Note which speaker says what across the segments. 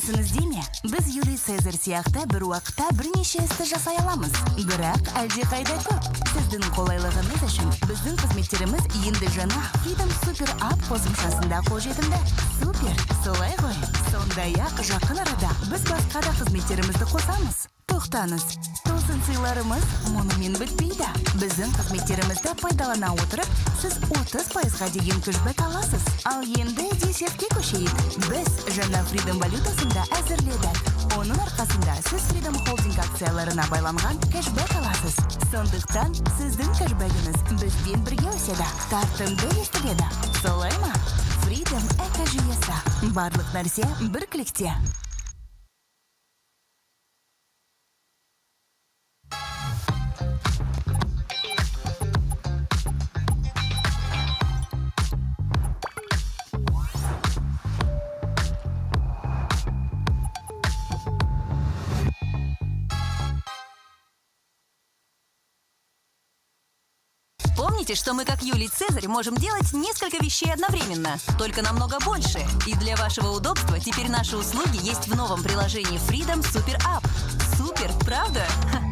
Speaker 1: Есіңізде ме? Біз Юлий Цезарь сияқты бір уақытта бірнеше істі жасай аламыз. Бірақ әлдеқайда көп. Сіздің қолайлығыңыз үшін біздің қызметтеріміз енді жаңа Freedom Super App қосымшасында қолжетімді. Супер, солай ғой. Сондай-ақ жақын арада біз басқа да қызметтерімізді қосамыз. Тоқтаңыз, тосын сыйларымыз мұнымен бітпейді. Біздің қызметтерімізді пайдалана отырып, сіз 30%-ға деген кэшбэк аласыз. Ал енді десертке көшейік. Біз жаңа Freedom валютасында әзірледік. Оның арқасында сіз Freedom Holding акцияларына байланған кэшбэк аласыз. Сондықтан сіздің кэшбэгіңіз бізбен бірге өседі. Тартымды естіледі. Солай ма? Freedom экожүйесі. Барлық нәрсе бір кликте.
Speaker 2: Помните, что мы, как Юлий Цезарь, можем делать несколько вещей одновременно, только намного больше. И для вашего удобства теперь наши услуги есть в новом приложении Freedom Super App. Супер, правда?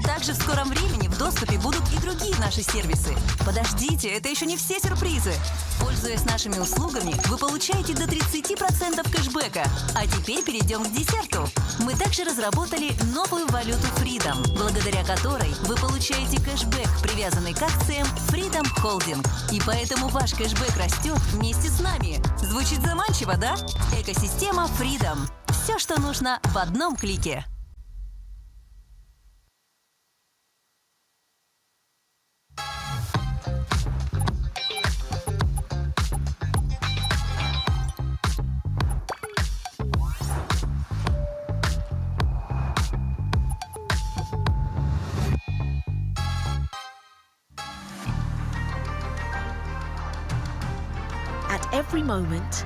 Speaker 2: Также в скором времени в доступе будут и другие наши сервисы. Подождите, это еще не все сюрпризы. Пользуясь нашими услугами, вы получаете до 30% кэшбэка. А теперь перейдем к десерту. Мы также разработали новую валюту Freedom, благодаря которой вы получаете кэшбэк, привязанный к акциям Freedom Holding. И поэтому ваш кэшбэк растет вместе с нами. Звучит заманчиво, да? Экосистема Freedom. Все, что нужно в одном клике.
Speaker 3: At every moment,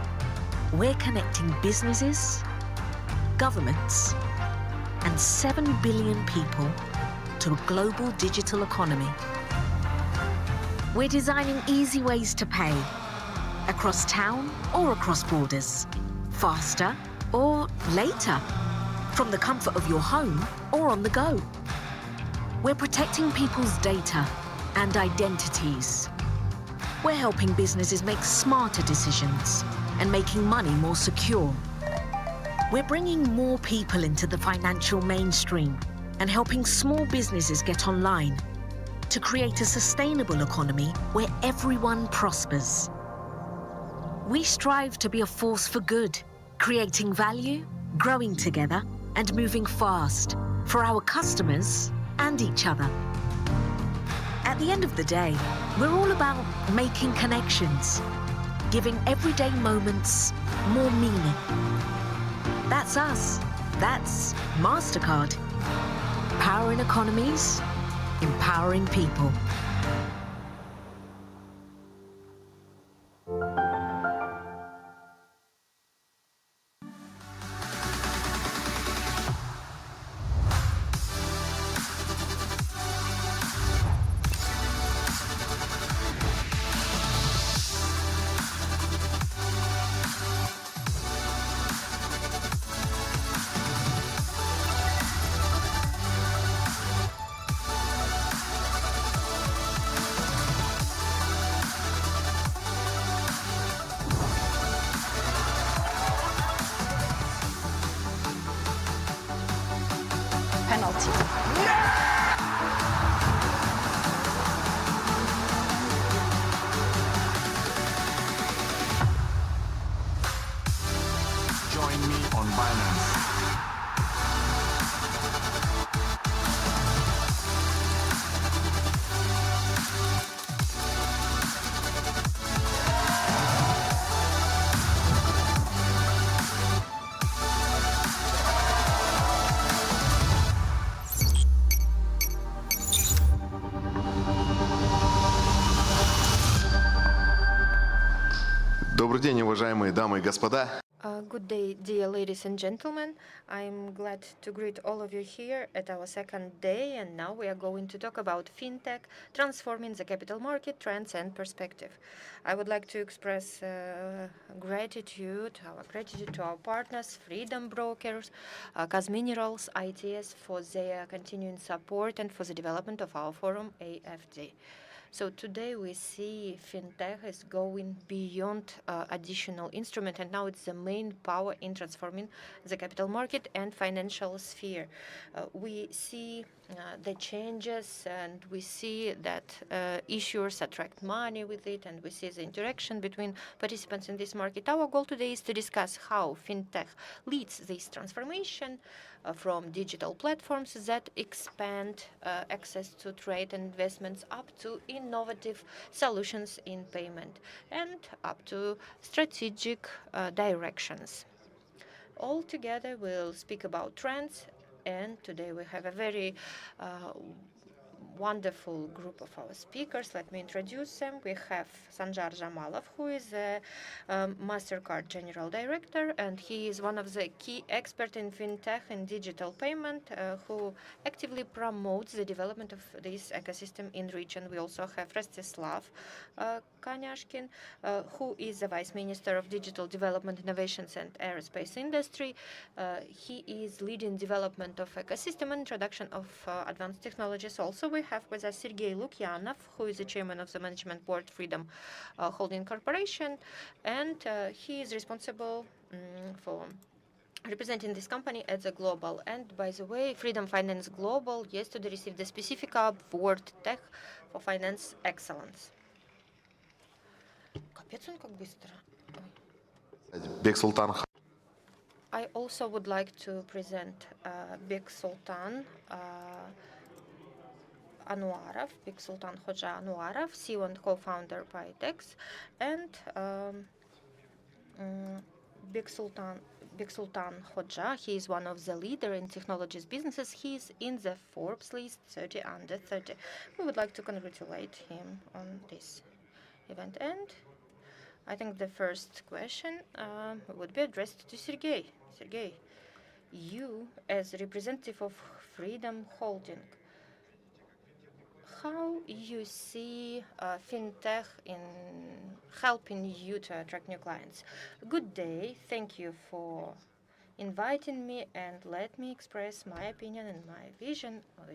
Speaker 3: we're connecting businesses, governments, and 7 billion people to a global digital economy. We're designing easy ways to pay, across town or across borders, faster or later, from the comfort of your home or on the go. We're protecting people's data and identities. We're helping businesses make smarter decisions and making money more secure. We're bringing more people into the financial mainstream and helping small businesses get online to create a sustainable economy where everyone prospers. We strive to be a force for good, creating value, growing together, and moving fast for our customers and each other. At the end of the day, we're all about making connections, giving everyday moments more meaning. That's us. That's MasterCard. Powering economies, empowering people.
Speaker 4: Penalty.
Speaker 5: Join me on Binance.
Speaker 6: Добрый день, уважаемые дамы и господа. Good day, dear ladies and gentlemen. I'm glad to greet all of you here at our second day, and now we are going to talk about fintech transforming the capital market trends and perspective. I would like to express our gratitude to our partners, Freedom Brokers, Minerals, ITS for their continuing support and for the development of our forum AFD. So today we see fintech is going beyond additional instrument, and now it's the main power in transforming the capital market and financial sphere. We see the changes, and we see that issuers attract money with it, and we see the interaction between participants in this market. Our goal today is to discuss how fintech leads this transformation from digital platforms that expand access to trade and investments up to innovative solutions in payment and up to strategic directions. All together, we'll speak about trends, and today we have a very wonderful group of our speakers. Let me introduce them. We have Sanjar Jamalov, who is a MasterCard General Director, and he is one of the key experts in fintech and digital payment who actively promotes the development of this ecosystem in region. We also have Rostislav Kanyashkin, who is the Vice Minister of Digital Development, Innovations and Aerospace Industry. He is leading development of ecosystem and introduction of advanced technologies. Also, we have with us Sergei Lukyanov, who is the chairman of the management board Freedom Holding Corporation, and he is responsible for representing this company at the global. And by the way, Freedom Finance Global yesterday received the specific award Tech for Finance Excellence. Капец, он как быстро.
Speaker 5: Big Sultan.
Speaker 6: I also would like to present Big Sultan Anwarov, Big Sultan Hoja Anwarov, CEO and co-founder Pitex, and Big Sultan Hoja. He is one of the leader in technologies businesses. He is in the Forbes list 30 under 30. We would like to congratulate him on this event. And I think the first question would be addressed to Sergei. Sergei, you as representative of Freedom Holding, how you see fintech in helping you to attract new clients? Good day. Thank you for inviting me, and let me express my opinion and my vision of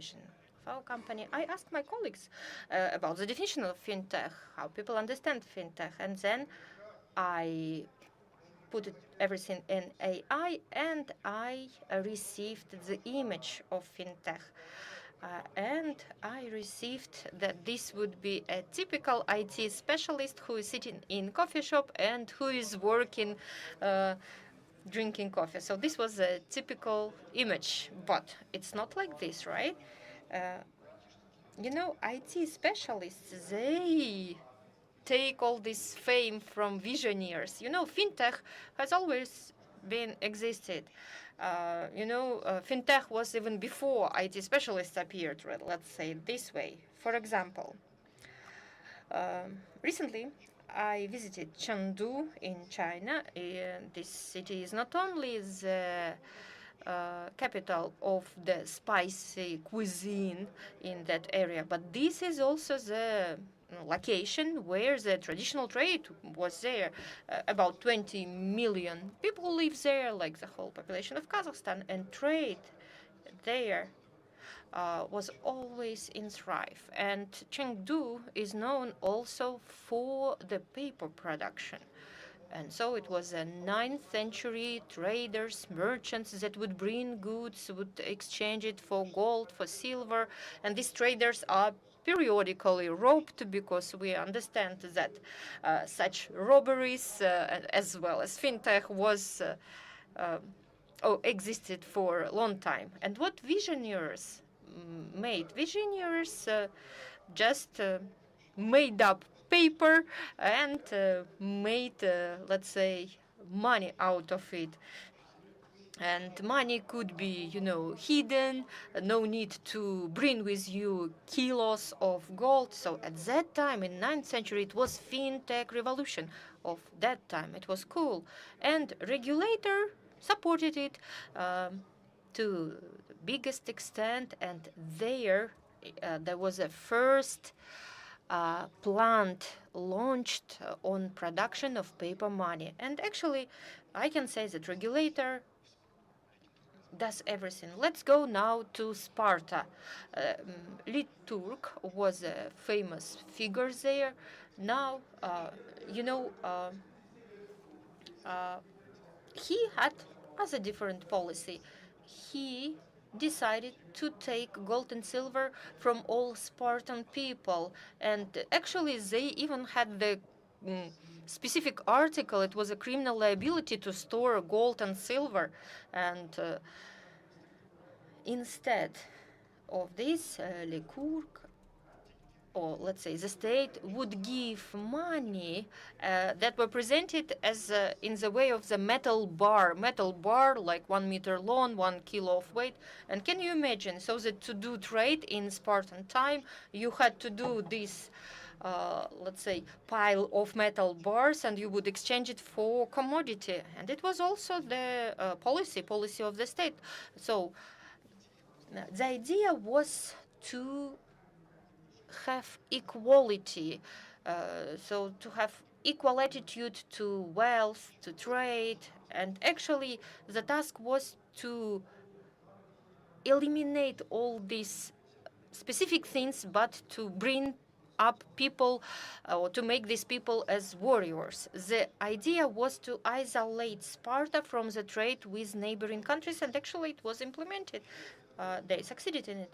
Speaker 6: our company. I asked my colleagues about the definition of fintech, how people understand fintech, and then I put everything in AI, and I received the image of fintech. And I received that this would be a typical IT specialist who is sitting in coffee shop and who is working, drinking coffee. So this was a typical image, but it's not like this, right? IT specialists, they take all this fame from visionaries. Fintech has always been existed. Fintech was even before IT specialists appeared, let's say it this way. For example, recently I visited Chengdu in China. This city is not only the capital of the spicy cuisine in that area, but this is also the location where the traditional trade was there. About 20 million people live there, like the whole population of Kazakhstan, and trade there was always in thrive. And Chengdu is known also for the paper production. And so it was a 9th century traders, merchants that would bring goods, would exchange it for gold, for silver. And these traders are periodically robbed, because we understand that such robberies, as well as fintech, existed for a long time. And what visionaries made? Visionaries just made up paper and made, let's say, money out of it. and money could be, hidden. No need to bring with you kilos of gold. So at that time, in 9th century, it was fintech revolution. Of that time, it was cool, and regulator supported it to the biggest extent. And there was a first plant launched on production of paper money. And actually, I can say that regulator does everything. Let's go now to Sparta. Liturg was a famous figure there. Now, he had as a different policy. He decided to take gold and silver from all Spartan people, and actually they even had the specific article. It was a criminal liability to store gold and silver, and instead of this, Lycurg, or let's say the state, would give money that were presented as in the way of the metal bar like 1 meter long, 1 kilo of weight. And can you imagine, so that to do trade in Spartan time, you had to do this let's say pile of metal bars, and you would exchange it for commodity. And it was also the policy of the state. So the idea was to have equality, so to have equal attitude to wealth, to trade. And actually, the task was to eliminate all these specific things, but to bring up people, or to make these people as warriors. The idea was to isolate Sparta from the trade with neighboring countries, and actually it was implemented. They succeeded in it.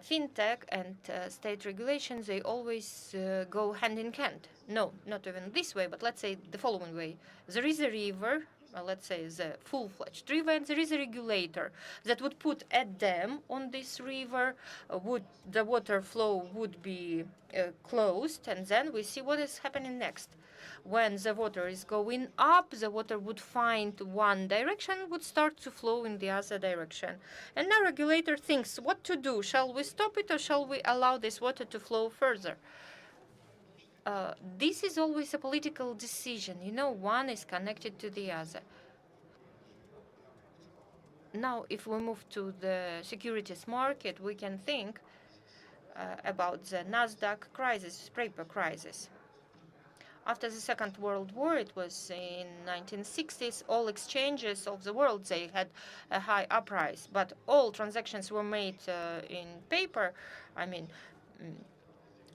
Speaker 6: Fintech and state regulations, they always go hand in hand. No, not even this way, but let's say the following way. There is a river, let's say the full-fledged river, and there is a regulator that would put a dam on this river. The water flow would be closed, and then we see what is happening next. When the water is going up, the water would find one direction, would start to flow in the other direction. And now regulator thinks what to do. Shall we stop it, or shall we allow this water to flow further? This is always a political decision. One is connected to the other. Now, if we move to the securities market, we can think about the Nasdaq crisis, paper crisis. After the Second World War, it was in 1960s, all exchanges of the world, they had a high uprise, but all transactions were made in paper. I mean,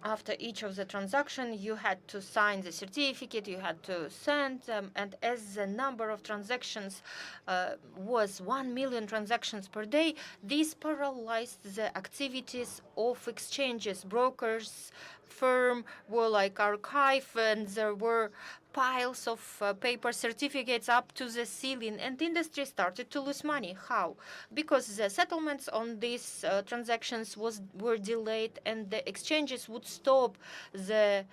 Speaker 6: after each of the transaction, you had to sign the certificate, you had to send them, and as the number of transactions was 1 million transactions per day, this paralyzed the activities of exchanges. Brokers, firm were like archive, and there were piles of paper certificates up to the ceiling, and industry started to lose money. How? Because the settlements on these transactions were delayed, and the exchanges would stop the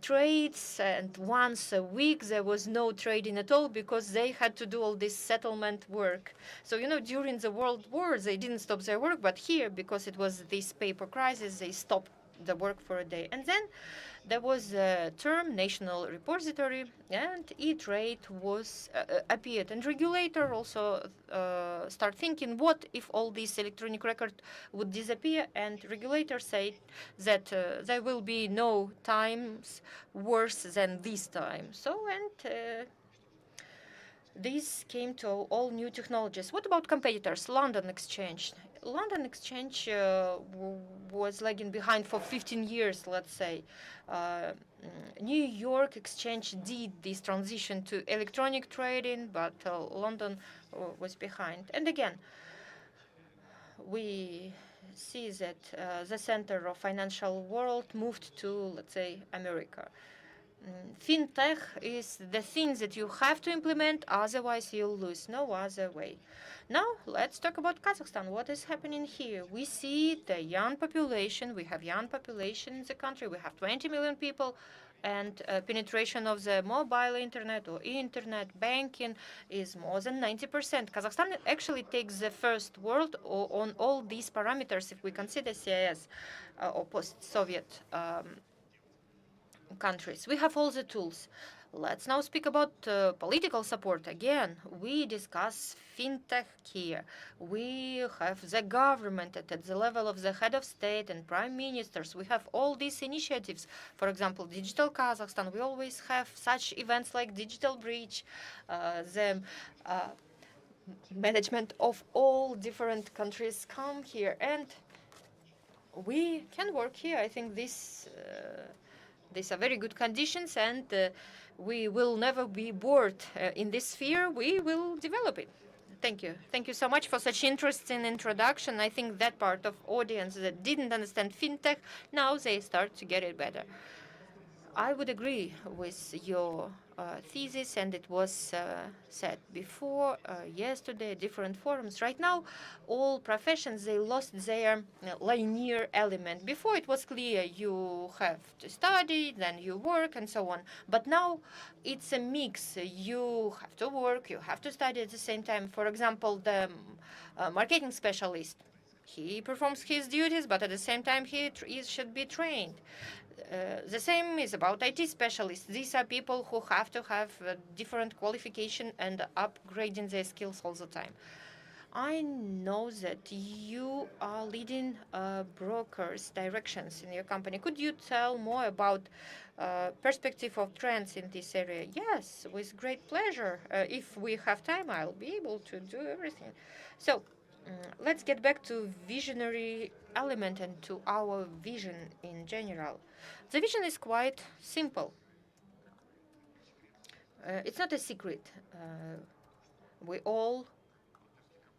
Speaker 6: trades, and once a week there was no trading at all because they had to do all this settlement work. So, during the World War, they didn't stop their work, but here, because it was this paper crisis, they stopped the work for a day. And then there was a term, national repository, and e-trade was appeared. And regulator also start thinking, what if all these electronic records would disappear? And regulator said that there will be no times worse than this time. So, and these came to all new technologies. What about competitors? London Exchange. London Exchange was lagging behind for 15 years, let's say. New York Exchange did this transition to electronic trading, but London was behind. And again, we see that the center of financial world moved to, let's say, America. Fintech is the thing that you have to implement, otherwise you'll lose. No other way. Now, let's talk about Kazakhstan. What is happening here? We see the young population. We have young population in the country. We have 20 million people. and penetration of the mobile internet or internet banking is more than 90%. Kazakhstan actually takes the first world on all these parameters if we consider CIS or post-Soviet countries. We have all the tools. Let's now speak about political support. Again, we discuss fintech here. We have the government at the level of the head of state and prime ministers. We have all these initiatives. For example, Digital Kazakhstan. We always have such events like Digital Bridge, the management of all different countries come here, and we can work here. I think these are very good conditions, and we will never be bored in this sphere. We will develop it. Thank you. Thank you so much for such interesting introduction. I think that part of audience that didn't understand fintech, now they start to get it better. I would agree with your thesis, and it was said before, yesterday, at different forums. Right now, all professions, they lost their linear element. Before, it was clear you have to study, then you work, and so on. But now, it's a mix. You have to work, you have to study at the same time. For example, the marketing specialist, he performs his duties, but at the same time, he should be trained. The same is about IT specialists. These are people who have to have different qualification and upgrading their skills all the time. I know that you are leading brokers' directions in your company. Could you tell more about perspective of trends in this area? Yes, with great pleasure. If we have time, I'll be able to do everything. So let's get back to visionary element and to our vision in general. The vision is quite simple. It's not a secret. We all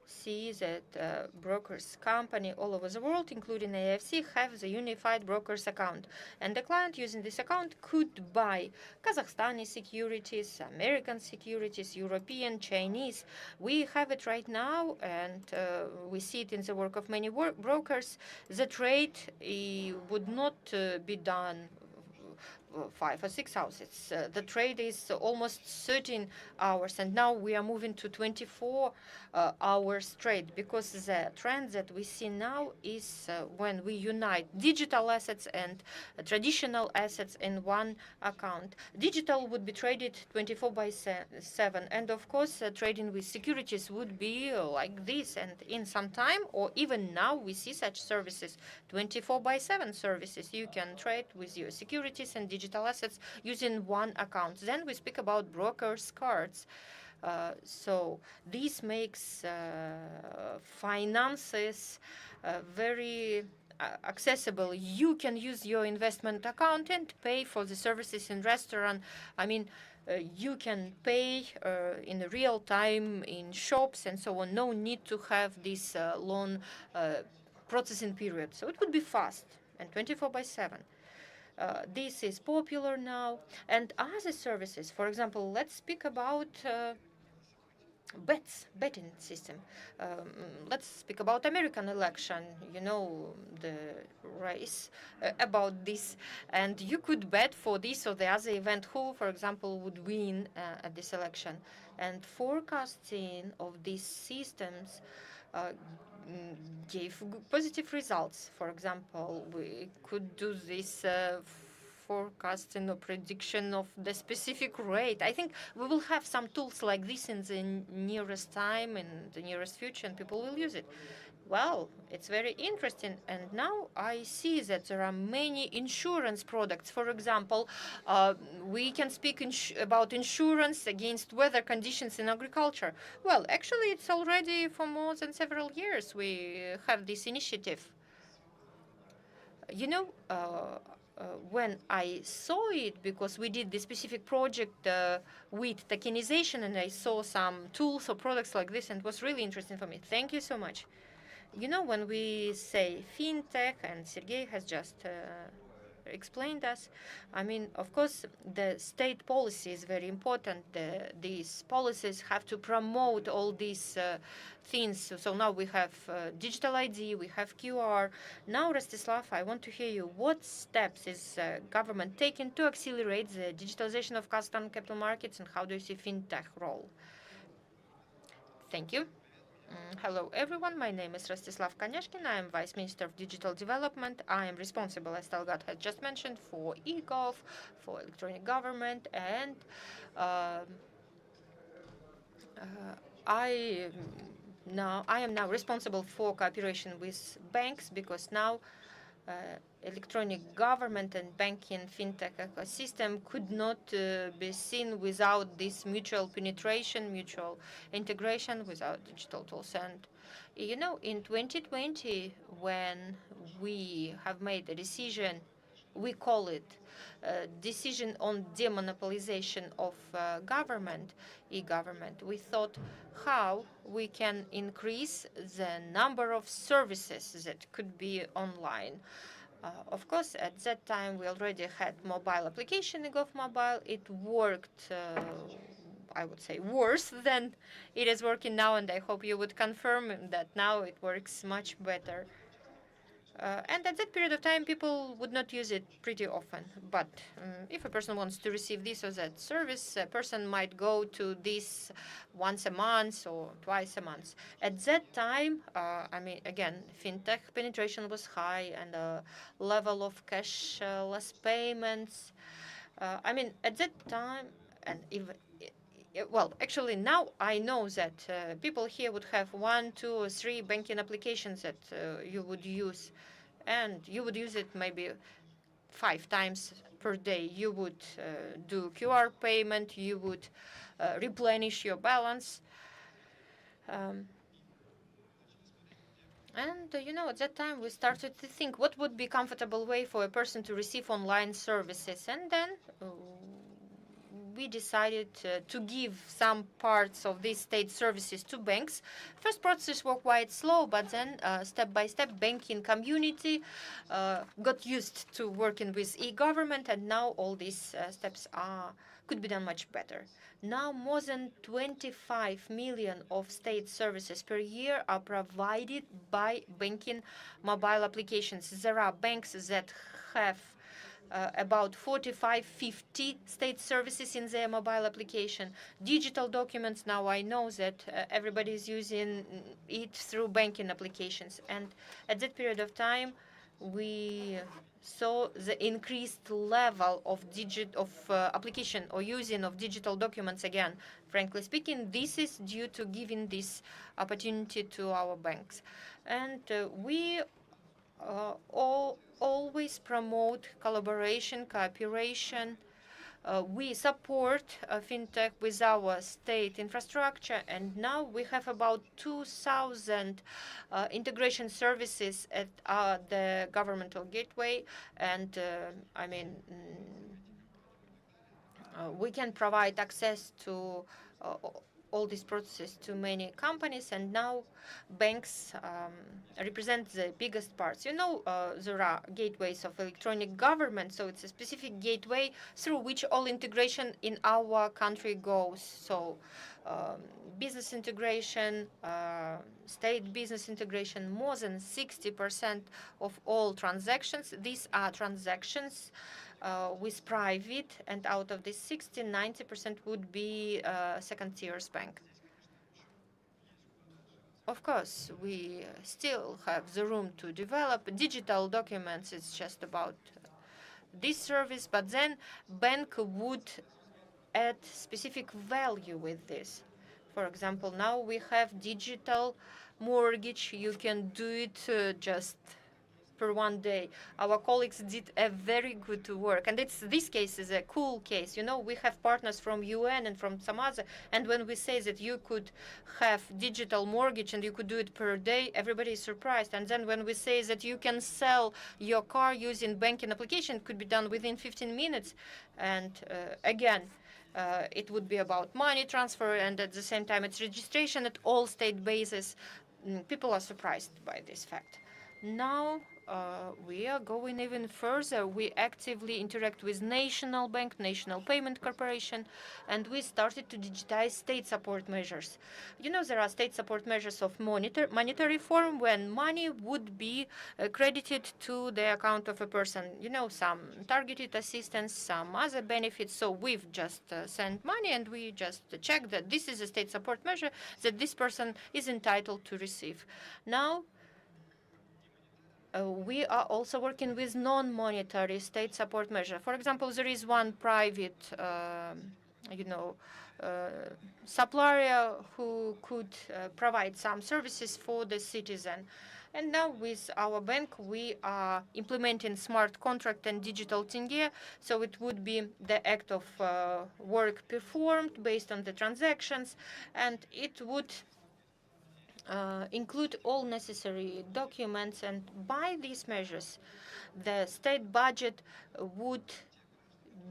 Speaker 6: see that brokers company all over the world, including AFC, have the unified brokers account. And the client using this account could buy Kazakhstani securities, American securities, European, Chinese. We have it right now, and we see it in the work of many brokers. The trade would not be done 5 or 6 hours. The trade is almost 13 hours, and now we are moving to 24 hours trade, because the trend that we see now is when we unite digital assets and traditional assets in one account. Digital would be traded 24/7, and of course trading with securities would be like this, and in some time, or even now, we see such services, 24/7 services. You can trade with your securities and digital assets using one account. Then we speak about brokers' cards. So this makes finances very accessible. You can use your investment account and pay for the services in restaurant. I mean, you can pay in real time in shops and so on. No need to have this long processing period. So it would be fast and 24/7. This is popular now. And other services, for example, let's speak about betting system. Let's speak about American election. You know the race about this, and you could bet for this or the other event who, for example, would win at this election. And forecasting of these systems gave positive results. For example, we could do this forecasting or prediction of the specific rate. I think we will have some tools like this in the nearest time, in the nearest future, and people will use it. Well, it's very interesting, and now I see that there are many insurance products. For example, we can speak about insurance against weather conditions in agriculture. Well, actually, it's already for more than several years we have this initiative. You know, when I saw it, because we did this specific project with tokenization, and I saw some tools or products like this, and it was really interesting for me. Thank you so much. You know, when we say fintech, and Sergey has just explained us. I mean, of course, the state policy is very important. These policies have to promote all these things. So now we have digital ID, we have QR. Now, Rostislav, I want to hear you. What steps is government taking to accelerate the digitalization of custom capital markets, and how do you see fintech role? Thank you. Hello, everyone. My name is Rostislav Kanyashkin. I am Vice Minister of Digital Development. I am responsible, as Talgat had just mentioned, for e-gov, for electronic government, and I am now responsible for cooperation with banks, because now electronic government and banking fintech ecosystem could not be seen without this mutual penetration, mutual integration, without digital tools. And you know, in 2020, when we have made a decision, we call it decision on demonopolization of government, e-government, we thought how we can increase the number of services that could be online. Of course, at that time, we already had mobile application, eGov Mobile. It worked, I would say, worse than it is working now, and I hope you would confirm that now it works much better. And at that period of time, people would not use it pretty often. But if a person wants to receive this or that service, a person might go to this once a month or twice a month. At that time, I mean, again, fintech penetration was high, and the level of cashless payments. I mean, at that time, and even well, actually, now I know that people here would have 1, 2, or 3 banking applications that you would use, and you would use it maybe 5 times per day. You would do QR payment, you would replenish your balance. And you know, at that time, we started to think what would be comfortable way for a person to receive online services, and then we decided to give some parts of these state services to banks. First process were quite slow, but then step by step, banking community got used to working with e-government, and now all these steps could be done much better. Now more than 25 million of state services per year are provided by banking mobile applications. There are banks that have about 45, 50 state services in their mobile application. Digital documents, now I know that everybody is using it through banking applications. And at that period of time, we saw the increased level of application or using of digital documents again. Frankly speaking, this is due to giving this opportunity to our banks. And we always promote collaboration, cooperation. We support fintech with our state infrastructure, and now we have about 2,000 integration services at the governmental gateway. And I mean, we can provide access to all these processes to many companies, and now banks represent the biggest parts. You know, there are gateways of electronic government, so it's a specific gateway through which all integration in our country goes. So business integration, state business integration, more than 60% of all transactions, these are transactions with private, and out of this 90% would be second-tier bank. Of course, we still have the room to develop digital documents. It's just about this service, but then bank would add specific value with this. For example, now we have digital mortgage. You can do it just per one day. Our colleagues did a very good work, and this case is a cool case. You know, we have partners from UN and from some other, and when we say that you could have digital mortgage and you could do it per day, everybody is surprised. And then when we say that you can sell your car using banking application, it could be done within 15 minutes. And again, it would be about money transfer, and at the same time it's registration at all state bases. People are surprised by this fact. Now we are going even further. We actively interact with National Bank, National Payment Corporation, and we started to digitize state support measures. You know, there are state support measures of monetary form when money would be credited to the account of a person. You know, some targeted assistance, some other benefits. So we've just sent money and we just check that this is a state support measure that this person is entitled to receive. Now, we are also working with non-monetary state support measure. For example, there is one private, supplier who could provide some services for the citizen. And now with our bank, we are implementing smart contract and digital tenge. So it would be the act of work performed based on the transactions, and it would include all necessary documents. And by these measures, the state budget would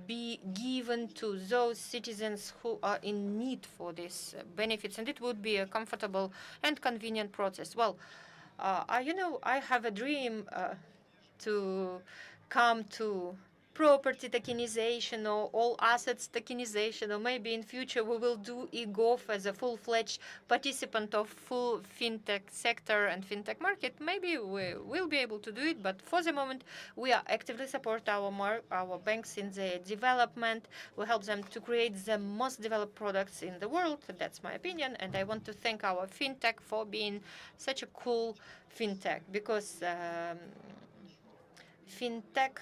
Speaker 6: be given to those citizens who are in need for these benefits, and it would be a comfortable and convenient process. Well, I have a dream to come to property tokenization or all assets tokenization, or maybe in future we will do e-gov as a full-fledged participant of full fintech sector and fintech market. Maybe we will be able to do it, but for the moment we are actively support our banks in the development. We help them to create the most developed products in the world. That's my opinion, and I want to thank our fintech for being such a cool fintech, because fintech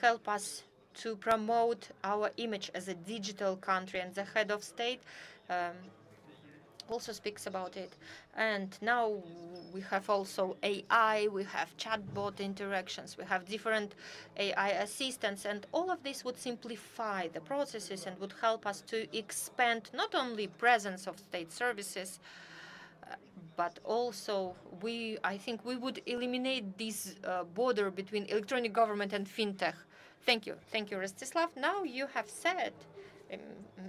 Speaker 6: help us to promote our image as a digital country, and the head of state also speaks about it. And now we have also AI, we have chatbot interactions, we have different AI assistants, and all of this would simplify the processes and would help us to expand not only presence of state services, but also I think we would eliminate this border between electronic government and fintech. Thank you, Rostislav. Now you have said,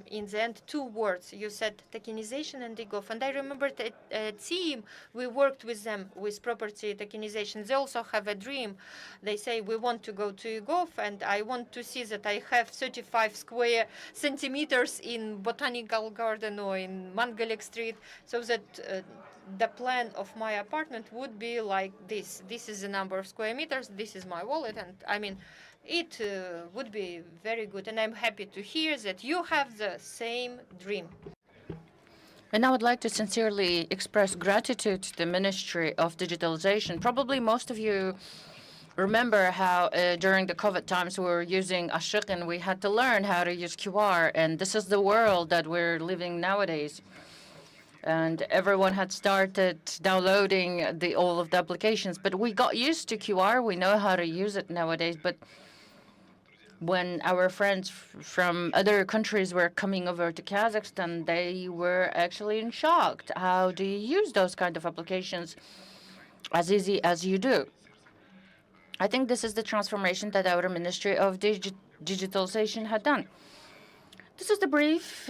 Speaker 6: in the end, two words. You said tokenization and e-gov. And I remember a team, we worked with them with property tokenization. They also have a dream. They say, we want to go to e-gov, and I want to see that I have 35 square centimeters in Botanical Garden or in Mangalek Street, so that the plan of my apartment would be like this. This is the number of square meters. This is my wallet. And I mean, it would be very good. And I'm happy to hear that you have the same dream.
Speaker 7: And I would like to sincerely express gratitude to the Ministry of Digitalization. Probably most of you remember how during the COVID times we were using Ashik and we had to learn how to use QR. And this is the world that we're living nowadays. And everyone had started downloading all of the applications. But we got used to QR. We know how to use it nowadays. But when our friends from other countries were coming over to Kazakhstan, they were actually in shock. How do you use those kind of applications as easy as you do? I think this is the transformation that our Ministry of Digitalization had done. This is the brief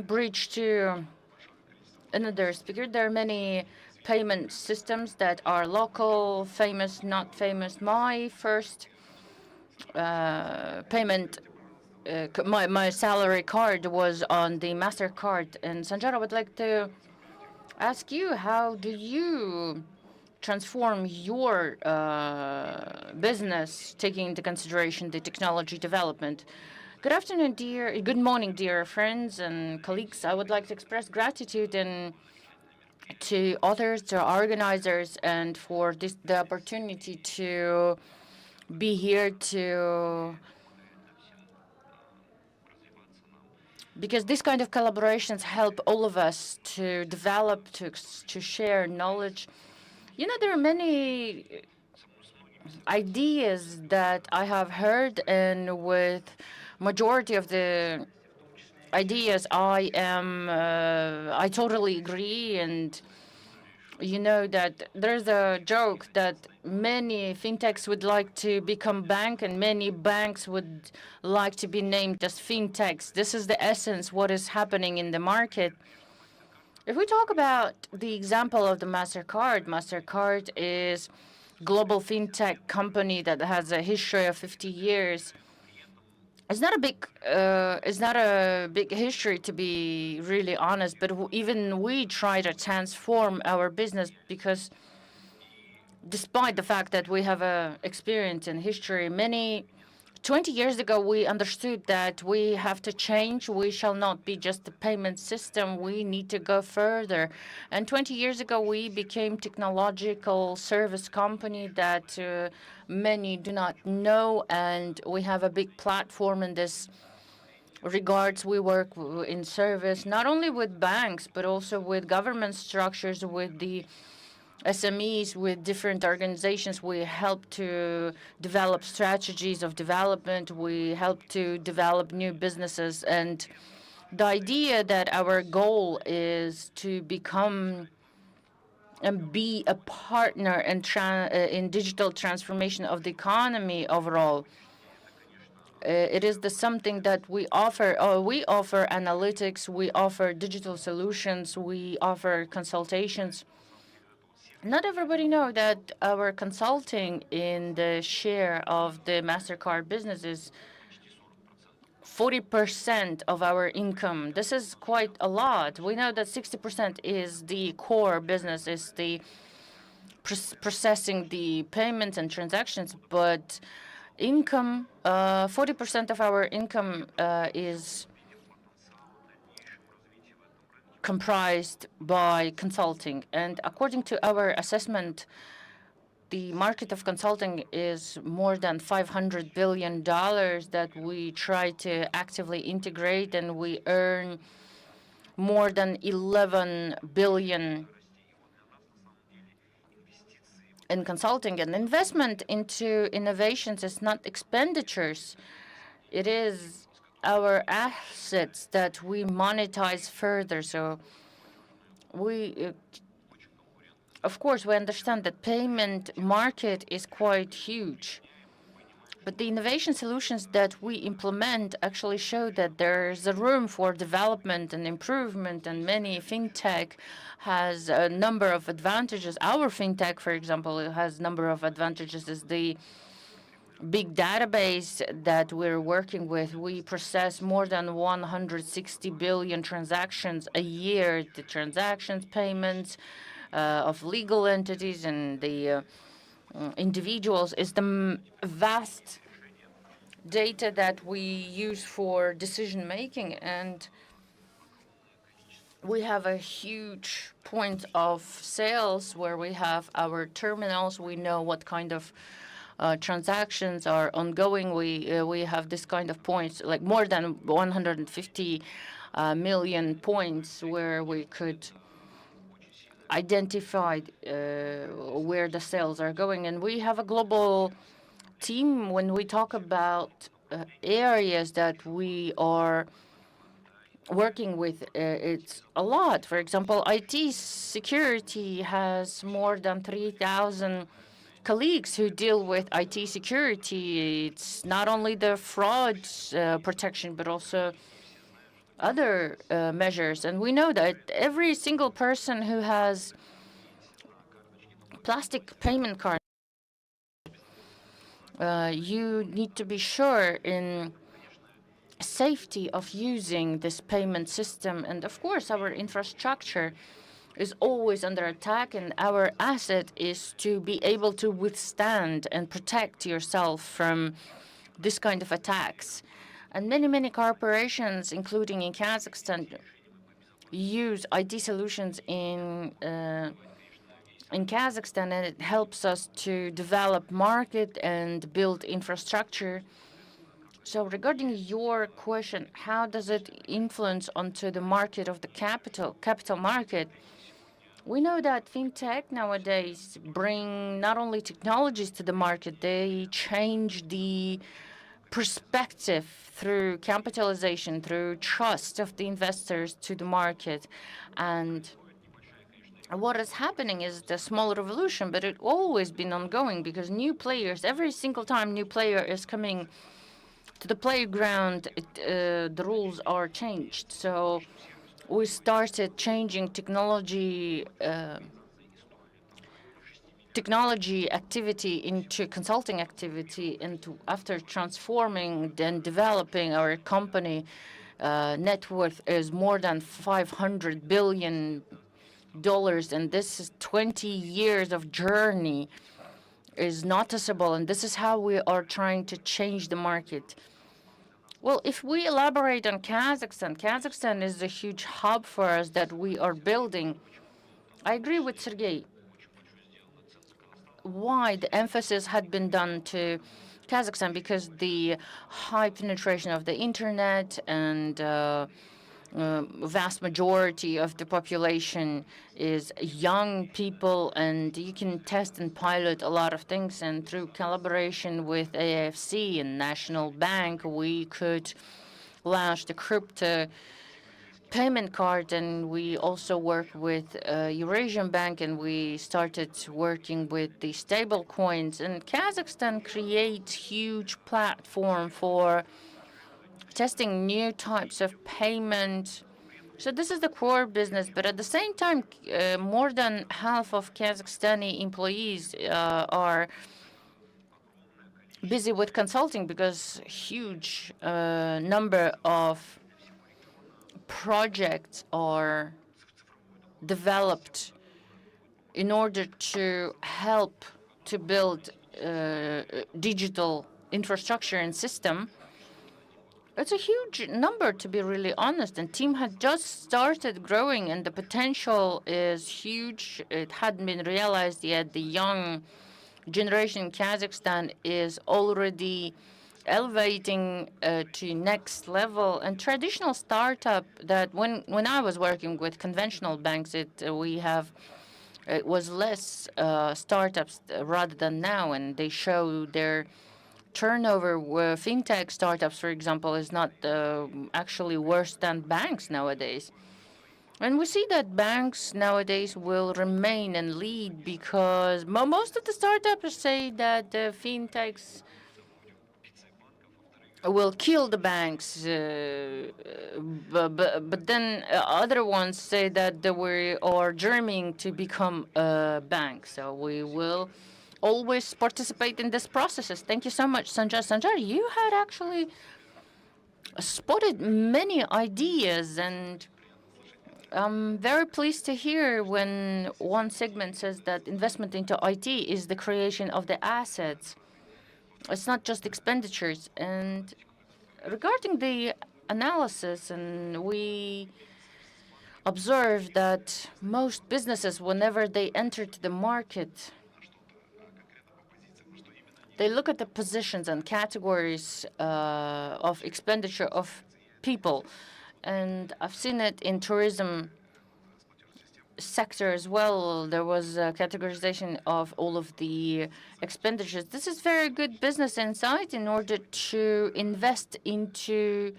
Speaker 7: bridge to another speaker. There are many payment systems that are local, famous, not famous. My first payment, my salary card was on the MasterCard. And Sanjara, I would like to ask you, how do you transform your business, taking into consideration the technology development? Good morning, dear friends and colleagues. I would like to express gratitude to authors, to organizers, and for the opportunity to be here because this kind of collaborations help all of us to develop, to share knowledge. You know, there are many ideas that I have heard, and with majority of the ideas I totally agree. And you know that there's a joke that many fintechs would like to become bank and many banks would like to be named as fintechs. This is the essence what is happening in the market. If we talk about the example of the MasterCard, MasterCard is global fintech company that has a history of 50 years. It's not a big history, to be really honest, but even we try to transform our business because despite the fact that we have experience in history, 20 years ago, we understood that we have to change. We shall not be just a payment system. We need to go further. And 20 years ago, we became technological service company that many do not know, and we have a big platform in this regards. We work in service not only with banks, but also with government structures, with the SMEs, with different organizations. We help to develop strategies of development. We help to develop new businesses. And the idea that our goal is to become and be a partner in digital transformation of the economy overall. It is something that we offer. We offer analytics. We offer digital solutions. We offer consultations. Not everybody know that our consulting in the share of the MasterCard business is 40% of our income. This is quite a lot. We know that 60% is the core business, is the processing the payments and transactions, but income, 40% of our income is comprised by consulting. And according to our assessment, the market of consulting is more than $500 billion that we try to actively integrate, and we earn more than 11 billion in consulting. And investment into innovations is not expenditures. It is our assets that we monetize further. So of course, we understand that payment market is quite huge, but the innovation solutions that we implement actually show that there's a room for development and improvement, and many fintech has a number of advantages. Our fintech, for example, has a number of advantages. Is the big database that we're working with. We process more than 160 billion transactions a year. The transactions, payments of legal entities and the individuals is the vast data that we use for decision making. And we have a huge point of sales where we have our terminals. We know what kind of transactions are ongoing. We have this kind of points, like more than 150 million points, where we could identify where the sales are going. And we have a global team. When we talk about areas that we are working with, it's a lot. For example, IT security has more than 3,000 colleagues who deal with IT security. It's not only the fraud protection, but also other measures. And we know that every single person who has plastic payment card, you need to be sure in safety of using this payment system. And of course, our infrastructure is always under attack, and our asset is to be able to withstand and protect yourself from this kind of attacks. And many corporations, including in Kazakhstan, use IT solutions in Kazakhstan, and it helps us to develop market and build infrastructure. So regarding your question, how does it influence onto the market of the capital market? We know that fintech nowadays bring not only technologies to the market, they change the perspective through capitalization, through trust of the investors to the market. And what is happening is the small revolution, but it's always been ongoing, because new players, every single time new player is coming to the playground, the rules are changed. So we started changing technology technology activity into consulting activity, and after transforming and developing our company, net worth is more than $500 billion, and this is 20 years of journey is noticeable, and this is how we are trying to change the market. Well, if we elaborate on Kazakhstan, Kazakhstan is a huge hub for us that we are building. I agree with Sergey. Why the emphasis had been done to Kazakhstan? Because the high penetration of the internet and vast majority of the population is young people, and you can test and pilot a lot of things. And through collaboration with AFC and National Bank, we could launch the crypto payment card, and we also work with Eurasian Bank, and we started working with the stable coins. And Kazakhstan creates huge platform for testing new types of payment. So this is the core business, but at the same time, more than half of Kazakhstani employees are busy with consulting because huge number of projects are developed in order to help to build digital infrastructure and system. It's a huge number, to be really honest, and team had just started growing, and the potential is huge. It hadn't been realized yet. The young generation in Kazakhstan is already elevating to next level. And traditional startup that when I was working with conventional banks, it was less startups rather than now, and they show their turnover. Where fintech startups, for example, is not actually worse than banks nowadays. And we see that banks nowadays will remain and lead because most of the startups say that the fintechs will kill the banks, but then other ones say that we are dreaming to become a bank. So we will always participate in these processes. Thank you so much, Sanjar. Sanjar, you had actually spotted many ideas, and I'm very pleased to hear when one segment says that investment into IT is the creation of the assets. It's not just expenditures. And regarding the analysis, and we observed that most businesses, whenever they entered the market, they look at the positions and categories of expenditure of people. And I've seen it in tourism sector as well. There was a categorization of all of the expenditures. This is very good business insight in order to invest into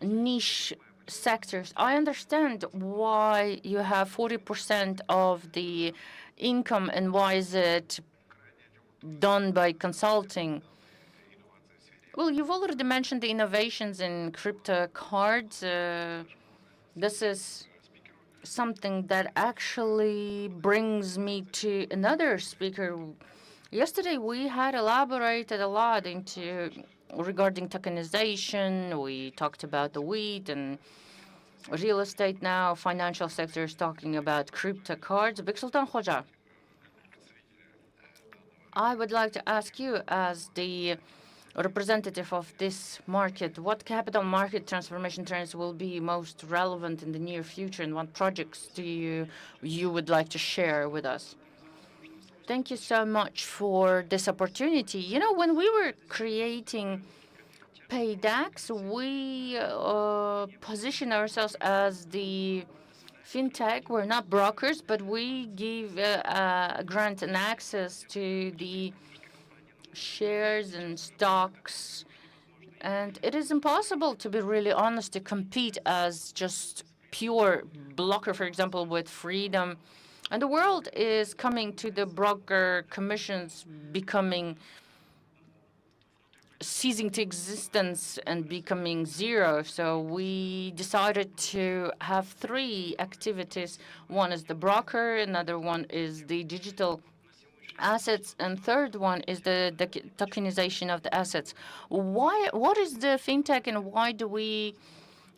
Speaker 7: niche sectors. I understand why you have 40% of the income and why is it done by consulting. Well, you've already mentioned the innovations in crypto cards. This is something that actually brings me to another speaker. Yesterday, we had elaborated a lot into regarding tokenization. We talked about the wheat and real estate now. Financial sector is talking about crypto cards. Beksultan Hoca, I would like to ask you, as the representative of this market, what capital market transformation trends will be most relevant in the near future, and what projects do you would like to share with us? Thank you so much for this opportunity. You know, when we were creating PayDAX, we position ourselves as the fintech. We're not brokers, but we give grant and access to the shares and stocks. And it is impossible, to be really honest, to compete as just pure blocker, for example, with freedom. And the world is coming to the broker commissions becoming ceasing to existence and becoming zero. So we decided to have three activities. One is the broker, another one is the digital assets, and third one is the tokenization of the assets. What is the fintech, and why do we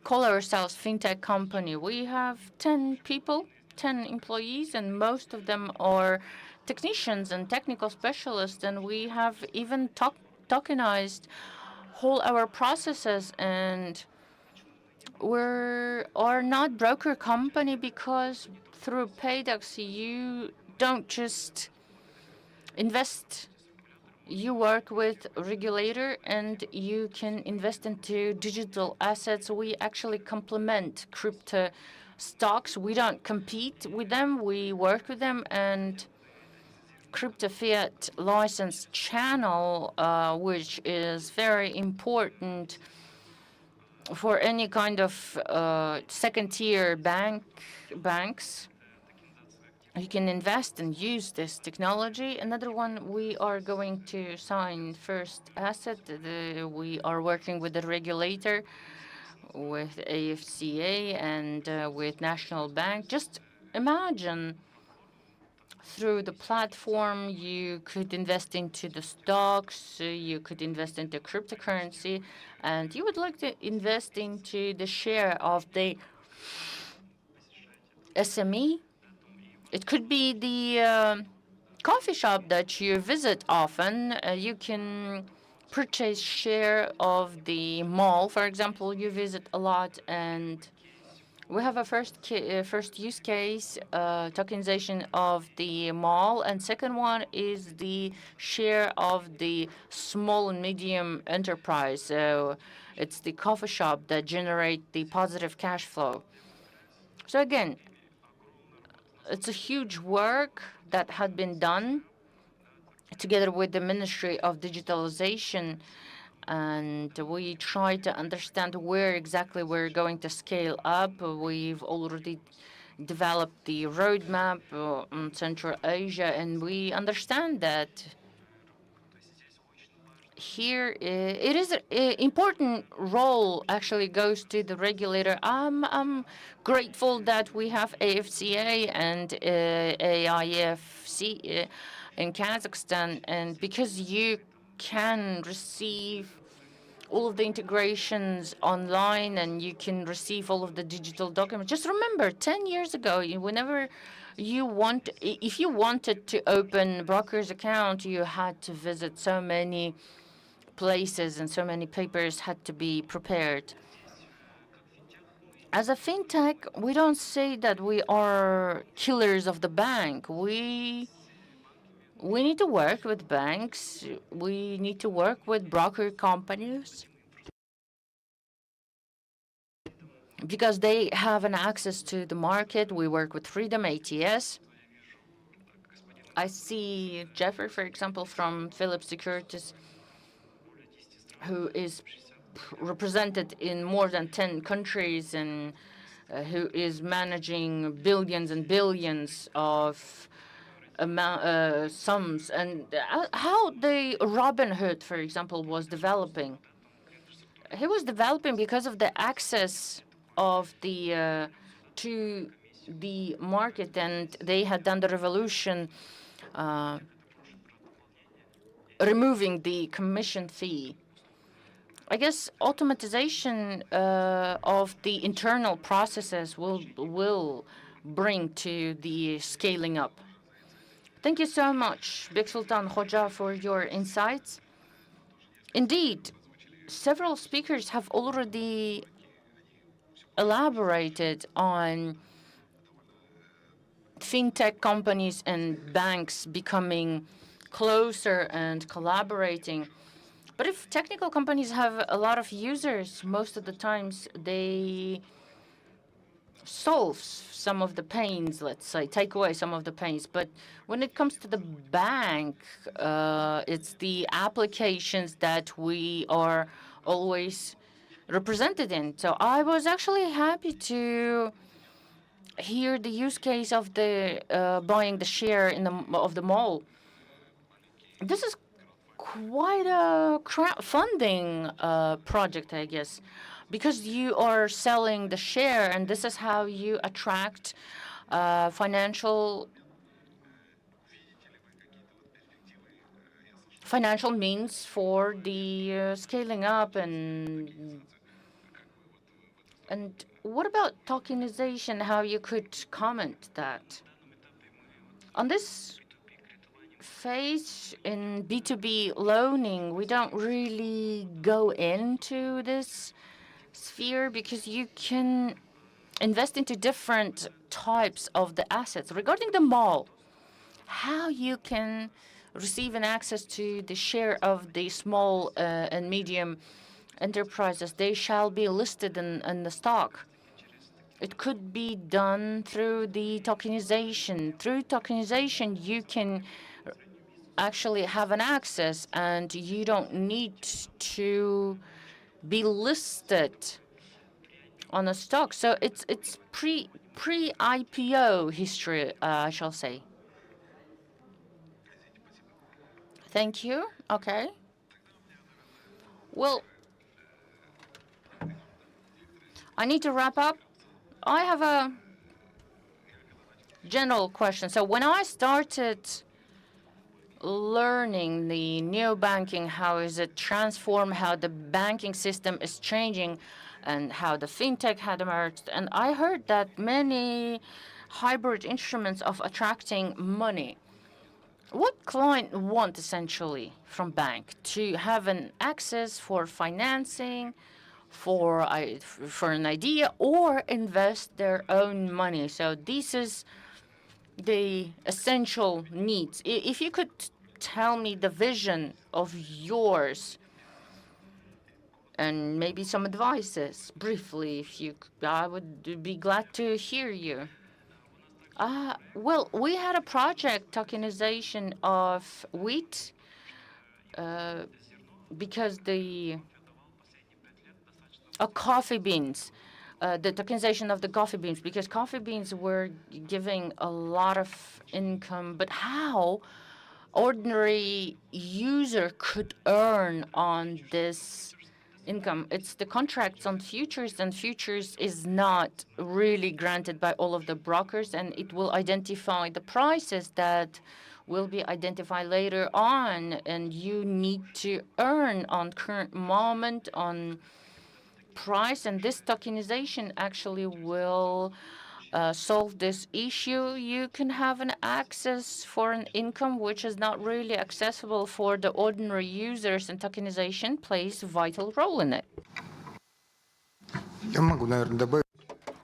Speaker 7: call ourselves fintech company? We have 10 people, 10 employees, and most of them are technicians and technical specialists, and we have even tokenized whole our processes, and are not broker company because through Paydex you don't just invest. You work with regulator and you can invest into digital assets. We actually complement crypto stocks. We don't compete with them. We work with them, and crypto fiat license channel, which is very important for any kind of second-tier banks. You can invest and use this technology. Another one, we are going to sign first asset. We are working with the regulator, with AFCA and with National Bank. Just imagine through the platform, you could invest into the stocks, you could invest into cryptocurrency, and you would like to invest into the share of the SME. It could be the coffee shop that you visit often. You can purchase share of the mall, for example, you visit a lot, and we have a first use case, tokenization of the mall, and second one is the share of the small and medium enterprise. So it's the coffee shop that generate the positive cash flow. So again, it's a huge work that had been done together with the Ministry of Digitalization, and we try to understand where exactly we're going to scale up. We've already developed the roadmap on Central Asia, and we understand that here it is an important role actually goes to the regulator. I'm grateful that we have AFCA and AIFC in Kazakhstan, and because you can receive all of the integrations online and you can receive all of the digital documents. Just remember, 10 years ago, whenever if you wanted to open broker's account, you had to visit so many places and so many papers had to be prepared. As a fintech, we don't say that we are killers of the bank. We need to work with banks. We need to work with broker companies because they have an access to the market. We work with Freedom ATS. I see Jeffrey, for example, from Philips Securities, who is represented in more than 10 countries and who is managing billions and billions of sums, and how the Robinhood, for example, was developing. He was developing because of the access of the to the market, and they had done the revolution, removing the commission fee. I guess automatization of the internal processes will bring to the scaling up. Thank you so much, Big Sultan Hoja, for your insights. Indeed, several speakers have already elaborated on fintech companies and banks becoming closer and collaborating. But if technical companies have a lot of users, most of the times they solve some of the pains, let's say, take away some of the pains. But when it comes to the bank, it's the applications that we are always represented in. So I was actually happy to hear the use case of the buying the share of the mall. This is quite a crowdfunding project, I guess, because you are selling the share, and this is how you attract financial means for the scaling up. And what about tokenization? How you could comment that on this phase in B2B loaning, we don't really go into this sphere because you can invest into different types of the assets. Regarding the mall, how you can receive an access to the share of the small and medium enterprises, they shall be listed in the stock. It could be done through the tokenization. Through tokenization, you can actually have an access, and you don't need to be listed on a stock. So it's pre-IPO history, I shall say. Thank you. Okay. Well, I need to wrap up. I have a general question. So when I started learning the neo-banking, how is it transformed, how the banking system is changing, and how the fintech had emerged, and I heard that many hybrid instruments of attracting money. What client want essentially from bank? To have an access for financing, for an idea, or invest their own money. So this is the essential needs. If you could tell me the vision of yours and maybe some advices briefly, if you, I would be glad to hear you. Well, we had a project tokenization of wheat because the coffee beans, the tokenization of the coffee beans, because coffee beans were giving a lot of income, but how ordinary user could earn on this income? It's the contracts on futures, and futures is not really granted by all of the brokers, and it will identify the prices that will be identified later on, and you need to earn on current moment on price, and this tokenization actually will solve this issue. You can have an access for an income which is not really accessible for the ordinary users, and tokenization plays a vital role in it.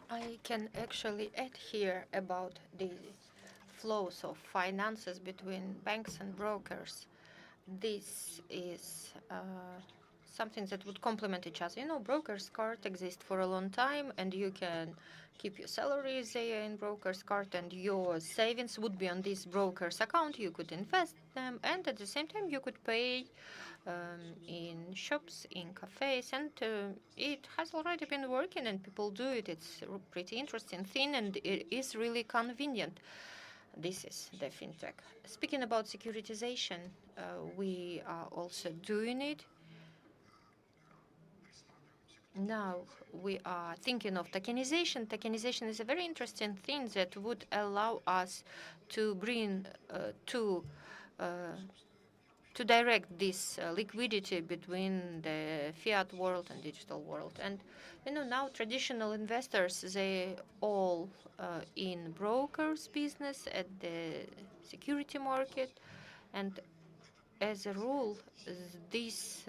Speaker 6: I can actually add here about the flows of finances between banks and brokers. This is something that would complement each other. You know, broker's card exists for a long time, and you can keep your salaries there in broker's card, and your savings would be on this broker's account. You could invest them, and at the same time, you could pay in shops, in cafes, and it has already been working, and people do it. It's a pretty interesting thing, and it is really convenient. This is the fintech. Speaking about securitization, we are also doing it. Now we are thinking of tokenization. Tokenization is a very interesting thing that would allow us to bring to direct this liquidity between the fiat world and digital world. And you know, now traditional investors, they all in brokers business at the security market, and as a rule, this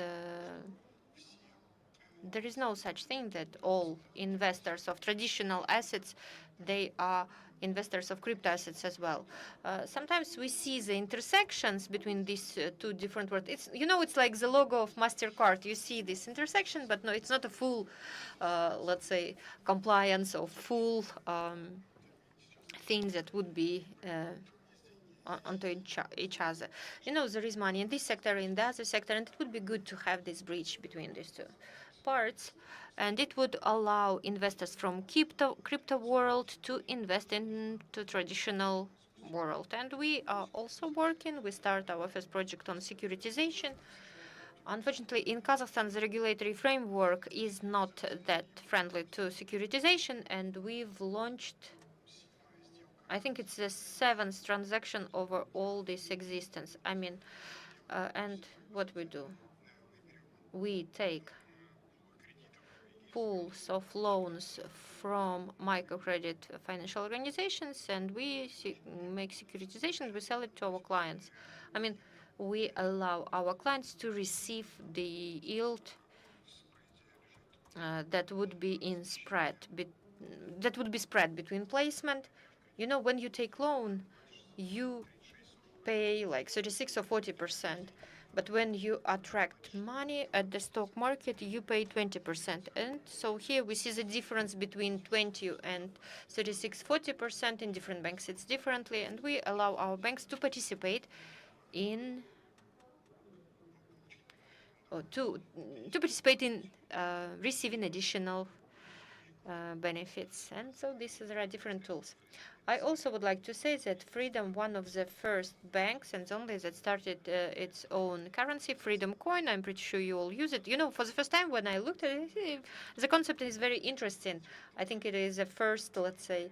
Speaker 6: there is no such thing that all investors of traditional assets, they are investors of crypto assets as well. Sometimes we see the intersections between these two different worlds. It's, you know, it's like the logo of MasterCard. You see this intersection, but no, it's not a full, let's say, compliance or full thing that would be onto each other. You know, there is money in this sector, in the other sector, and it would be good to have this bridge between these two parts, and it would allow investors from crypto world to invest into traditional world. And we are also working. We start our first project on securitization. Unfortunately, in Kazakhstan, the regulatory framework is not that friendly to securitization, and we've launched, I think it's the 7th transaction over all this existence. I mean, and what we do, we take pools of loans from microcredit financial organizations, and we make securitization. We sell it to our clients. I mean, we allow our clients to receive the yield that would be in spread, that would be spread between placement. You know, when you take loan, you pay like 36 or 40%. But when you attract money at the stock market, you pay 20%. And so here we see the difference between 20 and 36, 40%. In different banks, it's differently. And we allow our banks to participate in or to participate in receiving additional benefits. And so there are different tools. I also would like to say that Freedom, one of the first banks and only that started its own currency, Freedom Coin. I'm pretty sure you all use it. You know, for the first time when I looked at it, the concept is very interesting. I think it is the first, let's say,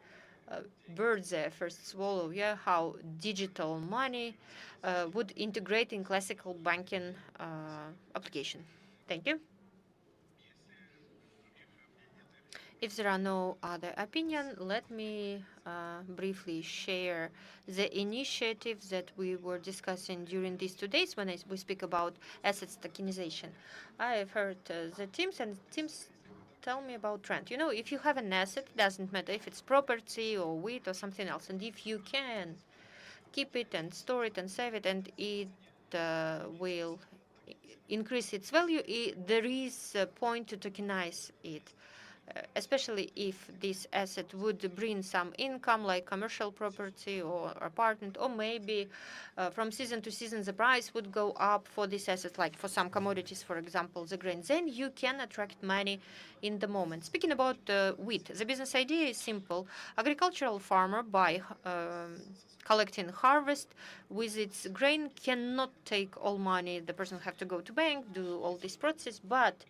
Speaker 6: bird's first swallow, yeah, how digital money would integrate in classical banking application. Thank you. If there are no other opinions, let me briefly share the initiatives that we were discussing during these 2 days when we speak about assets tokenization. I have heard the teams, and teams tell me about trend. You know, if you have an asset, it doesn't matter if it's property or wheat or something else, and if you can keep it and store it and save it, and it will increase its value, there is a point to tokenize it. Especially if this asset would bring some income like commercial property or apartment, or maybe from season to season the price would go up for this asset, like for some commodities, for example, the grain. Then you can attract money in the moment. Speaking about wheat, the business idea is simple. Agricultural farmer by collecting harvest with its grain cannot take all money. The person have to go to bank, do all this process, but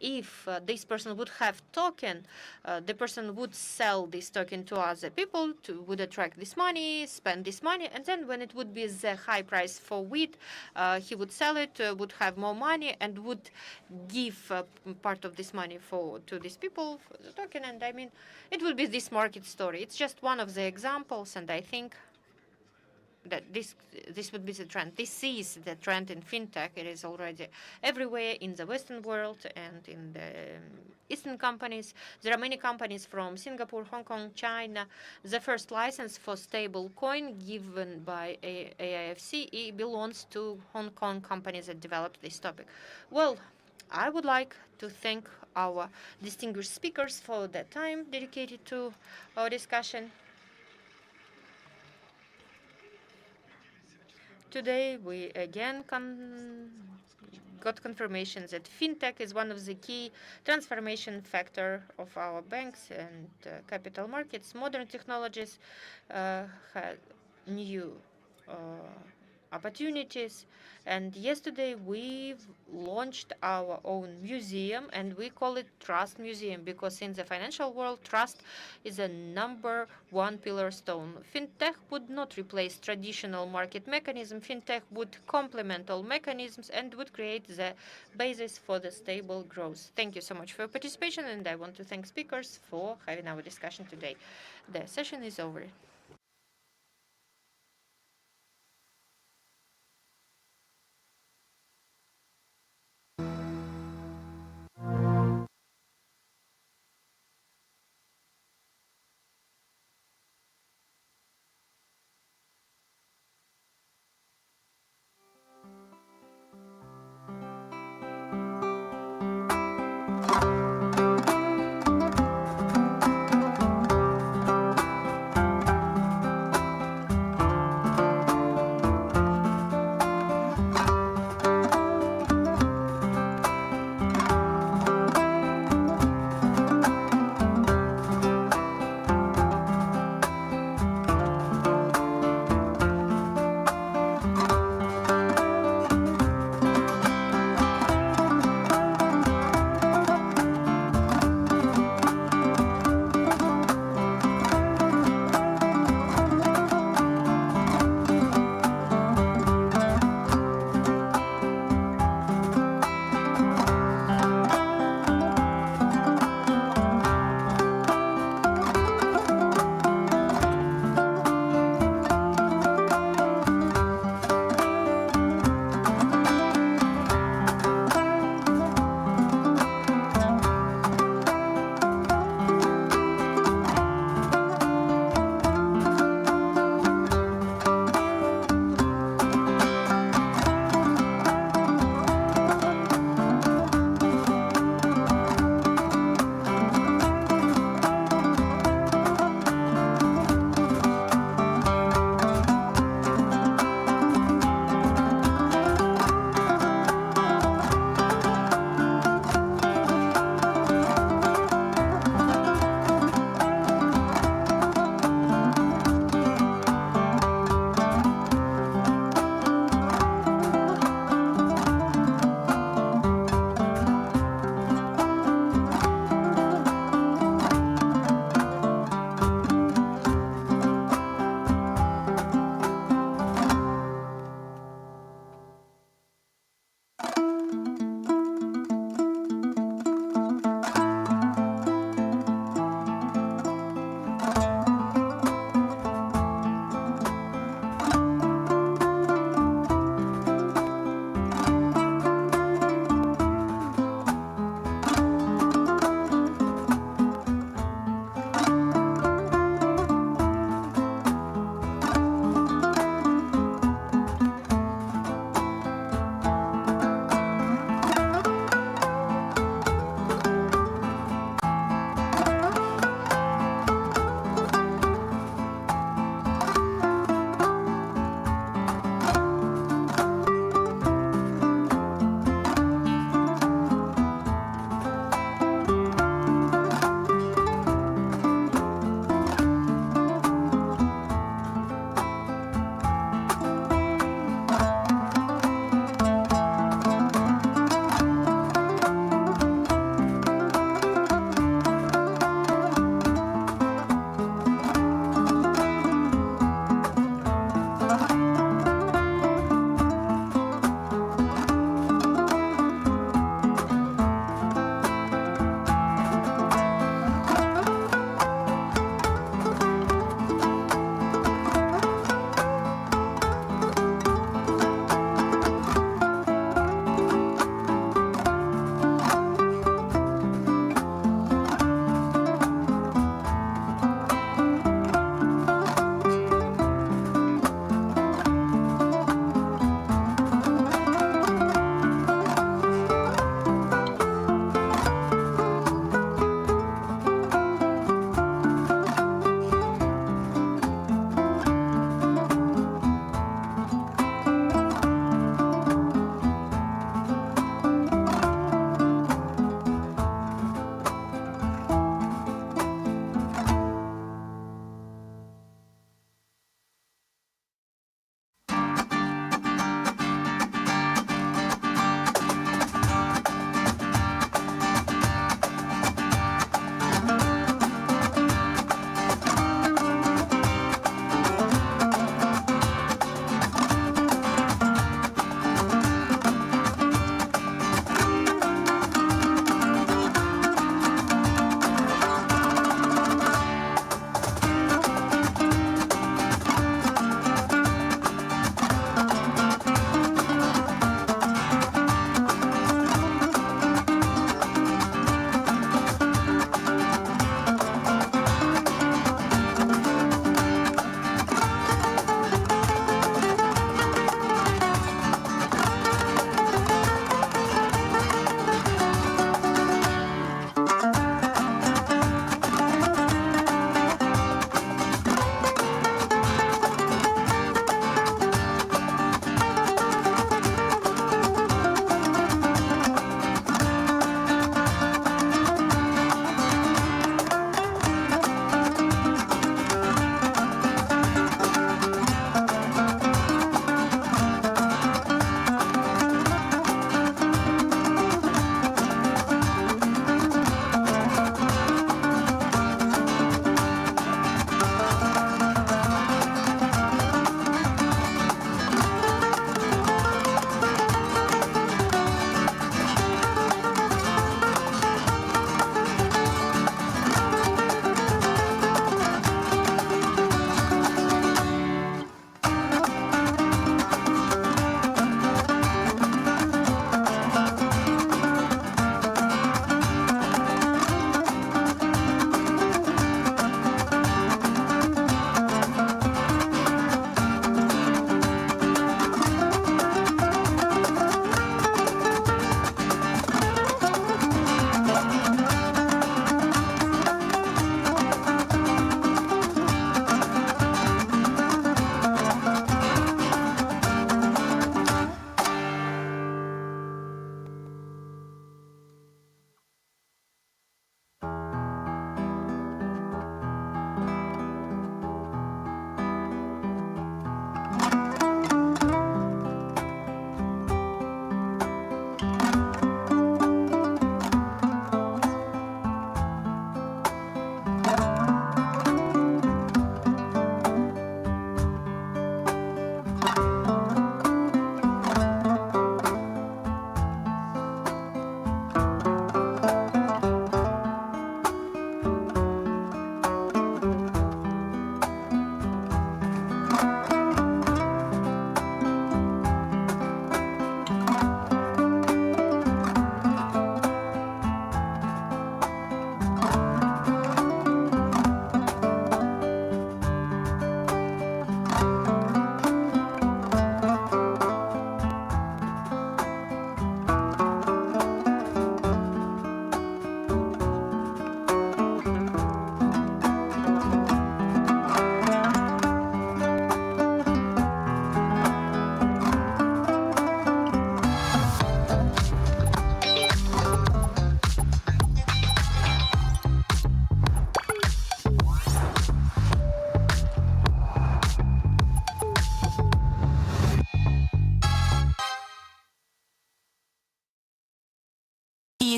Speaker 6: if this person would have token, the person would sell this token to other people, would attract this money, spend this money, and then when it would be the high price for wheat, he would sell it, would have more money, and would give part of this money to these people for the token. And I mean, it would be this market story. It's just one of the examples, and I think that this would be the trend. This is the trend in fintech. It is already everywhere in the Western world and in the Eastern companies. There are many companies from Singapore, Hong Kong, China. The first license for stable coin given by AIFC belongs to Hong Kong companies that developed this topic. Well, I would like to thank our distinguished speakers for the time dedicated to our discussion. Today, we again got confirmation that fintech is one of the key transformation factor of our banks and capital markets. Modern technologies had new opportunities. And yesterday we launched our own museum, and we call it Trust Museum because in the financial world, trust is a #1 pillar stone. Fintech would not replace traditional market mechanism. Fintech would complement all mechanisms and would create the basis for the stable growth. Thank you so much for your participation, and I want to thank speakers for having our discussion today. The session is over.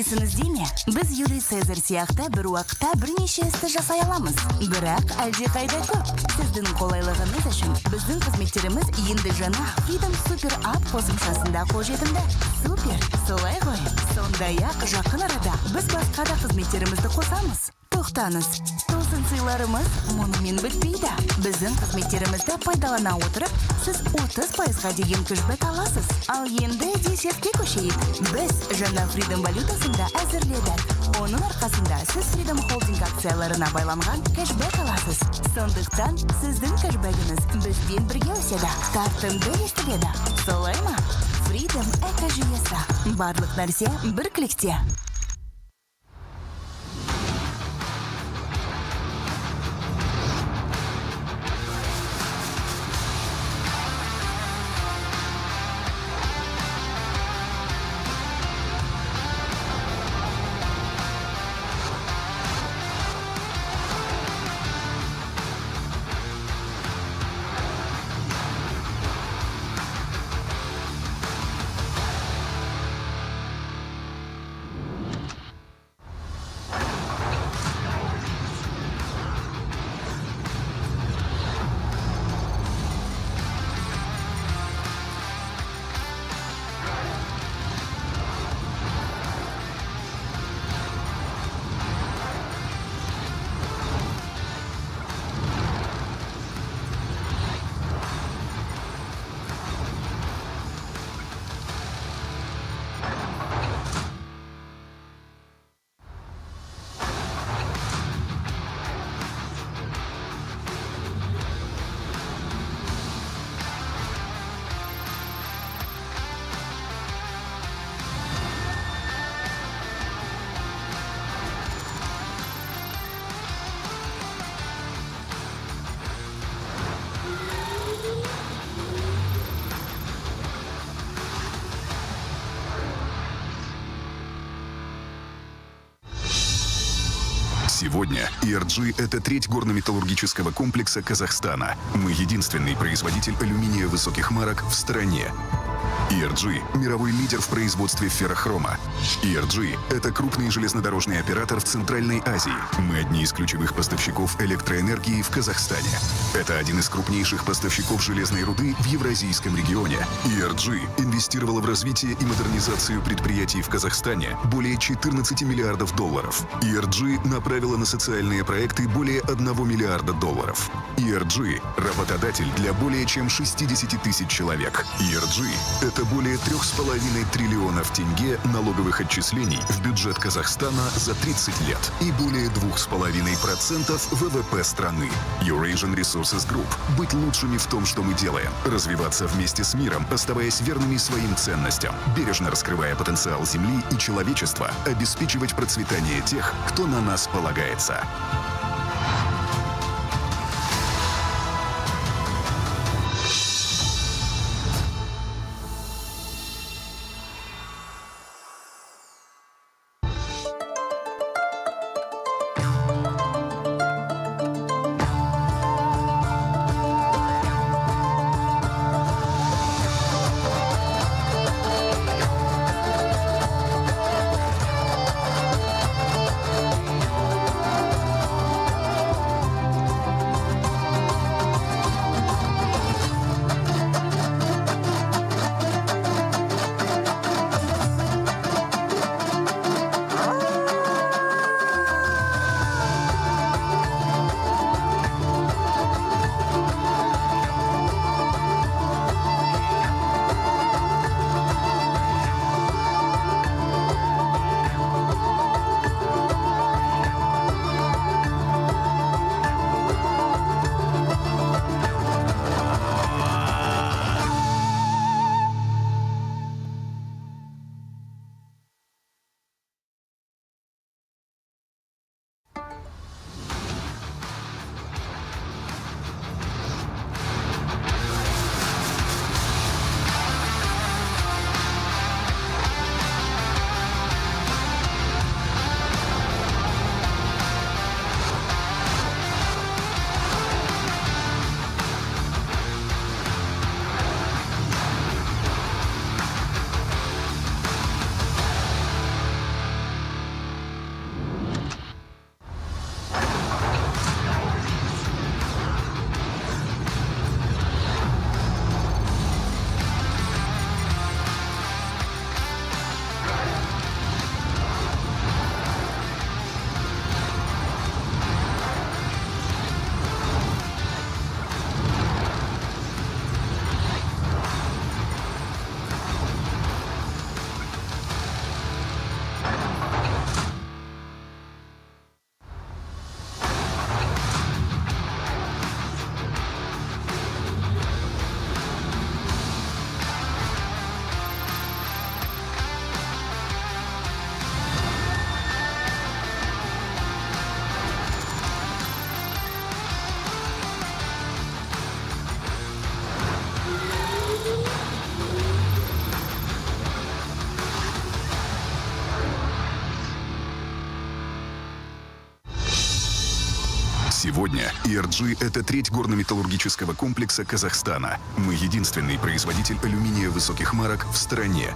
Speaker 1: Есіңіздеме, біз Юлий Цезарь сияқты бір уақытта бірнеше істі жасай аламыз. Бірақ әлдеқайда көп. Сіздің қолайлығыңыз үшін біздің қызметтеріміз енді жаңа Freedom Super App қосымшасында қолжетімді. Супер, солай ғой. Сондай-ақ жақын арада біз басқа да қызметтерімізді қосамыз. Тоқтаңыз, тосын сыйларымыз мұнымен бітпейді. Біздің қызметтерімізді пайдалана отырып, сіз 30%-ға деген кэшбэк аласыз. Ал енді десертке көшейік. Біз жаңа Freedom валютасында әзірледік. Оның арқасында сіз Freedom Holding акцияларына байланған кэшбэк аласыз. Сондықтан сіздің кэшбэгіңіз бізбен бірге өседі. Тартымды естіледі. Солай ма? Freedom экожүйесі. Барлық нәрсе бір кликте.
Speaker 8: Сегодня ERG – это треть горно-металлургического комплекса Казахстана. Мы единственный производитель алюминия высоких марок в стране. ERG – мировой лидер в производстве феррохрома. ERG – это крупный железнодорожный оператор в Центральной Азии. Мы одни из ключевых поставщиков электроэнергии в Казахстане. Это один из крупнейших поставщиков железной руды в Евразийском регионе. ERG инвестировала в развитие и модернизацию предприятий в Казахстане более 14 миллиардов долларов. ERG направила на социальные проекты более 1 миллиарда долларов. ERG – работодатель для более чем 60 тысяч человек. ERG – это более 3,5 триллионов тенге налоговых отчислений в бюджет Казахстана за 30 лет и более 2,5% ВВП страны. Eurasian Resources Group. Быть лучшими в том, что мы делаем. Развиваться вместе с миром, оставаясь верными своим ценностям. Бережно раскрывая потенциал Земли и человечества. Обеспечивать процветание тех, кто на нас полагается. Сегодня ERG – это треть горно-металлургического комплекса Казахстана. Мы единственный производитель алюминия высоких марок в стране.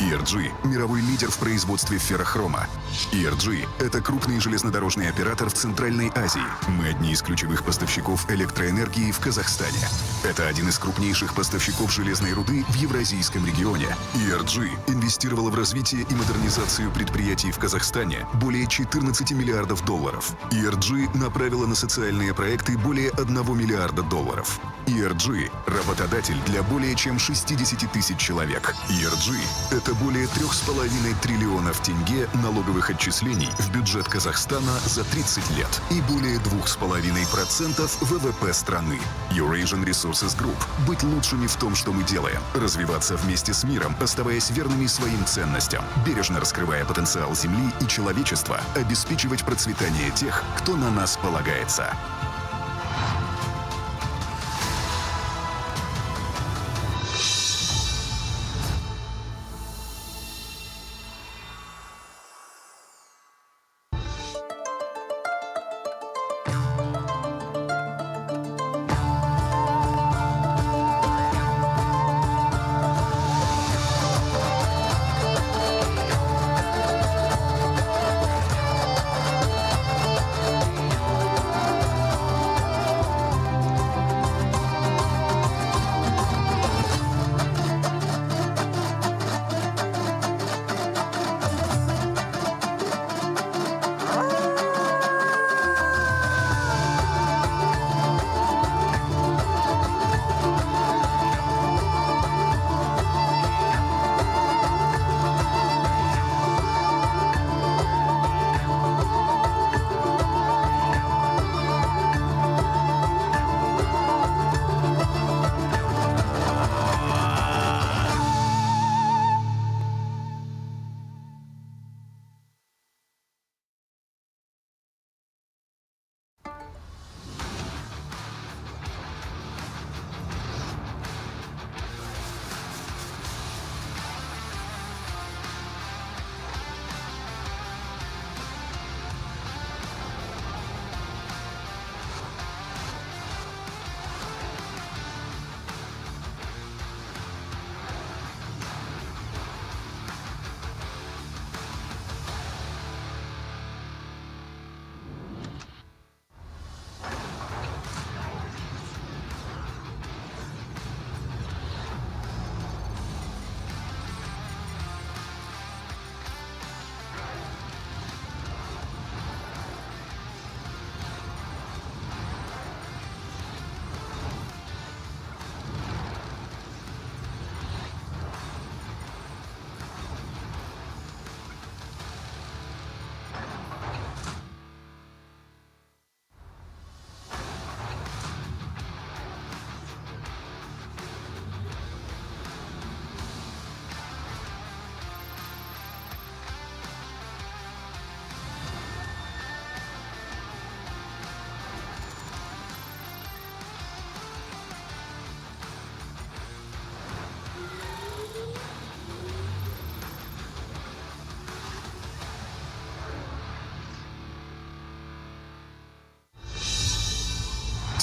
Speaker 8: ERG – мировой лидер в производстве феррохрома. ERG – это крупный железнодорожный оператор в Центральной Азии. Мы одни из ключевых поставщиков электроэнергии в Казахстане. Это один из крупнейших поставщиков железной руды в Евразийском регионе. ERG инвестировала в развитие и модернизацию предприятий в Казахстане более 14 миллиардов долларов. ERG направила на социальные проекты более 1 миллиарда долларов. ERG – работодатель для более чем 60 тысяч человек. ERG – это более 3,5 триллионов тенге налоговых отчислений в бюджет Казахстана за 30 лет и более 2,5% ВВП страны. Eurasian Resources Group. Быть лучшими в том, что мы делаем. Развиваться вместе с миром, оставаясь верными своим ценностям. Бережно раскрывая потенциал Земли и человечества. Обеспечивать процветание тех, кто на нас полагается.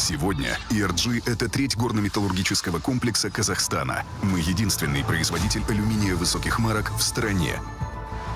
Speaker 8: Сегодня ERG – это треть горно-металлургического комплекса Казахстана. Мы единственный производитель алюминия высоких марок в стране.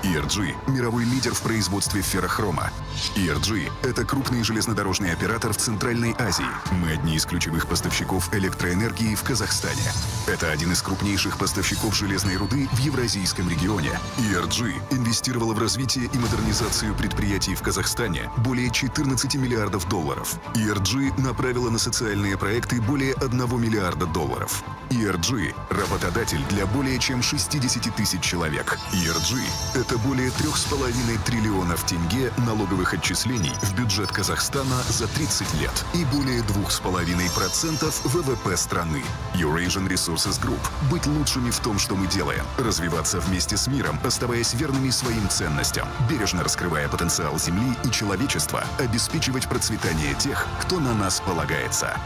Speaker 8: ERG – мировой лидер в производстве феррохрома. ERG – это крупный железнодорожный оператор в Центральной Азии. Мы одни из ключевых поставщиков электроэнергии в Казахстане. Это один из крупнейших поставщиков железной руды в Евразийском регионе. ERG инвестировала в развитие и модернизацию предприятий в Казахстане более 14 миллиардов долларов. ERG направила на социальные проекты более 1 миллиарда долларов. ERG – работодатель для более чем 60 тысяч человек. ERG – это более 3,5 триллионов тенге налоговых отчислений в бюджет Казахстана за 30 лет и более 2,5% ВВП страны. Eurasian Resources Group. Быть лучшими в том, что мы делаем. Развиваться вместе с миром, оставаясь верными своим ценностям. Бережно раскрывая потенциал Земли и человечества. Обеспечивать процветание тех, кто на нас полагается.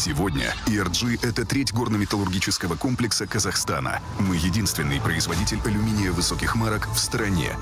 Speaker 8: Сегодня ERG – это треть горно-металлургического комплекса Казахстана. Мы единственный производитель алюминия высоких марок в стране.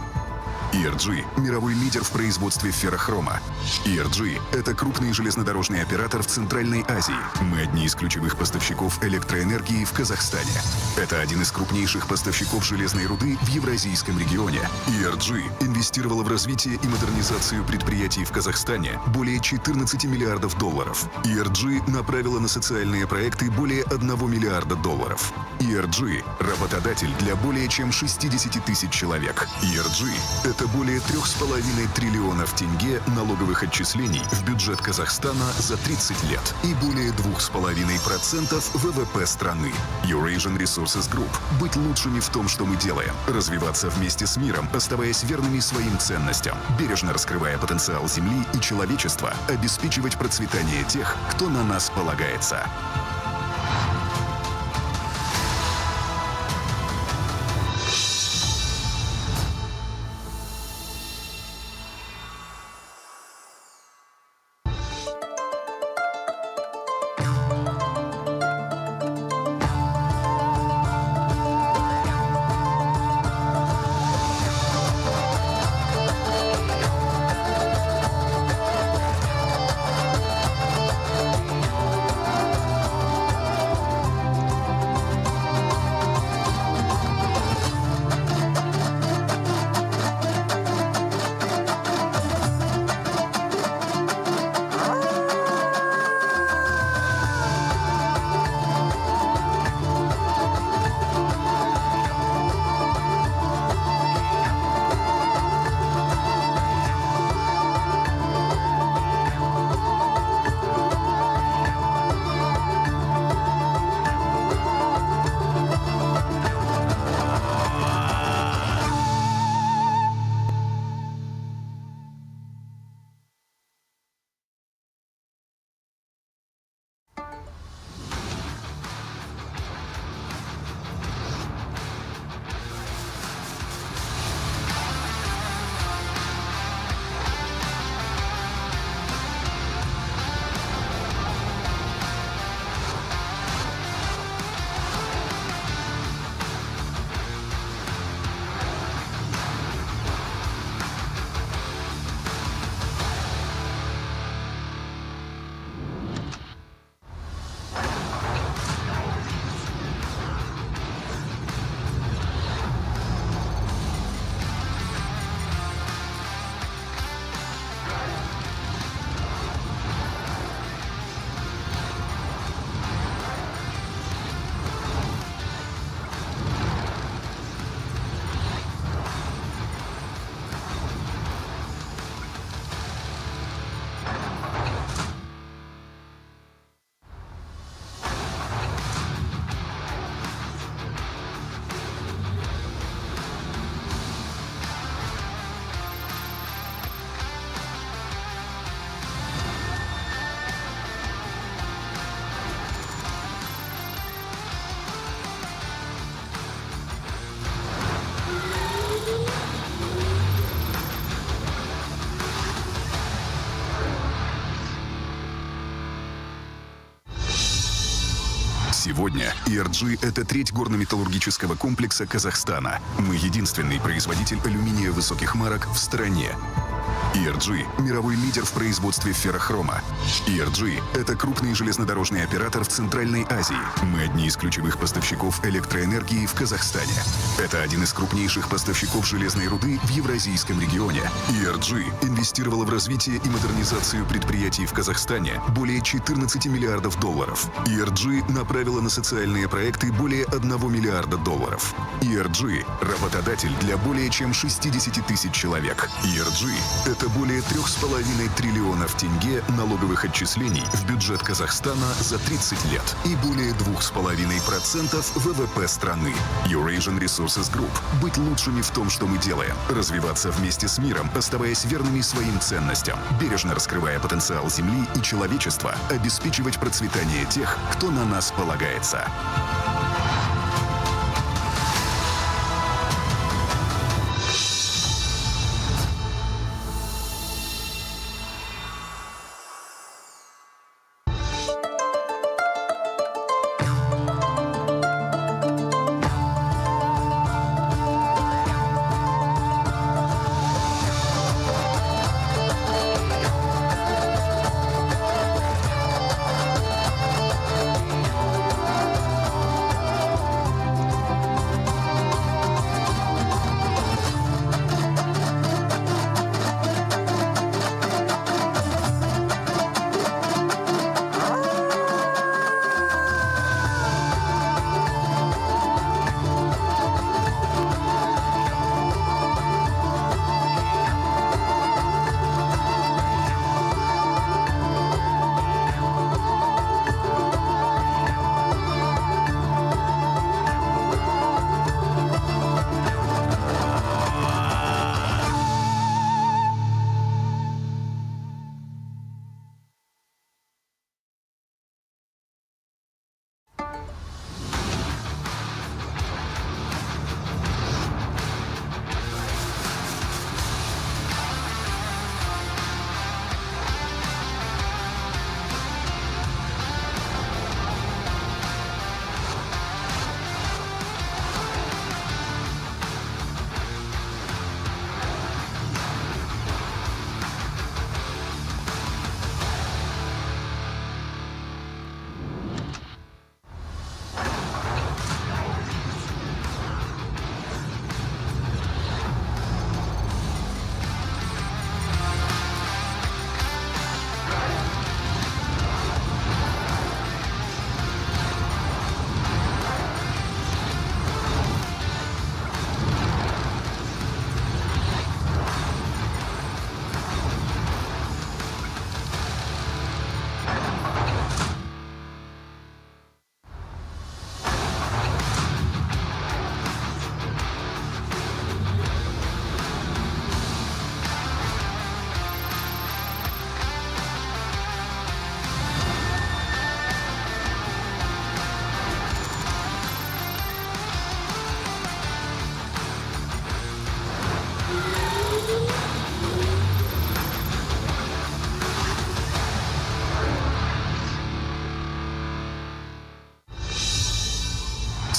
Speaker 8: ERG – мировой лидер в производстве феррохрома. ERG – это крупный железнодорожный оператор в Центральной Азии. Мы одни из ключевых поставщиков электроэнергии в Казахстане. Это один из крупнейших поставщиков железной руды в Евразийском регионе. ERG инвестировала в развитие и модернизацию предприятий в Казахстане более 14 миллиардов долларов. ERG направила на социальные проекты более 1 миллиарда долларов. ERG – работодатель для более чем 60 тысяч человек. ERG – это более 3,5 триллионов тенге налоговых отчислений в бюджет Казахстана за 30 лет и более 2,5% ВВП страны. Eurasian Resources Group. Быть лучшими в том, что мы делаем. Развиваться вместе с миром, оставаясь верными своим ценностям. Бережно раскрывая потенциал Земли и человечества. Обеспечивать процветание тех, кто на нас полагается. Сегодня ERG – это треть горно-металлургического комплекса Казахстана. Мы единственный производитель алюминия высоких марок в стране. ERG – мировой лидер в производстве феррохрома. ERG – это крупный железнодорожный оператор в Центральной Азии. Мы одни из ключевых поставщиков электроэнергии в Казахстане. Это один из крупнейших поставщиков железной руды в Евразийском регионе. ERG инвестировала в развитие и модернизацию предприятий в Казахстане более 14 миллиардов долларов. ERG направила на социальные проекты более 1 миллиарда долларов. ERG – работодатель для более чем 60 тысяч человек. ERG – это более 3,5 триллионов тенге налоговых отчислений в бюджет Казахстана за 30 лет и более 2,5% ВВП страны. Eurasian Resources Group. Быть лучшими в том, что мы делаем. Развиваться вместе с миром, оставаясь верными своим ценностям. Бережно раскрывая потенциал Земли и человечества. Обеспечивать процветание тех, кто на нас полагается.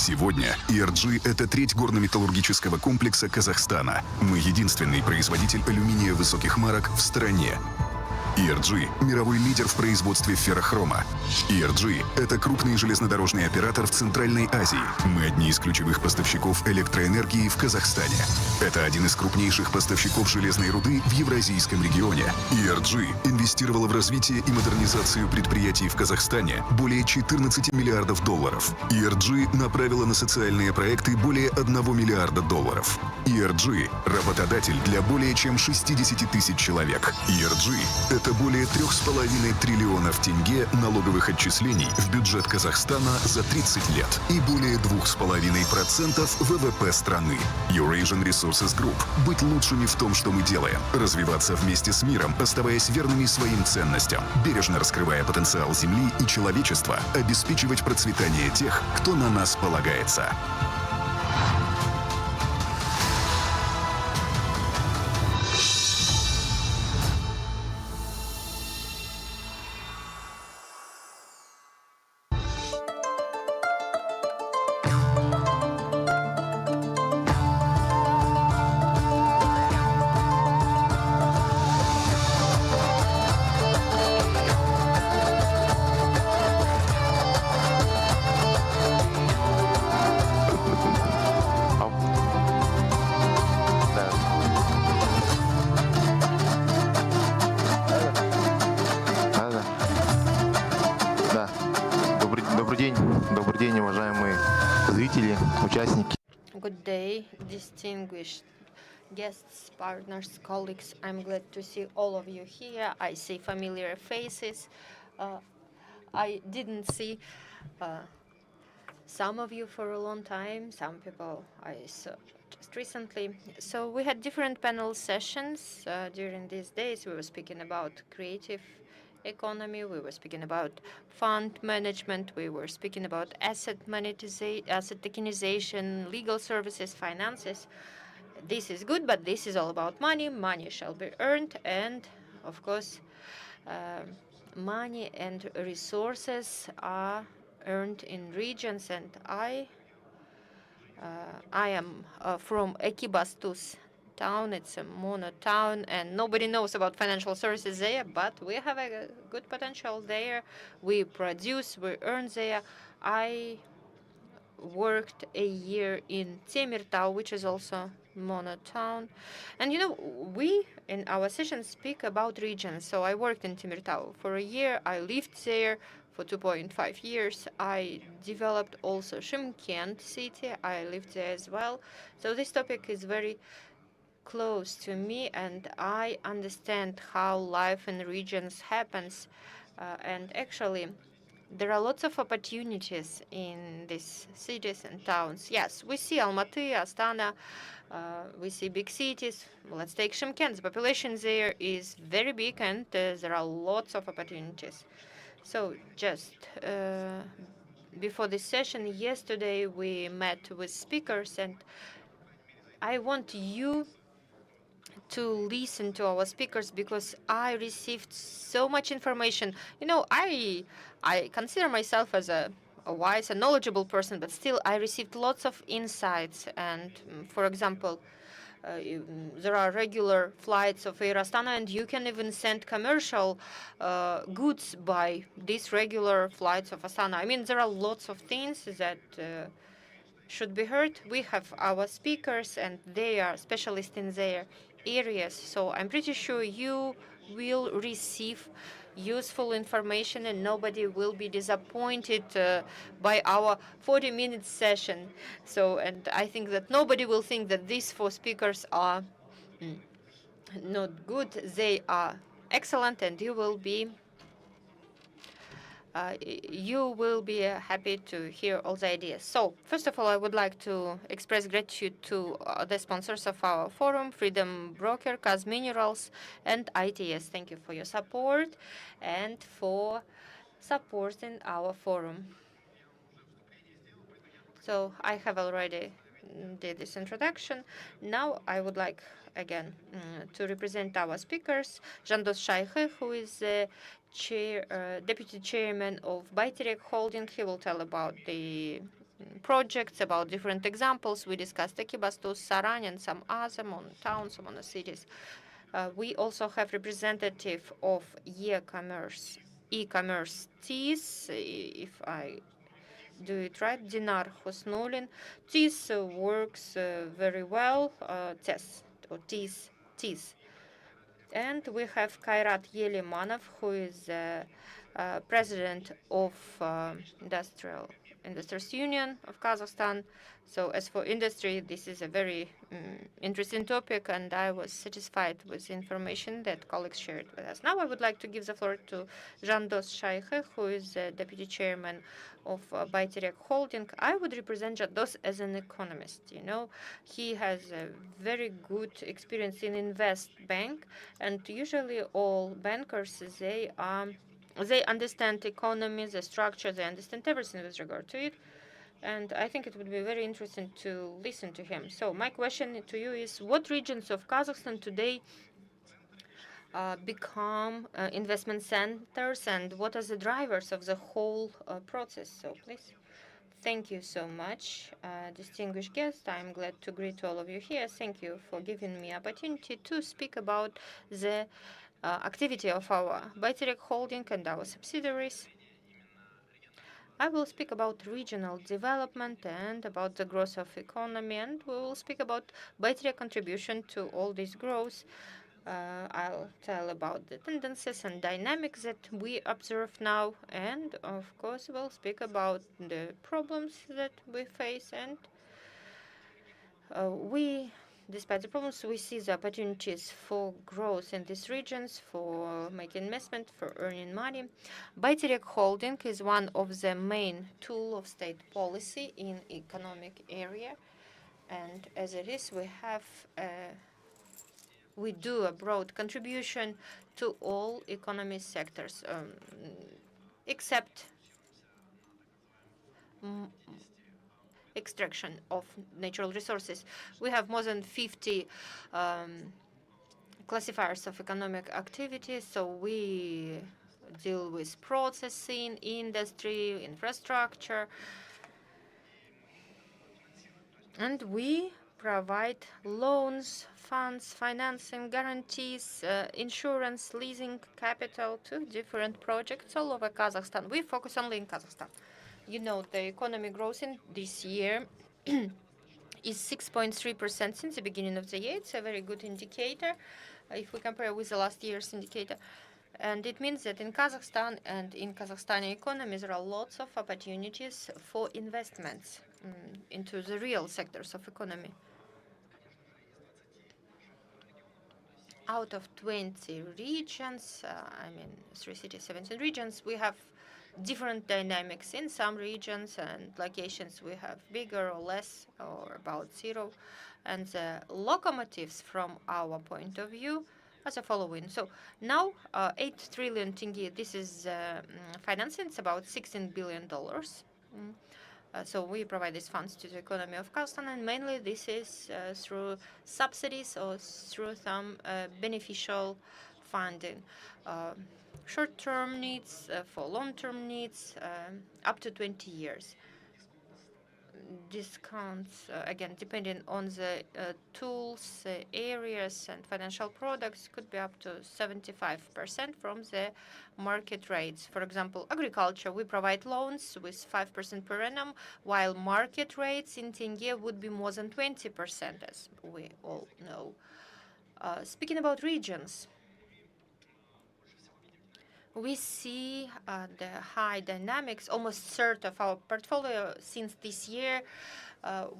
Speaker 8: Сегодня ERG – это треть горно-металлургического комплекса Казахстана. Мы единственный производитель алюминия высоких марок в стране. ERG – мировой лидер в производстве феррохрома. ERG – это крупный железнодорожный оператор в Центральной Азии. Мы одни из ключевых поставщиков электроэнергии в Казахстане. Это один из крупнейших поставщиков железной руды в Евразийском регионе. ERG инвестировала в развитие и модернизацию предприятий в Казахстане более 14 миллиардов долларов. ERG направила на социальные проекты более 1 миллиарда долларов. ERG – работодатель для более чем 60 тысяч человек. ERG – это более 3,5 триллионов тенге налоговых отчислений в бюджет Казахстана за 30 лет и более 2,5% ВВП страны. Eurasian Resources Group. Быть лучшими в том, что мы делаем. Развиваться вместе с миром, оставаясь верными своим ценностям. Бережно раскрывая потенциал Земли и человечества. Обеспечивать процветание тех, кто на нас полагается.
Speaker 5: Добрый день, уважаемые зрители, участники.
Speaker 6: Good day, distinguished guests, partners, colleagues. I'm glad to see all of you here. I see familiar faces. I didn't see some of you for a long time. Some people I saw just recently. So we had different panel sessions during these days. We were speaking about creative economy. We were speaking about fund management. We were speaking about asset tokenization, legal services, finances. This is good, but this is all about money. Money shall be earned, and of course, money and resources are earned in regions. And I am from Ekibastus town. It's a mono town, and nobody knows about financial services there, but we have a good potential there. We produce, we earn there. I worked a year in Temirtau, which is also mono town. And we in our session speak about regions. So I worked in Temirtau for a year. I lived there for 2.5 years. I developed also Shymkent city. I lived there as well. So this topic is very close to me, and I understand how life in regions happens. And actually, there are lots of opportunities in these cities and towns. Yes, we see Almaty, Astana, we see big cities. Let's take Shymkent. The population there is very big, and there are lots of opportunities. So just before this session, yesterday, we met with speakers, and I want you to listen to our speakers because I received so much information. I consider myself as a wise and knowledgeable person, but still I received lots of insights. And for example, there are regular flights of Air Astana, and you can even send commercial goods by these regular flights of Astana. I mean, there are lots of things that should be heard. We have our speakers, and they are specialists in their areas. So I'm pretty sure you will receive useful information, and nobody will be disappointed by our 40-minute session. So, and I think that nobody will think that these 4 speakers are not good. They are excellent, and you will be happy to hear all the ideas. So, first of all, I would like to express gratitude to the sponsors of our forum, Freedom Broker, Kaz Minerals, and ITS. Thank you for your support and for supporting our forum. So, I have already did this introduction. Now, I would like, again, to represent our speakers. Jandos Shaykhe, who is the Deputy Chairman of Bayterek Holding. He will tell about the projects, about different examples. We discussed Ekibastos, Saran, and some other towns, some other cities. We also have representative of e-commerce TIS, if I do it right, Dinar Hosnulin. TIS works very well, TES, or TIS. And we have Kairat Yelimanov, who is president of Industries Union of Kazakhstan. So as for industry, this is a very interesting topic, and I was satisfied with the information that colleagues shared with us. Now I would like to give the floor to Jandos Shaikhe, who is deputy chairman of Bayterek Holding. I would represent Jandos as an economist. You know, he has a very good experience in Invest Bank, and usually all bankers, they understand economy, the structure, they understand everything with regard to it. And I think it would be very interesting to listen to him. So my question to you is, what regions of Kazakhstan today become investment centers, and what are the drivers of the whole process? So please. Thank you so much, distinguished guest. I'm glad to greet all of you here. Thank you for giving me opportunity to speak about the activity of our Bayterek Holding and our subsidiaries. I will speak about regional development and about the growth of economy, and we will speak about Bayterek contribution to all this growth. I'll tell about the tendencies and dynamics that we observe now, and of course we'll speak about the problems that we face, and despite the problems, we see the opportunities for growth in these regions, for making investment, for earning money. Bayterek Holding is one of the main tools of state policy in economic area, and as it is, we do a broad contribution to all economy sectors, except extraction of natural resources. We have more than 50 classifiers of economic activity, so we deal with processing, industry, infrastructure, and we provide loans, funds, financing, guarantees, insurance, leasing, capital to different projects all over Kazakhstan. We focus only in Kazakhstan. You know, the economy growth in this year is 6.3% since the beginning of the year. It's a very good indicator if we compare with the last year's indicator. And it means that in Kazakhstan and in Kazakhstani economy, there are lots of opportunities for investments into the real sectors of economy. Out of 20 regions, 3 cities, 17 regions, we have different dynamics. In some regions and locations, we have bigger or less or about zero. And the locomotives from our point of view are the following. So now 8 trillion tenge, this is financing, it's about $16 billion. So we provide these funds to the economy of Kazakhstan, and mainly this is through subsidies or through some beneficial funding. Short-term needs, for long-term needs, up to 20 years. Discounts, again, depending on the tools, areas, and financial products, could be up to 75% from the market rates. For example, agriculture, we provide loans with 5% per annum, while market rates in tenge would be more than 20%, as we all know. Speaking about regions, we see the high dynamics. Almost a third of our portfolio since this year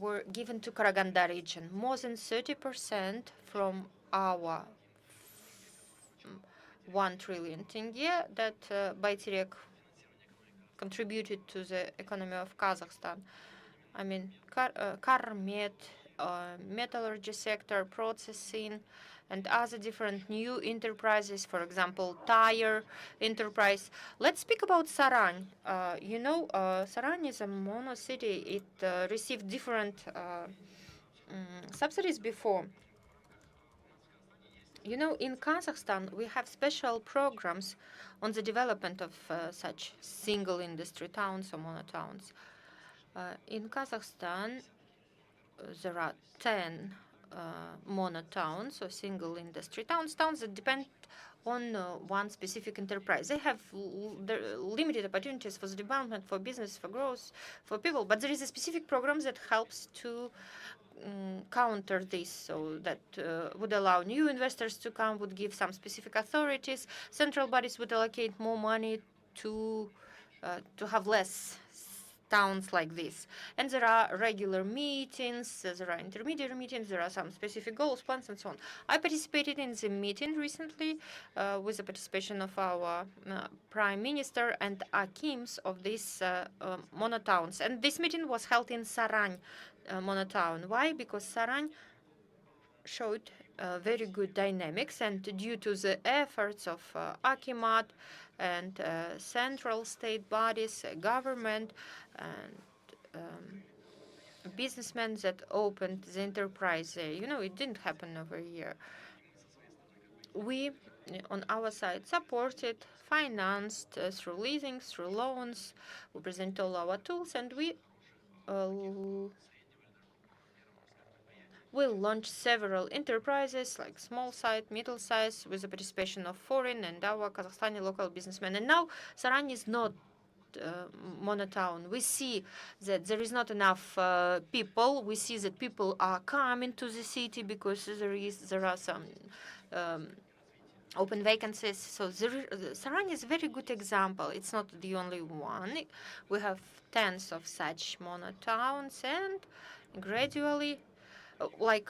Speaker 6: were given to Karaganda region. More than 30% from our 1 trillion tenge that Bayterek contributed to the economy of Kazakhstan. I mean, Carmet, metallurgy sector, processing, and other different new enterprises, for example, tire enterprise. Let's speak about Saran. Saran is a mono city. It received different subsidies before. You know, in Kazakhstan, we have special programs on the development of such single industry towns or mono towns. In Kazakhstan, there are 10 monotowns or single industry towns that depend on one specific enterprise. They have limited opportunities for the development, for business, for growth, for people, but there is a specific program that helps to counter this, so that would allow new investors to come, would give some specific authorities. Central bodies would allocate more money to have less towns like this. And there are regular meetings, there are intermediate meetings, there are some specific goals, plans, and so on. I participated in the meeting recently with the participation of our Prime Minister and Akims of these monotowns. And this meeting was held in Saran monotown. Why? Because Saran showed very good dynamics, and due to the efforts of Akimat and central state bodies, government, and businessmen that opened the enterprise there. It didn't happen over a year. We, on our side, supported, financed through leasing, through loans. We present all our tools, and we will launch several enterprises, like small size, middle size, with the participation of foreign and our Kazakhstani local businessmen. And now Saran is not monotown. We see that there is not enough people. We see that people are coming to the city because there are some open vacancies. So Saran is a very good example. It's not the only one. We have tens of such monotowns, and gradually, I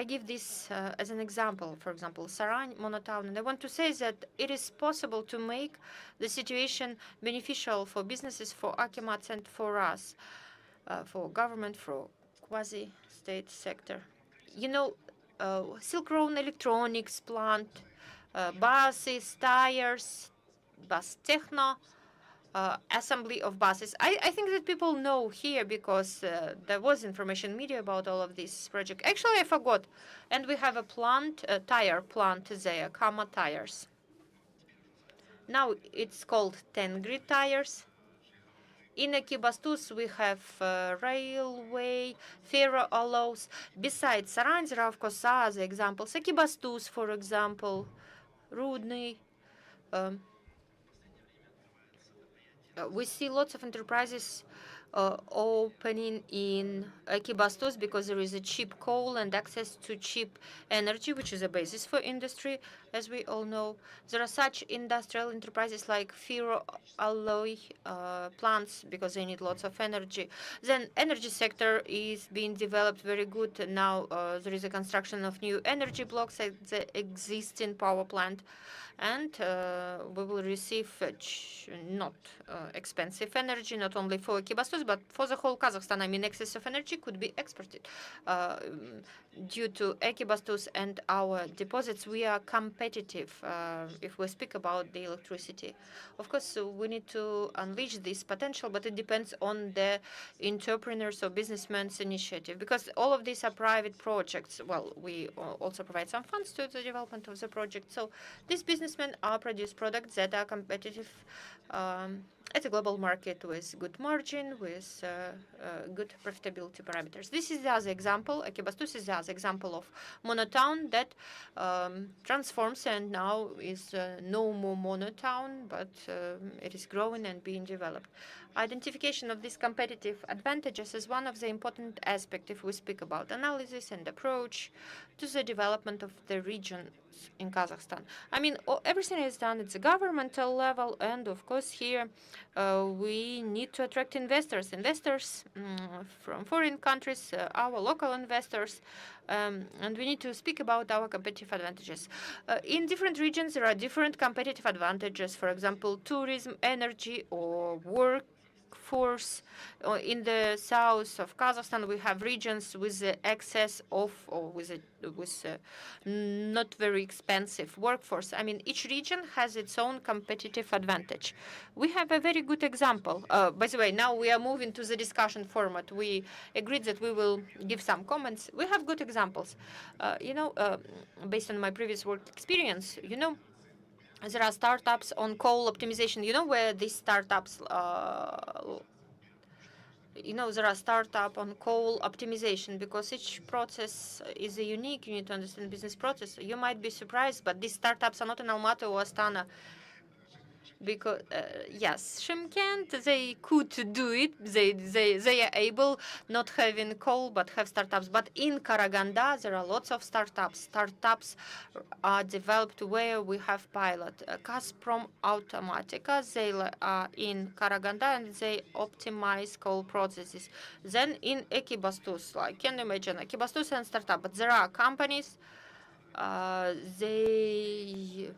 Speaker 6: give this as an example. For example, Saran monotown, and I want to say that it is possible to make the situation beneficial for businesses, for Akimats, and for us, for government, for quasi-state sector. Silk Road electronics plant, buses, tires, bus techno, assembly of buses. I think that people know here because there was information media about all of this project. Actually, I forgot. And we have a plant, a tire plant there, Kama Tires. Now it's called Tengri Tires. In Ekibastus, we have railway, ferroalloys. Besides Saran, there are, of course, other examples. Ekibastus, for example, Rudny. We see lots of enterprises opening in Ekibastos because there is a cheap coal and access to cheap energy, which is a basis for industry, as we all know. There are such industrial enterprises like ferroalloy plants because they need lots of energy. Then energy sector is being developed very good. Now there is a construction of new energy blocks at the existing power plant. And we will receive not expensive energy, not only for Ekibastos, but for the whole Kazakhstan. I mean, excess of energy could be exported. Due to Ekibastos and our deposits, we are competitive if we speak about the electricity. Of course, we need to unleash this potential, but it depends on the entrepreneurs or businessmen's initiative, because all of these are private projects. Well, we also provide some funds to the development of the project. So these businessmen are produce products that are competitive at a global market with good margin, with good profitability parameters. This is the other example. Ekibastos is the other example of monotown that transforms and now is no more monotown, but it is growing and being developed. Identification of these competitive advantages is one of the important aspects if we speak about analysis and approach to the development of the regions in Kazakhstan. I mean, everything is done at the governmental level, and of course here we need to attract investors from foreign countries, our local investors, and we need to speak about our competitive advantages. In different regions, there are different competitive advantages. For example, tourism, energy, or workforce. In the south of Kazakhstan, we have regions with the excess of, or with not very expensive workforce. I mean, each region has its own competitive advantage. We have a very good example. By the way, now we are moving to the discussion format. We agreed that we will give some comments. We have good examples. Based on my previous work experience, there are startups on coal optimization. Where these startups there are startup on coal optimization, because each process is a unique. You need to understand business process. You might be surprised, but these startups are not in Almaty or Astana. Because yes, Shymkent, they could do it. They are able, not having coal, but have startups. But in Karaganda, there are lots of startups. Startups are developed where we have pilot. Gazprom Automatica, they are in Karaganda and they optimize coal processes. Then in Ekibastus, like can you imagine Ekibastus and startup, but there are companies. They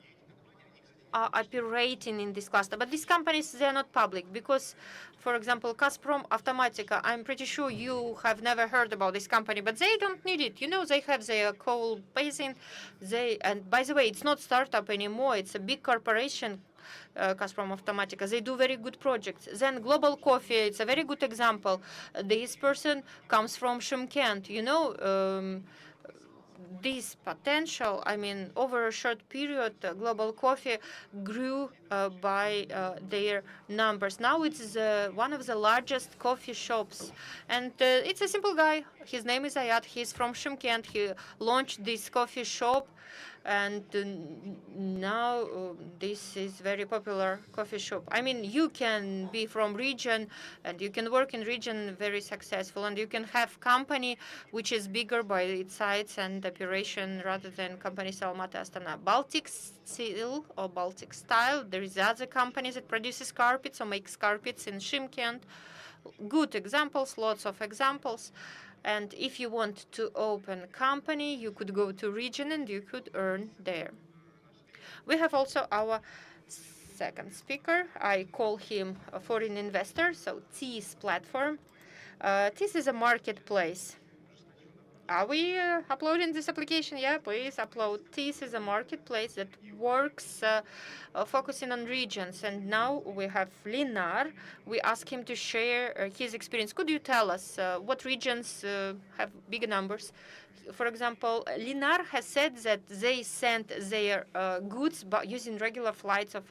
Speaker 6: are operating in this cluster. But these companies, they are not public because, for example, Gazprom Automatica, I'm pretty sure you have never heard about this company, but they don't need it. They have their coal basin. And by the way, it's not startup anymore. It's a big corporation, Gazprom Automatica. They do very good projects. Then Global Coffee, it's a very good example. This person comes from Shymkent. This potential, over a short period, Global Coffee grew by their numbers. Now it's one of the largest coffee shops. And it's a simple guy. His name is Ayat. He's from Shymkent. He launched this coffee shop. And now this is very popular coffee shop. You can be from region and you can work in region very successful, and you can have company which is bigger by its size and operation rather than companies Almaty, Astana. Baltic Steel or Baltic Style. There is other companies that produces carpets or makes carpets in Shymkent. Good examples, lots of examples. And if you want to open a company, you could go to region and you could earn there. We have also our second speaker. I call him a foreign investor, so TIS platform. TIS is a marketplace. Are we uploading this application? Yeah, please upload. TIS is a marketplace that works focusing on regions. And now we have Linar. We ask him to share his experience. Could you tell us what regions have big numbers? For example, Linar has said that they send their goods using regular flights of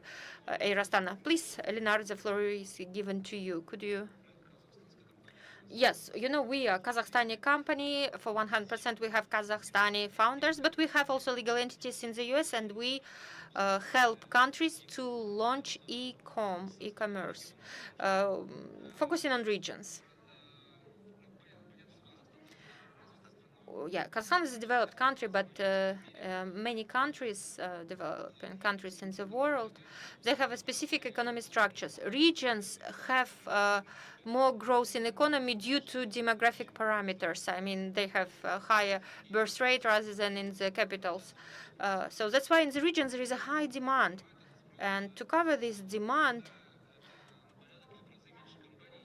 Speaker 6: Air Astana. Please, Linar, the floor is given to you. Could you? Yes, we are a Kazakhstani company. For 100%, we have Kazakhstani founders, but we have also legal entities in the US, and we help countries to launch e-commerce, focusing on regions. Yeah, Kazakhstan is a developed country, but many countries, developing countries in the world, they have a specific economic structures. Regions have more growth in economy due to demographic parameters. They have a higher birth rate rather than in the capitals. So that's why in the regions there is a high demand. And to cover this demand,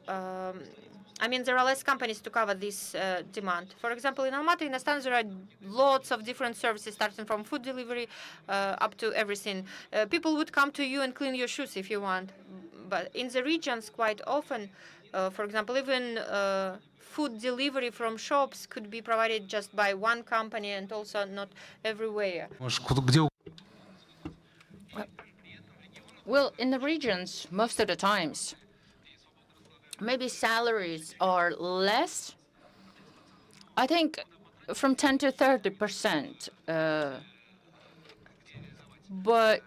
Speaker 6: there are less companies to cover this demand. For example, in Almaty, in Astana, there are lots of different services, starting from food delivery up to everything. People would come to you and clean your shoes if you want. But in the regions, quite often, for example, even food delivery from shops could be provided just by one company and also not everywhere.
Speaker 7: Well, in the regions, most of the times, maybe salaries are less. I think from 10 to 30%. But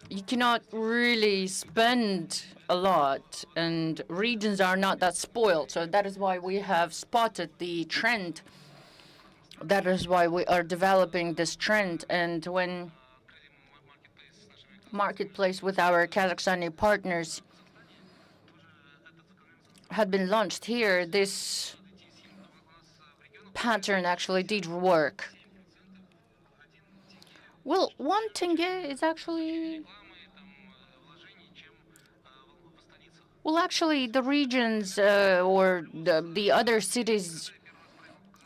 Speaker 7: you cannot really spend a lot, and regions are not that spoiled. So that is why we have spotted the trend. That is why we are developing this trend. And when marketplace with our Kazakhstani partners had been launched here, this pattern actually did work. Well, one thing is actually, the regions or the other cities,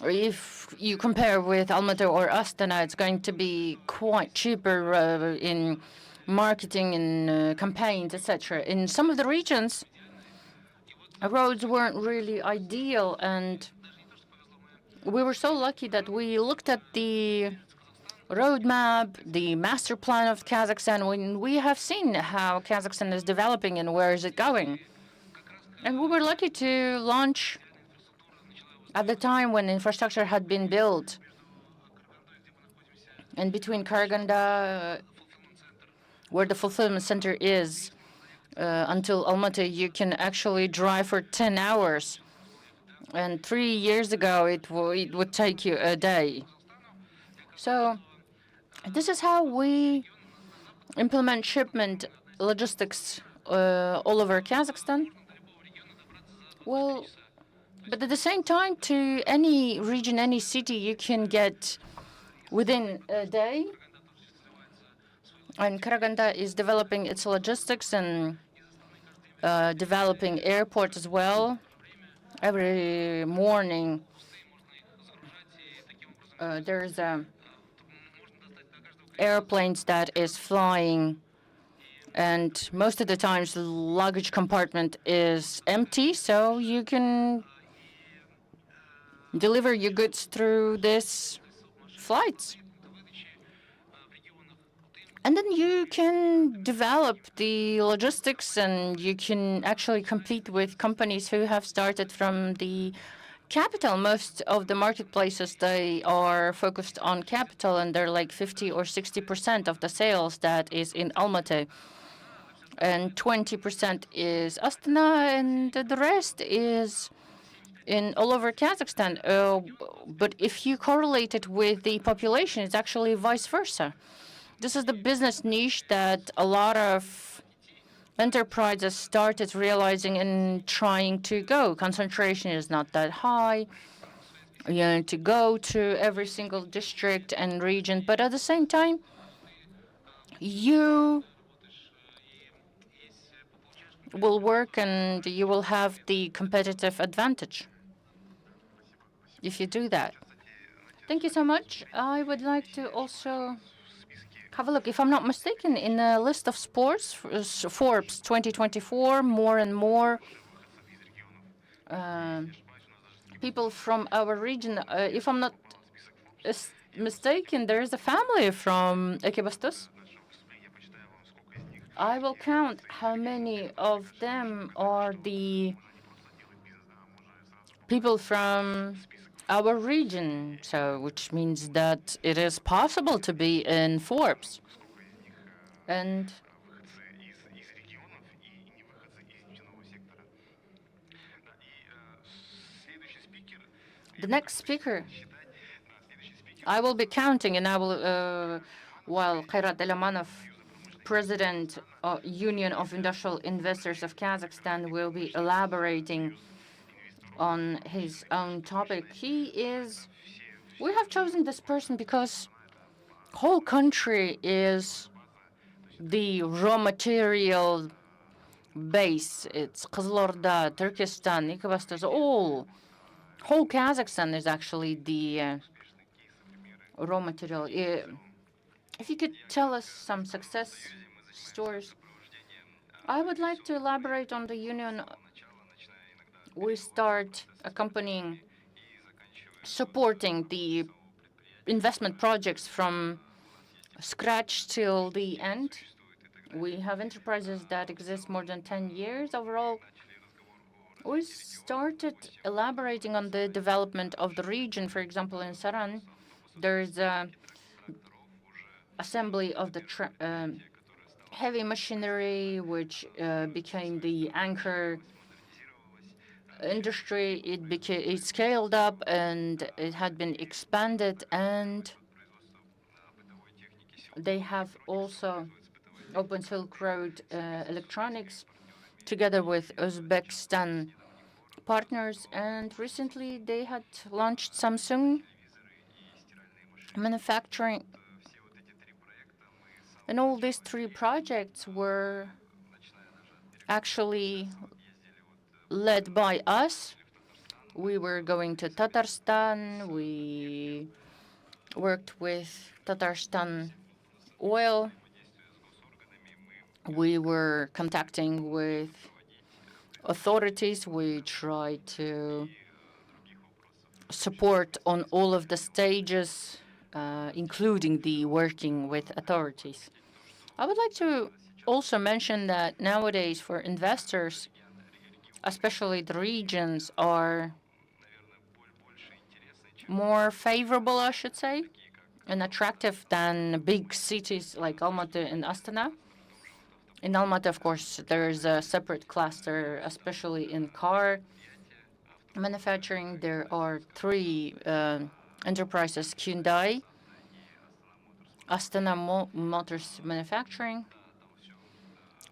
Speaker 7: if you compare with Almaty or Astana, it's going to be quite cheaper in marketing and campaigns, etc. In some of the regions, roads weren't really ideal, and we were so lucky that we looked at the roadmap, the master plan of Kazakhstan, when we have seen how Kazakhstan is developing and where is it going. And we were lucky to launch at the time when infrastructure had been built. And between Karaganda, where the fulfillment center is, until Almaty, you can actually drive for 10 hours. And 3 years ago, it would take you a day. So this is how we implement shipment logistics all over Kazakhstan. Well, but at the same time, to any region, any city, you can get within a day. And Karaganda is developing its logistics and developing airport as well. Every morning, there's airplanes that is flying, and most of the times the luggage compartment is empty, so you can deliver your goods through these flights. And then you can develop the logistics, and you can actually compete with companies who have started from the capital. Most of the marketplaces, they are focused on capital, and they're like 50 or 60% of the sales that is in Almaty. And 20% is Astana, and the rest is in all over Kazakhstan. But if you correlate it with the population, it's actually vice versa. This is the business niche that a lot of enterprises started realizing and trying to go. Concentration is not that high. You need to go to every single district and region, but at the same time, you will work and you will have the competitive advantage if you do that. Thank you so much. I would like to also have a look. If I'm not mistaken, in the list of sports, Forbes 2024, more and more people from our region. If I'm not mistaken, there is a family from Ekibastos. I will count how many of them are the people from our region, so which means that it is possible to be in Forbes. And the next speaker, I will be counting, and I will, while Khairat Elamanov, President of Union of Industrial Investors of Kazakhstan, will be elaborating on his own topic. We have chosen this person because whole country is the raw material base. It's Kızılorda, Turkestan, Ekibastos, whole Kazakhstan is actually the raw material. If you could tell us some success stories. I would like to elaborate on the union. We start accompanying, supporting the investment projects from scratch till the end. We have enterprises that exist more than 10 years overall. We started elaborating on the development of the region. For example, in Saran, there's a assembly of the heavy machinery, which became the anchor industry. It scaled up and it had been expanded, and they have also Open Silk Road electronics together with Uzbekistan partners, and recently they had launched Samsung manufacturing. And all these three projects were actually led by us. We were going to Tatarstan. We worked with Tatarstan Oil. We were contacting with authorities. We tried to support on all of the stages, including the working with authorities. I would like to also mention that nowadays for investors, especially the regions, are more favorable, I should say, and attractive than big cities like Almaty and Astana. In Almaty, of course, there's a separate cluster, especially in car manufacturing. There are three enterprises: Hyundai, Astana Motors Manufacturing.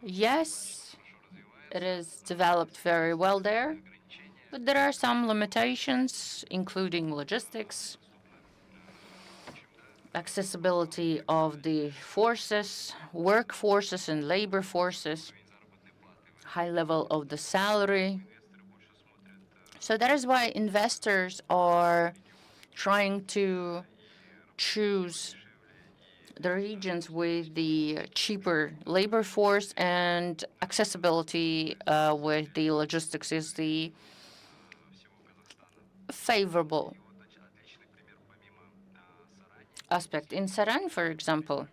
Speaker 7: Yes, it is developed very well there, but there are some limitations, including logistics, accessibility of the forces, workforces and labor forces, high level of the salary. So that is why investors are trying to choose the regions with the cheaper labor force, and accessibility with the logistics is the favorable aspect. In Saran, for example,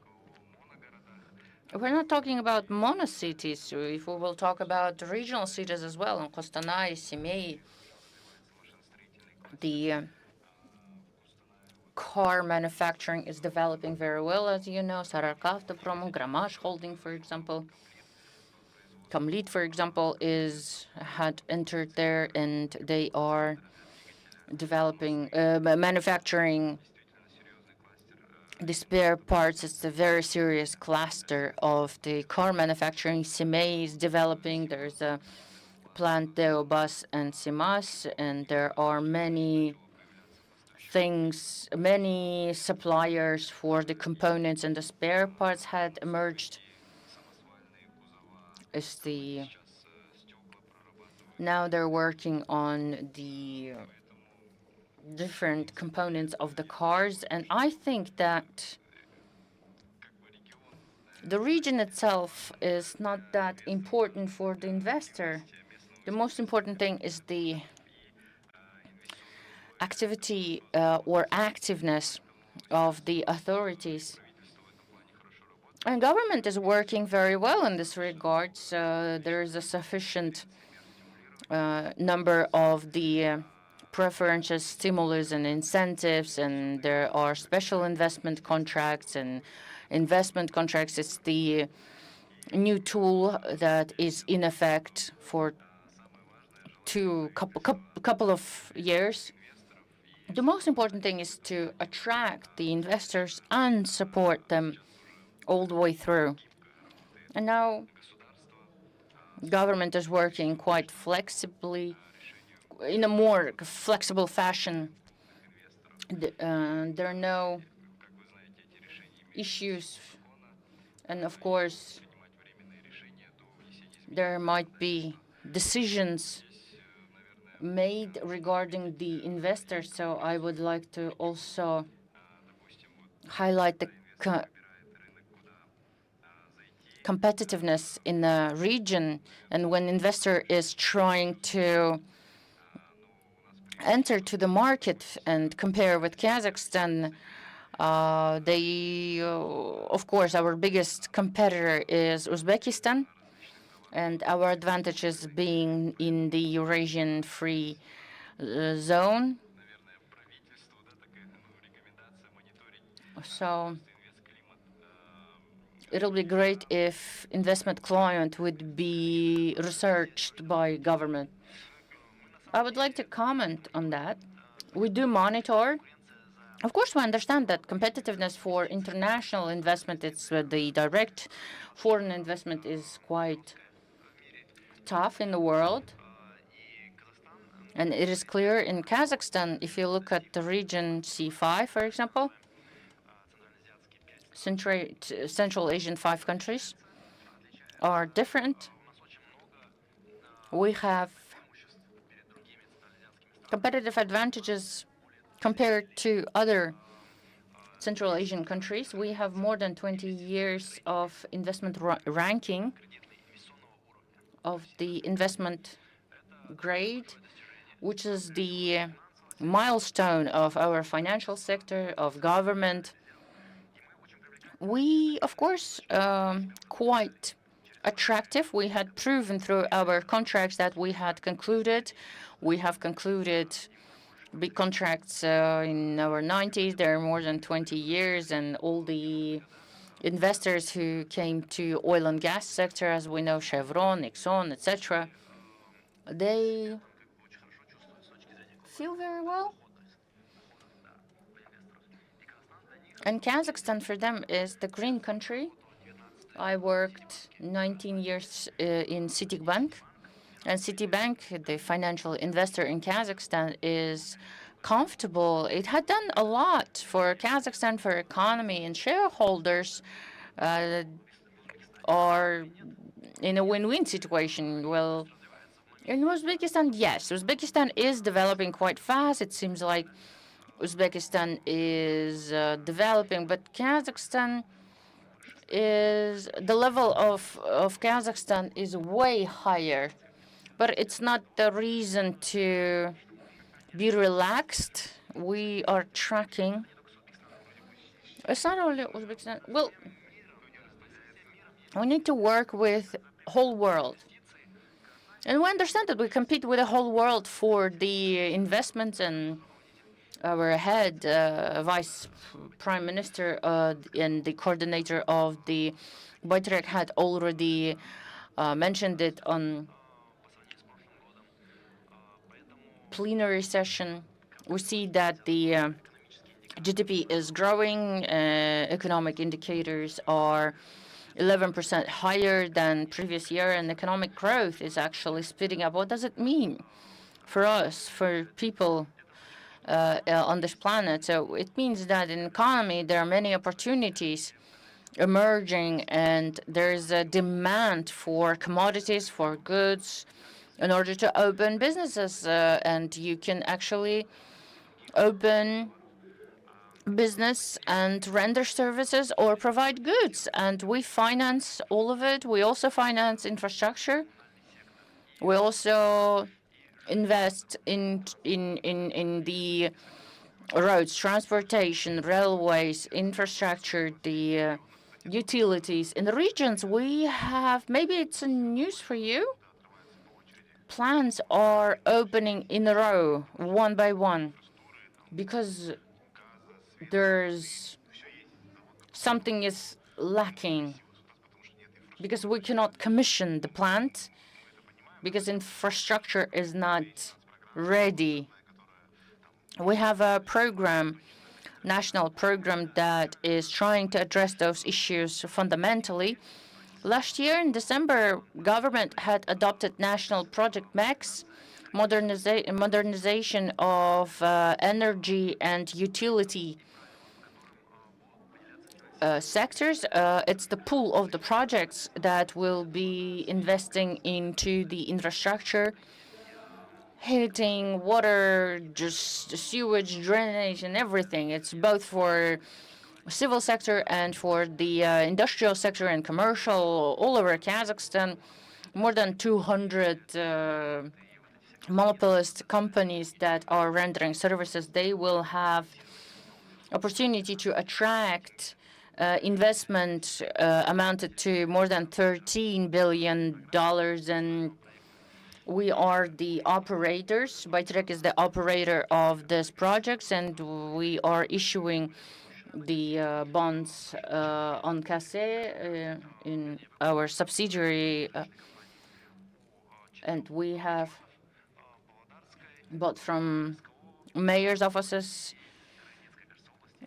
Speaker 7: we're not talking about mono-cities. If we will talk about regional cities as well, in Kostanay, Semey, the car manufacturing is developing very well, as you know. Sarakavtoprom, Gramaj Holding, for example. Kamlit, for example, had entered there, and they are developing, manufacturing the spare parts. It's a very serious cluster of the car manufacturing. Semey is developing. There's a plant Deobas and Simas, and there are many things, many suppliers for the components and the spare parts had emerged. Now they're working on the different components of the cars, and I think that the region itself is not that important for the investor. The most important thing is the activity or activeness of the authorities. And government is working very well in this regard. So there is a sufficient number of the preferences, stimulus, and incentives, and there are special investment contracts and investment contracts. It's the new tool that is in effect for couple of years. The most important thing is to attract the investors and support them all the way through. And now government is working quite flexibly, in a more flexible fashion. There are no issues, and of course there might be decisions made regarding the investors. So I would like to also highlight the competitiveness in the region, and when investor is trying to enter to the market and compare with Kazakhstan, of course, our biggest competitor is Uzbekistan, and our advantage is being in the Eurasian free zone. So it'll be great if investment climate would be researched by government. I would like to comment on that. We do monitor. Of course, we understand that competitiveness for international investment, it's the direct foreign investment is quite tough in the world. And it is clear in Kazakhstan, if you look at the region C5, for example, Central Asian 5 countries are different. We have competitive advantages compared to other Central Asian countries. We have more than 20 years of investment ranking of the investment grade, which is the milestone of our financial sector, of government. We, of course, quite attractive. We had proven through our contracts that we had concluded. We have concluded big contracts in our 90s. They're more than 20 years, and all the investors who came to oil and gas sector, as we know, Chevron, Exxon, etc., they feel very well. And Kazakhstan for them is the green country. I worked 19 years in Citibank. And Citibank, the financial investor in Kazakhstan, is comfortable. It had done a lot for Kazakhstan, for economy, and shareholders are in a win-win situation. Well, in Uzbekistan, yes, Uzbekistan is developing quite fast. It seems like Uzbekistan is developing, but Kazakhstan is, the level of Kazakhstan is way higher. But it's not the reason to be relaxed. We are tracking. It's not only Uzbekistan. Well, we need to work with whole world. And we understand that we compete with the whole world for the investments, and our head, Vice Prime Minister and the coordinator of the Baytrek had already mentioned it on plenary session. We see that the GDP is growing, economic indicators are 11% higher than previous year, and economic growth is actually speeding up. What does it mean for us, for people on this planet? So it means that in economy there are many opportunities emerging, and there's a demand for commodities, for goods, in order to open businesses, and you can actually open business and render services or provide goods, and we finance all of it. We also finance infrastructure. We also invest in the roads, transportation, railways, infrastructure, the utilities. In the regions we have, maybe it's a news for you, plants are opening in a row, one by one, because there's something is lacking, because we cannot commission the plant, because infrastructure is not ready. We have a program, national program, that is trying to address those issues fundamentally. Last year in December, government had adopted national project MAX, modernization of energy and utility sectors. It's the pool of the projects that will be investing into the infrastructure, heating, water, just sewage, drainage, and everything. It's both for civil sector and for the industrial sector and commercial all over Kazakhstan. More than 200 monopolist companies that are rendering services. They will have opportunity to attract investment amounted to more than $13 billion, and we are the operators. Baytrek is the operator of these projects, and we are issuing the bonds on Kase in our subsidiary, and we have bought from mayor's offices,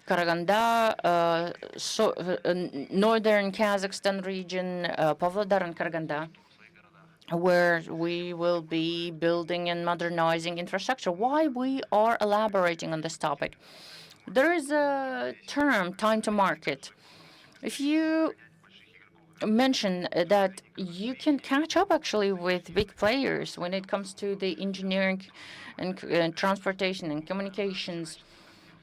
Speaker 7: Karaganda, northern Kazakhstan region, Pavlodar and Karaganda, where we will be building and modernizing infrastructure. Why we are elaborating on this topic? There is a term, time to market. If you mention that you can catch up actually with big players when it comes to the engineering and transportation and communications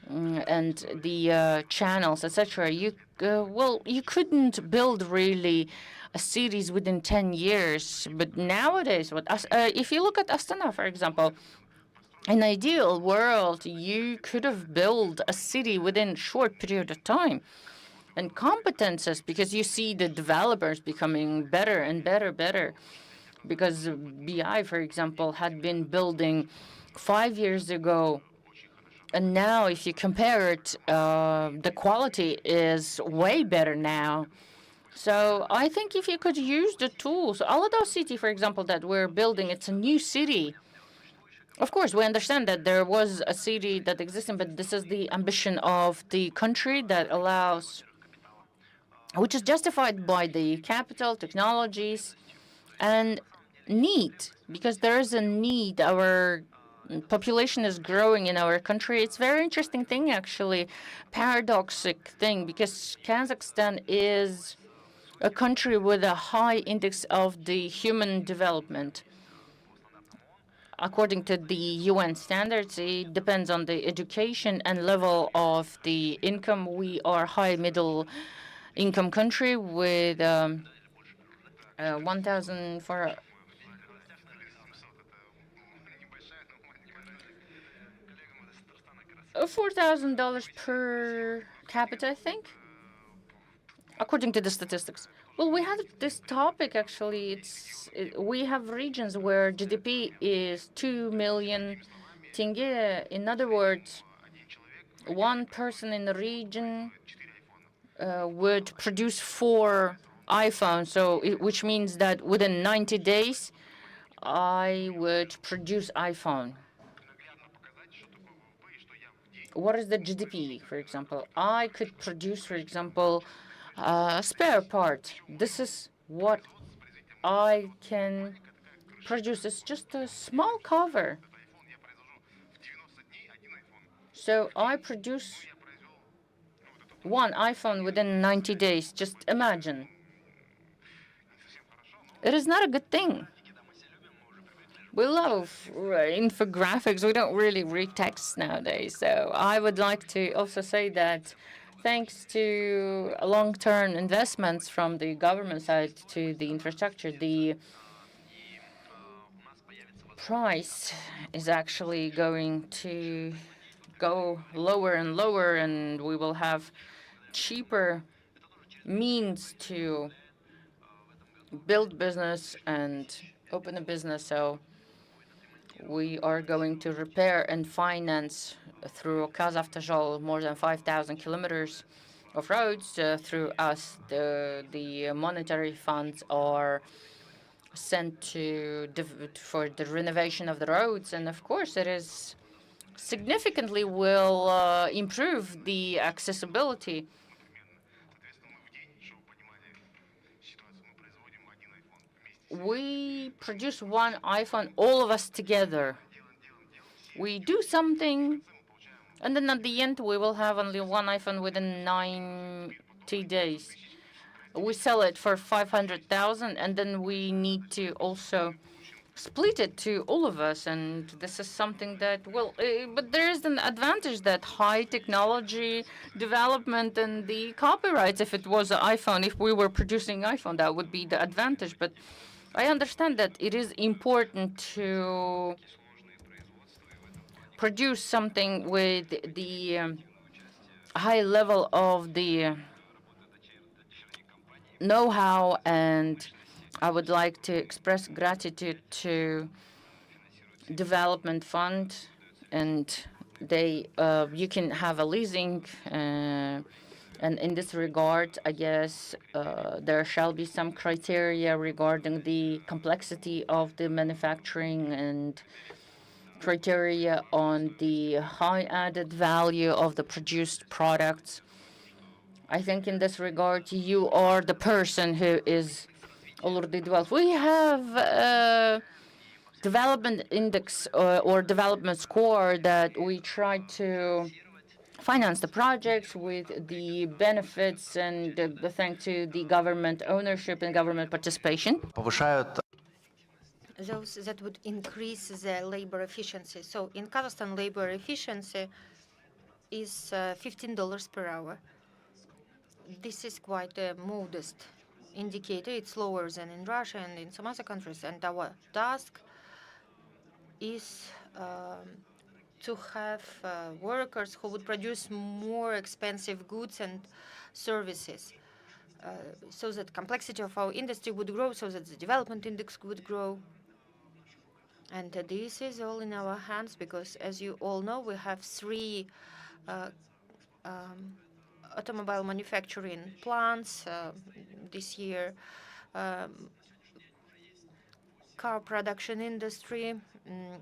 Speaker 7: and the channels, etc. Well, you couldn't build really a cities within 10 years. But nowadays, if you look at Astana, for example, in an ideal world, you could have built a city within a short period of time. and competences, because you see the developers becoming better and better. Because BI, for example, had been building 5 years ago, and now if you compare it, the quality is way better now. So I think if you could use the tools, Alado City, for example, that we're building, it's a new city. Of course, we understand that there was a city that existed, but this is the ambition of the country that allows, which is justified by the capital, technologies, and need, because there is a need. Our population is growing in our country. It's a very interesting thing, actually, paradoxic thing, because Kazakhstan is a country with a high index of the human development. According to the UN standards, it depends on the education and level of the income. We are high middle income country with 1,000 for $4,000 per capita, I think, according to the statistics. Well, we had this topic actually. We have regions where GDP is 2 million tenge. In other words, one person in the region would produce 4 iPhones. So, which means that within 90 days, I would produce iPhone. What is the GDP, for example? I could produce, for example, a spare part. This is what I can produce. It's just a small cover. So I produce one iPhone within 90 days. Just imagine. It is not a good thing. We love infographics. We don't really read text nowadays. So I would like to also say that thanks to long-term investments from the government side to the infrastructure, the price is actually going to go lower and lower, and we will have cheaper means to build business and open a business. So we are going to repair and finance through Kazavtojol more than 5,000 kilometers of roads. Through us, the monetary funds are sent to for the renovation of the roads, and of course, it is significantly will improve the accessibility. We produce one iPhone, all of us together. We do something, and then at the end, we will have only one iPhone within 90 days. We sell it for 500,000, and then we need to also split it to all of us. And this is something that, well, but there is an advantage that high technology development and the copyrights, if it was an iPhone, if we were producing iPhone, that would be the advantage. But I understand that it is important to produce something with the high level of the know-how, and I would like to express gratitude to Development Fund, and they you can have a leasing, and in this regard, I guess there shall be some criteria regarding the complexity of the manufacturing and criteria on the high added value of the produced products. I think in this regard, you are the person who is already developed. We have a development index or development score that we try to finance the projects with the benefits and thanks to the government ownership and government participation.
Speaker 6: Those that would increase the labor efficiency. So in Kazakhstan, labor efficiency is $15 per hour. This is quite a modest indicator. It's lower than in Russia and in some other countries. And our task is to have workers who would produce more expensive goods and services, so that complexity of our industry would grow, so that the development index would grow. And this is all in our hands because, as you all know, we have 3 automobile manufacturing plants this year. Car production industry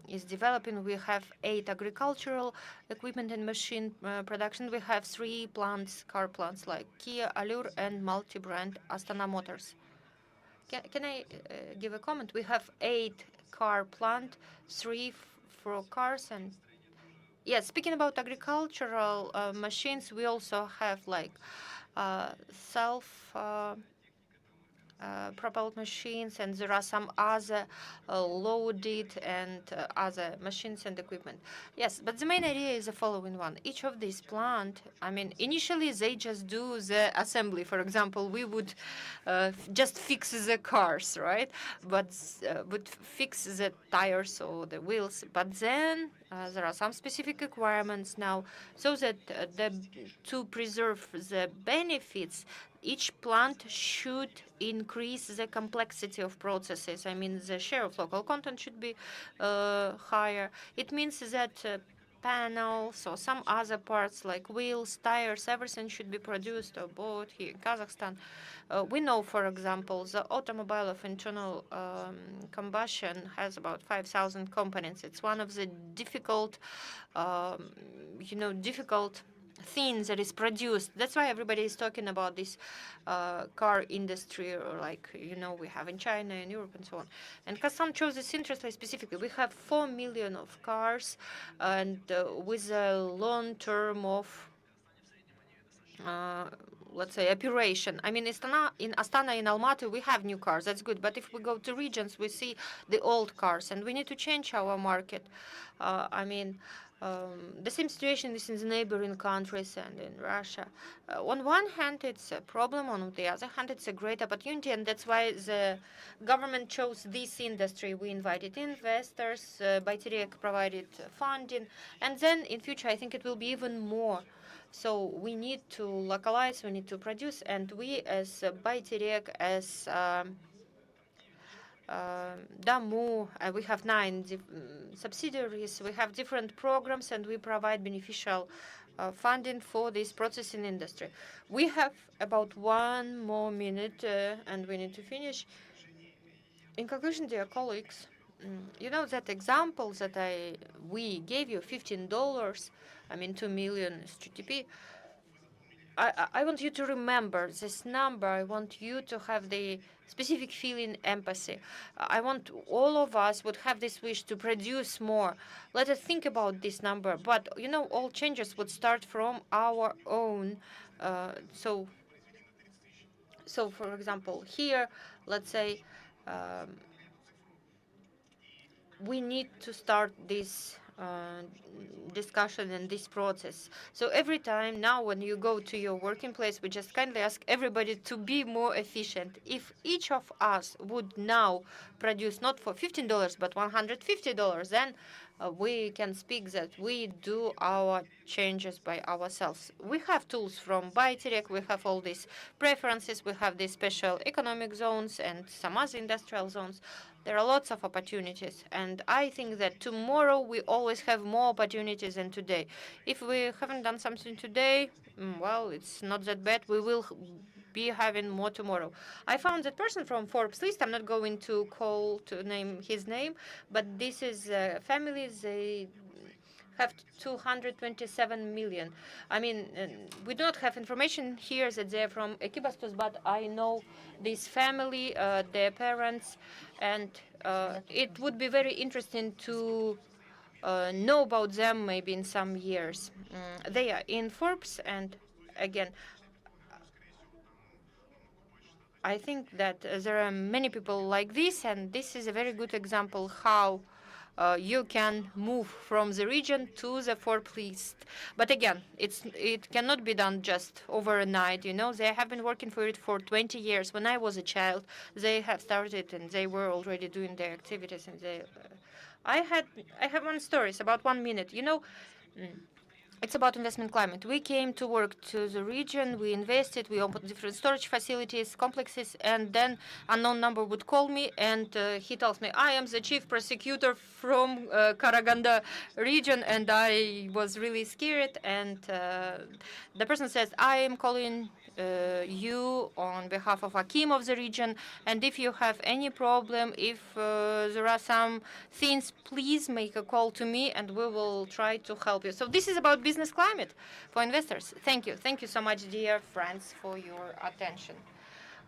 Speaker 6: is developing. We have 8 agricultural equipment and machine production. We have 3 plants, car plants like Kia, Allure, and multi-brand Astana Motors. Can I give a comment? We have 8 car plant, 3 for cars, and yes, speaking about agricultural machines, we also have like self propelled machines, and there are some other loaded and other machines and equipment. Yes, but the main idea is the following one. Each of these plant, I mean, initially they just do the assembly. For example, we would just fix the cars, right? But would fix the tires or the wheels. But then there are some specific requirements now, so that to preserve the benefits, each plant should increase the complexity of processes. I mean, the share of local content should be higher. It means that panels or some other parts like wheels, tires, everything should be produced or bought here in Kazakhstan. We know, for example, the automobile of internal combustion has about 5,000 components. It's one of the difficult, difficult things that is produced. That's why everybody is talking about this car industry, or like we have in China and Europe and so on. And Kazakhstan chose this interestingly specifically. We have 4 million of cars, and with a long term of let's say operation. I mean, in Astana, in Almaty, we have new cars. That's good. But if we go to regions, we see the old cars, and we need to change our market. The same situation is in the neighboring countries and in Russia. On one hand, it's a problem. On the other hand, it's a great opportunity, and that's why the government chose this industry. We invited investors. Bayterek provided funding, and then in future, I think it will be even more. So we need to localize, we need to produce, and we as Bayterek, as Damu, we have 9 subsidiaries, we have different programs, and we provide beneficial funding for this processing industry. We have about 1 more minute, and we need to finish. In conclusion, dear colleagues, you know that example that we gave you, $15, I mean 2 million is GDP. I want you to remember this number. I want you to have the specific feeling, empathy. I want all of us would have this wish to produce more. Let us think about this number. But, all changes would start from our own. So, for example, here, let's say, we need to start this discussion and this process. So every time now when you go to your working place, we just kindly ask everybody to be more efficient. If each of us would now produce not for $15 but $150, then we can speak that we do our changes by ourselves. We have tools from Bayterek, we have all these preferences, we have these special economic zones and some other industrial zones. There are lots of opportunities, and I think that tomorrow we always have more opportunities than today. If we haven't done something today, well, it's not that bad. We will be having more tomorrow. I found that person from Forbes list. I'm not going to name his name, but this is families. They have 227 million. I mean, we do not have information here that they're from Ekibastos, but I know this family, their parents, and it would be very interesting to know about them maybe in some years. They are in Forbes, and again, I think that there are many people like this, and this is a very good example how you can move from the region to the fourth list. But again, it cannot be done just overnight. They have been working for it for 20 years. When I was a child, they have started and they were already doing their activities. And I have one story. It's about 1 minute. It's about investment climate. We came to work to the region, we invested, we opened different storage facilities, complexes, and then unknown number would call me and he tells me, I am the chief prosecutor from Karaganda region, and I was really scared. And the person says, I am calling you on behalf of Akim of the region, and if you have any problem, if there are some things, please make a call to me and we will try to help you. So this is about business climate for investors. Thank you. Thank you so much, dear friends, for your attention.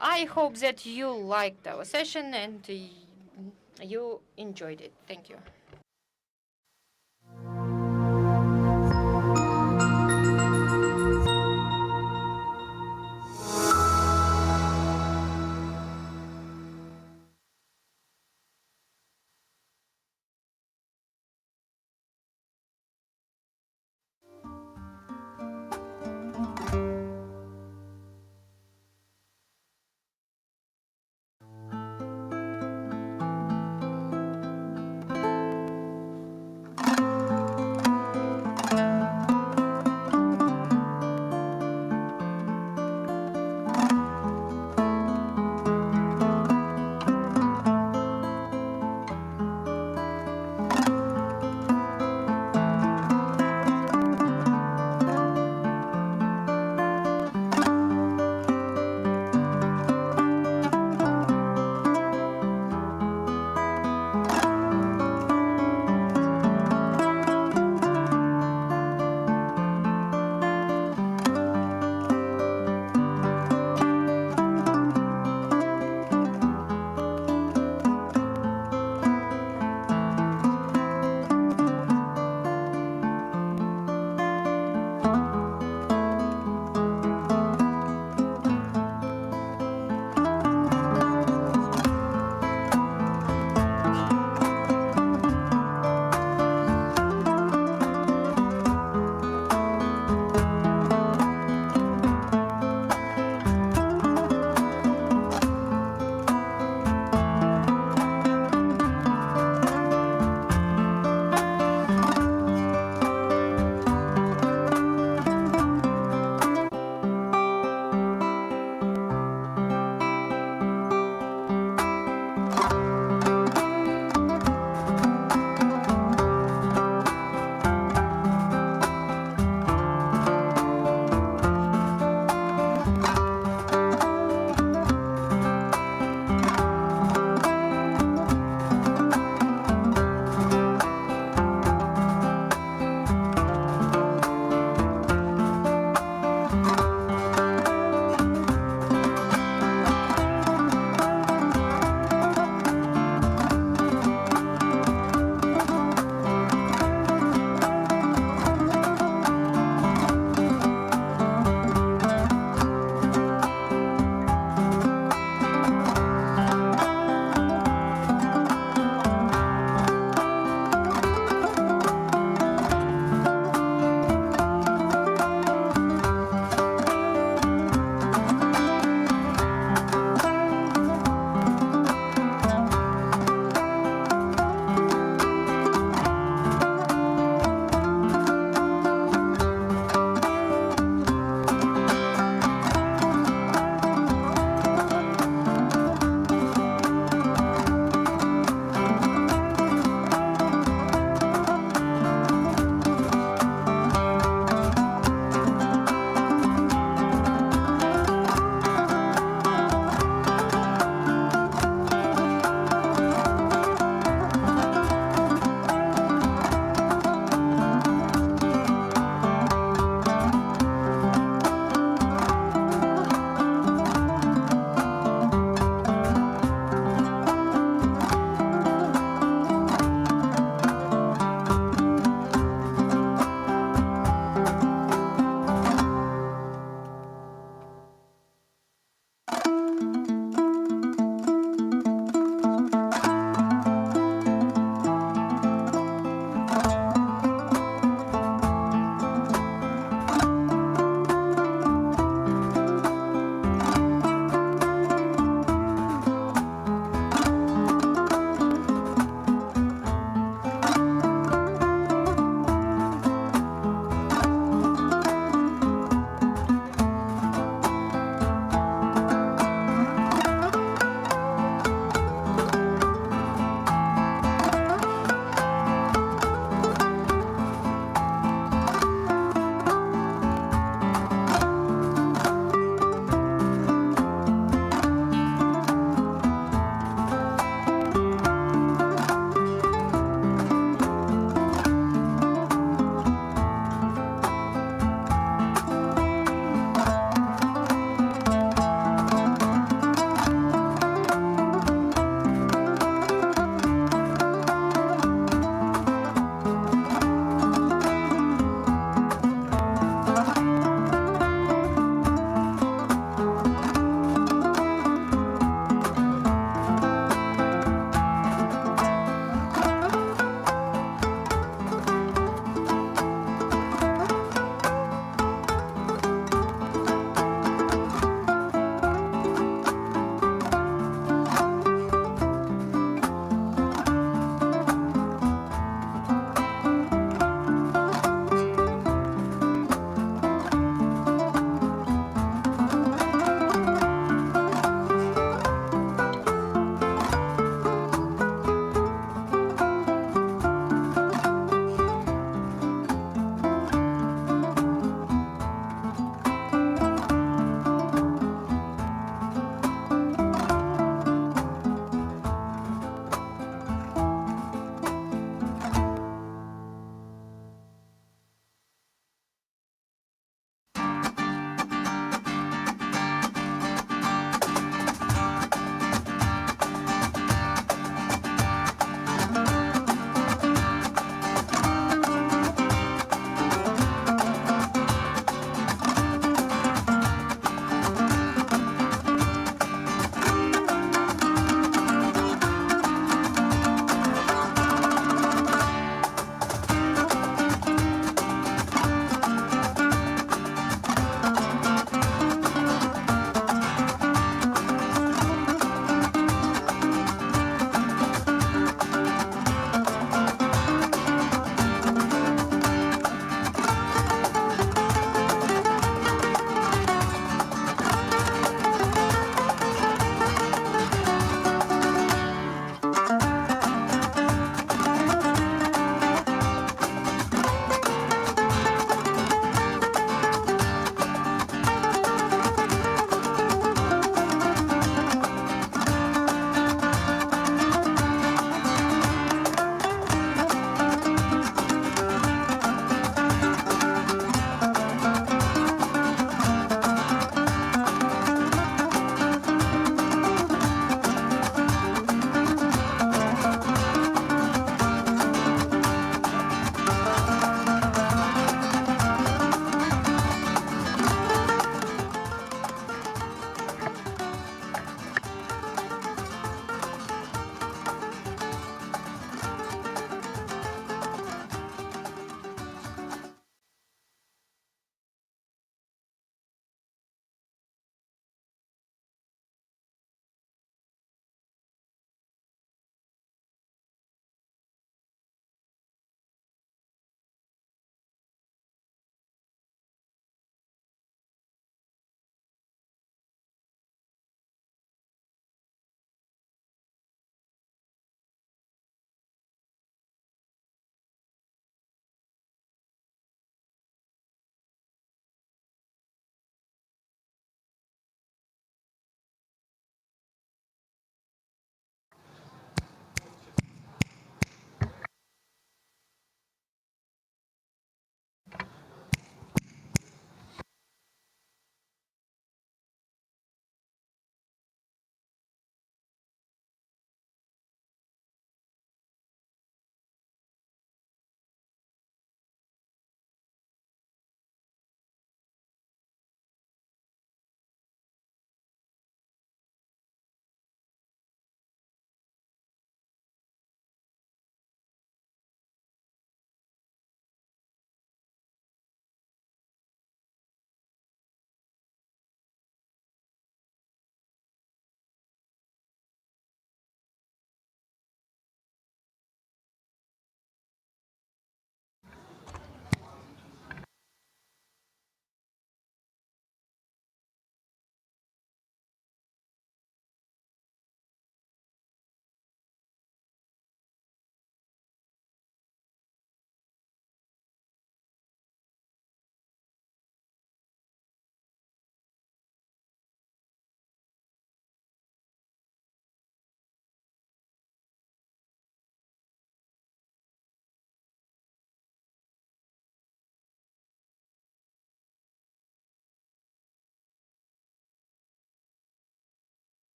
Speaker 6: I hope that you liked our session and you enjoyed it. Thank you.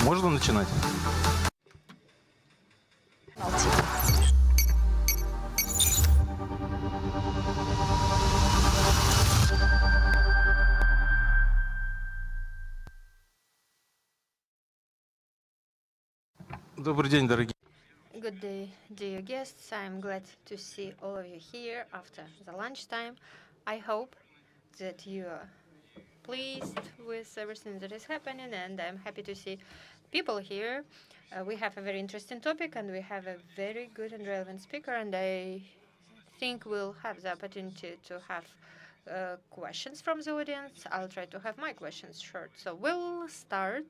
Speaker 5: Можно начинать?
Speaker 4: Penalty.
Speaker 5: Добрый день, дорогие.
Speaker 6: Good day, dear guests. I'm glad to see all of you here after the lunchtime. I hope that you are pleased with everything that is happening, and I'm happy to see people here. We have a very interesting topic, and we have a very good and relevant speaker, and I think we'll have the opportunity to have questions from the audience. I'll try to have my questions short. So we'll start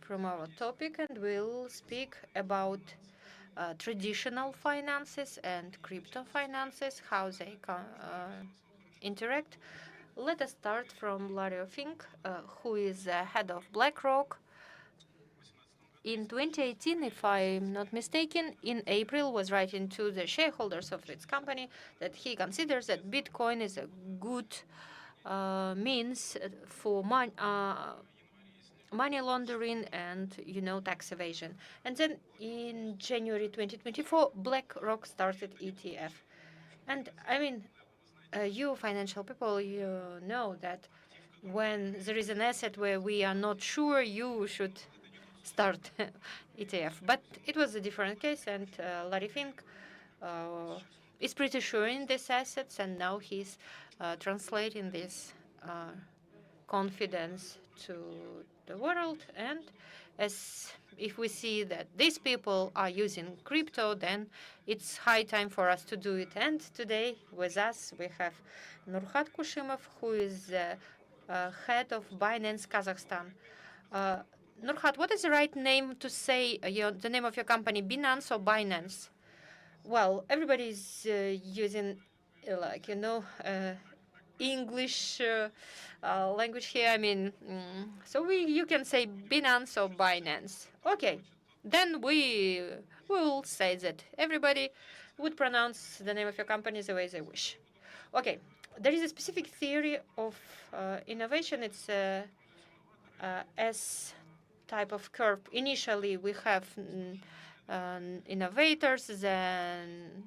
Speaker 6: from our topic, and we'll speak about traditional finances and crypto finances, how they interact. Let us start from Larry Fink, who is head of BlackRock. In 2018, if I'm not mistaken, in April was writing to the shareholders of its company that he considers that Bitcoin is a good means for money laundering and, tax evasion. And then in January 2024, BlackRock started ETF. And I mean, you financial people, you know that when there is an asset where we are not sure, you should start ETF. But it was a different case, and Larry Fink is pretty sure in these assets, and now he's translating this confidence to the world. And as if we see that these people are using crypto, then it's high time for us to do it. And today with us we have Nurhat Kushimov, who is head of Binance Kazakhstan. Nurhat, what is the right name to say the name of your company, Binance or Binance? Well, everybody's using, English language here. I mean, so you can say Binance or Binance. Okay, then we will say that everybody would pronounce the name of your company the way they wish. Okay, there is a specific theory of innovation. It's S type of curve. Initially, we have innovators, then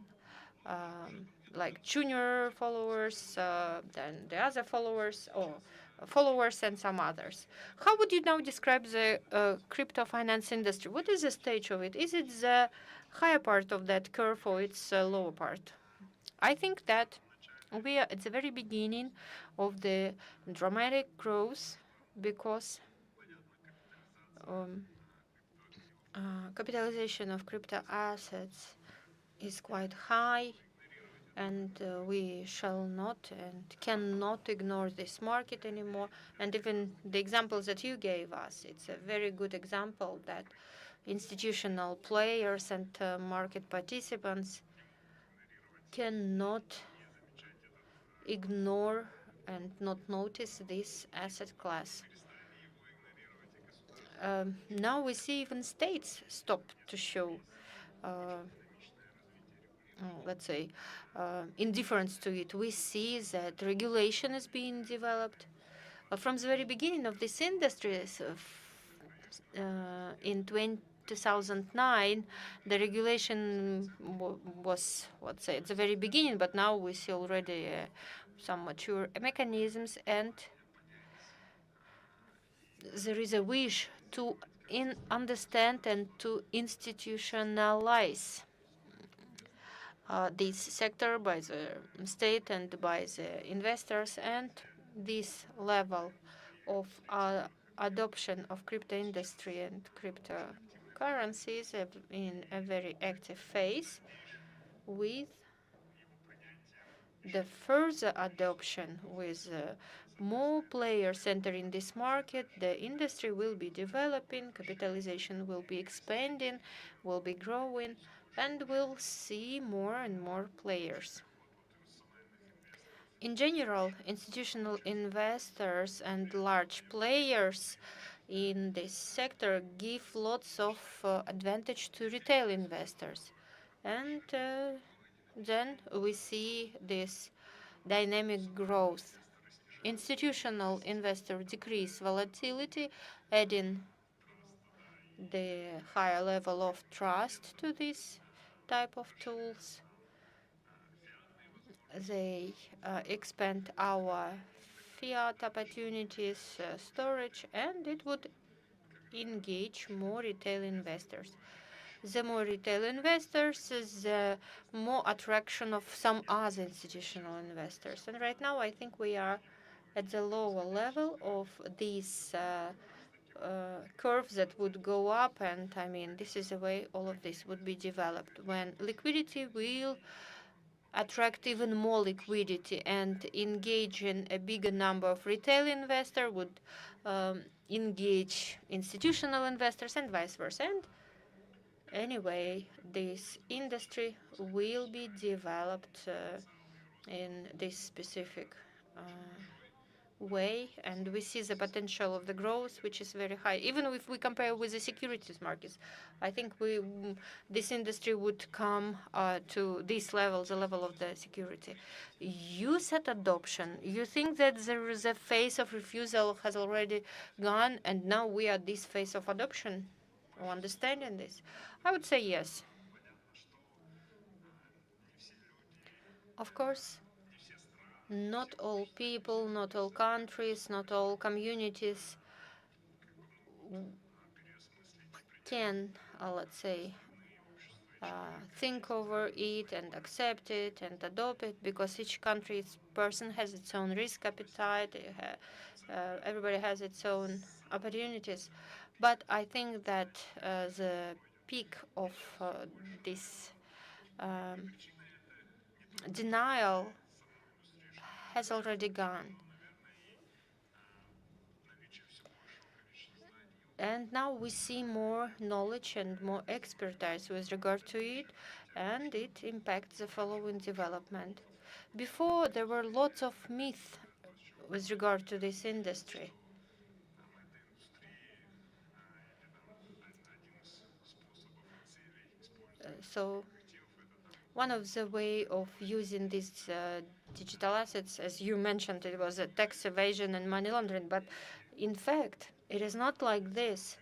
Speaker 6: like junior followers, then the other followers, or followers and some others. How would you now describe the crypto finance industry? What is the stage of it? Is it the higher part of that curve or its lower part? I think that we are at the very beginning of the dramatic growth because capitalization of crypto assets is quite high, and we shall not and cannot ignore this market anymore. And even the examples that you gave us, it's a very good example that institutional players and market participants cannot ignore and not notice this asset class. Now we see even states stop to show let's say, indifference to it. We see that regulation is being developed. From the very beginning of this industry, in 2009, the regulation was, let's say, at the very beginning, but now we see already some mature mechanisms, and there is a wish to understand and to institutionalize this sector by the state and by the investors, and this level of adoption of crypto industry and cryptocurrencies in a very active phase. With the further adoption, with more players entering this market, the industry will be developing, capitalization will be expanding, will be growing, and we'll see more and more players. In general, institutional investors and large players in this sector give lots of advantage to retail investors. And then we see this dynamic growth. Institutional investor decrease volatility, adding the higher level of trust to this type of tools. They expand our fiat opportunities, storage, and it would engage more retail investors. The more retail investors, the more attraction of some other institutional investors. And right now, I think we are at the lower level of these curves that would go up. And I mean, this is the way all of this would be developed, when liquidity will attract even more liquidity and engage in a bigger number of retail investors, would engage institutional investors, and vice versa. And anyway, this industry will be developed in this specific way, and we see the potential of the growth, which is very high. Even if we compare with the securities markets, I think this industry would come to this level, the level of the security. You said adoption. You think that there is a phase of refusal has already gone, and now we are this phase of adoption, or understanding this? I would say yes. Of course, not all people, not all countries, not all communities can, let's say, think over it and accept it and adopt it, because each country's person has its own risk appetite. Everybody has its own opportunities. But I think that the peak of this denial has already gone. And now we see more knowledge and more expertise with regard to it, and it impacts the following development. Before, there were lots of myths with regard to this industry. So one of the way of using these digital assets, as you mentioned, it was tax evasion and money laundering. But in fact, it is not like this.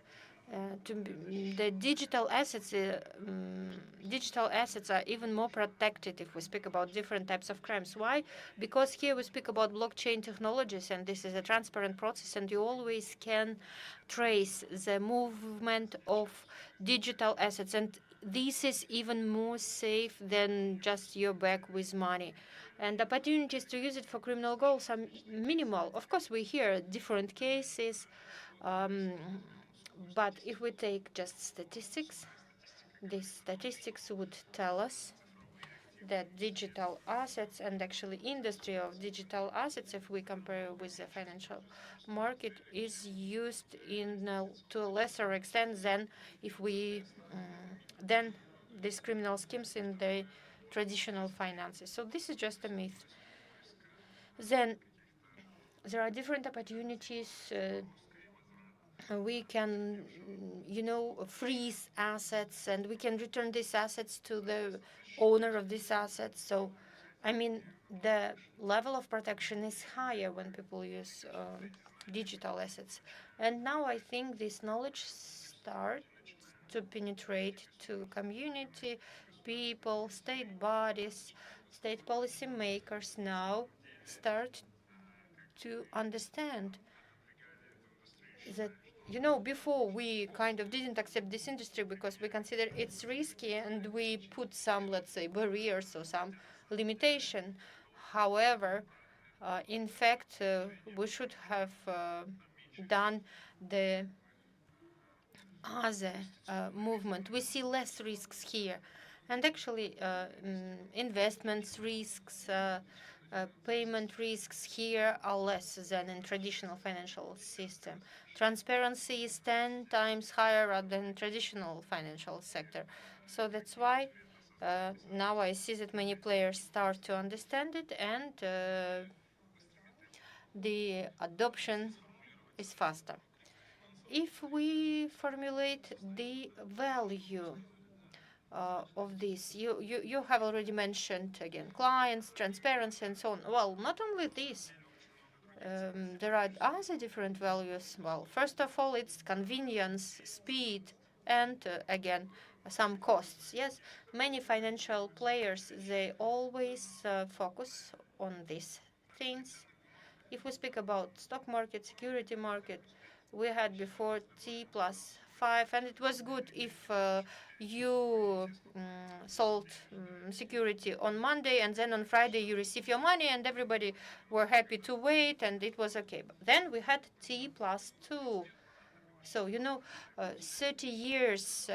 Speaker 6: The digital assets are even more protected if we speak about different types of crimes. Why? Because here we speak about blockchain technologies, and this is a transparent process, and you always can trace the movement of digital assets. And this is even more safe than just your bag with money. And opportunities to use it for criminal goals are minimal. Of course, we hear different cases. But if we take just statistics, these statistics would tell us that digital assets, and actually industry of digital assets, if we compare with the financial market, is used to a lesser extent than if we than these criminal schemes in the traditional finances. So this is just a myth. Then there are different opportunities. We can, freeze assets, and we can return these assets to the owner of these assets. So, I mean, the level of protection is higher when people use digital assets. And now I think this knowledge starts to penetrate to community, people, state bodies, state policy makers now start to understand that, before we kind of didn't accept this industry because we consider it's risky, and we put some, let's say, barriers or some limitation. However, in fact, we should have done the other movement. We see less risks here. And actually, investments risks, payment risks here are less than in traditional financial system. Transparency is 10 times higher than traditional financial sector. So that's why now I see that many players start to understand it, and the adoption is faster. If we formulate the value of this, you have already mentioned, again, clients, transparency, and so on. Well, not only this. There are other different values. Well, first of all, it's convenience, speed, and again, some costs. Yes, many financial players, they always focus on these things. If we speak about stock market, security market, we had before T+5, and it was good if you sold security on Monday, and then on Friday you receive your money, and everybody were happy to wait, and it was okay. But then we had T+2. So, 30 years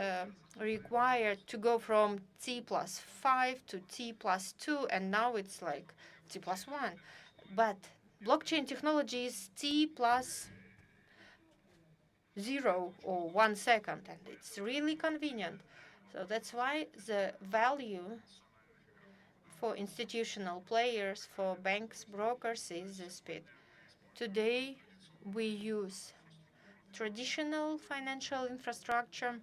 Speaker 6: required to go from T+5 to T+2, and now it's like T+1. But blockchain technology is T+0 or 1 second, and it's really convenient. So that's why the value for institutional players, for banks, brokers, is the speed. Today, we use traditional financial infrastructure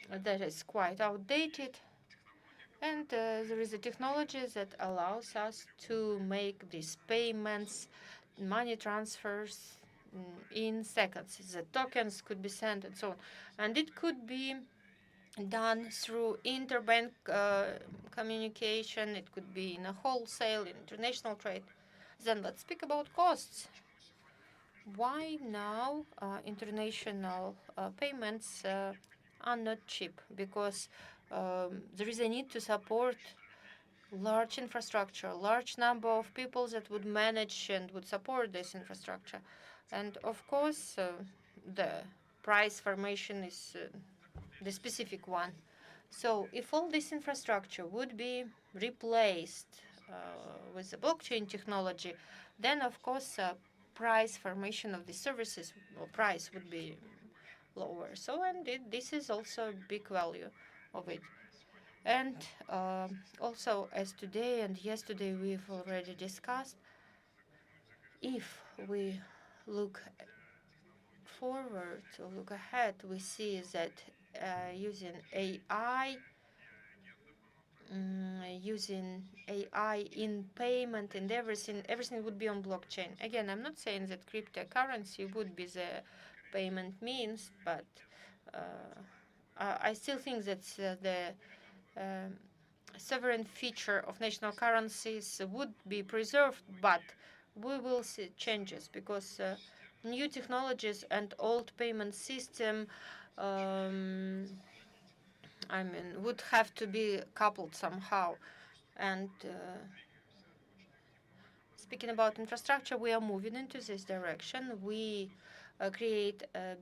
Speaker 6: that is quite outdated, and there is a technology that allows us to make these payments, money transfers in seconds. The tokens could be sent and so on, and it could be done through interbank communication. It could be in a wholesale, international trade. Then let's speak about costs. Why now international payments are not cheap? Because there is a need to support large infrastructure, large number of people that would manage and would support this infrastructure. And of course, the price formation is the specific one. So if all this infrastructure would be replaced with the blockchain technology, then of course price formation of the services or price would be lower. So and this is also a big value of it. And also, as today and yesterday we've already discussed, if we look forward or look ahead, we see that using AI in payment and everything would be on blockchain. Again, I'm not saying that cryptocurrency would be the payment means, but I still think that the sovereign feature of national currencies would be preserved, but we will see changes because new technologies and old payment system would have to be coupled somehow. And speaking about infrastructure, we are moving into this direction. We create a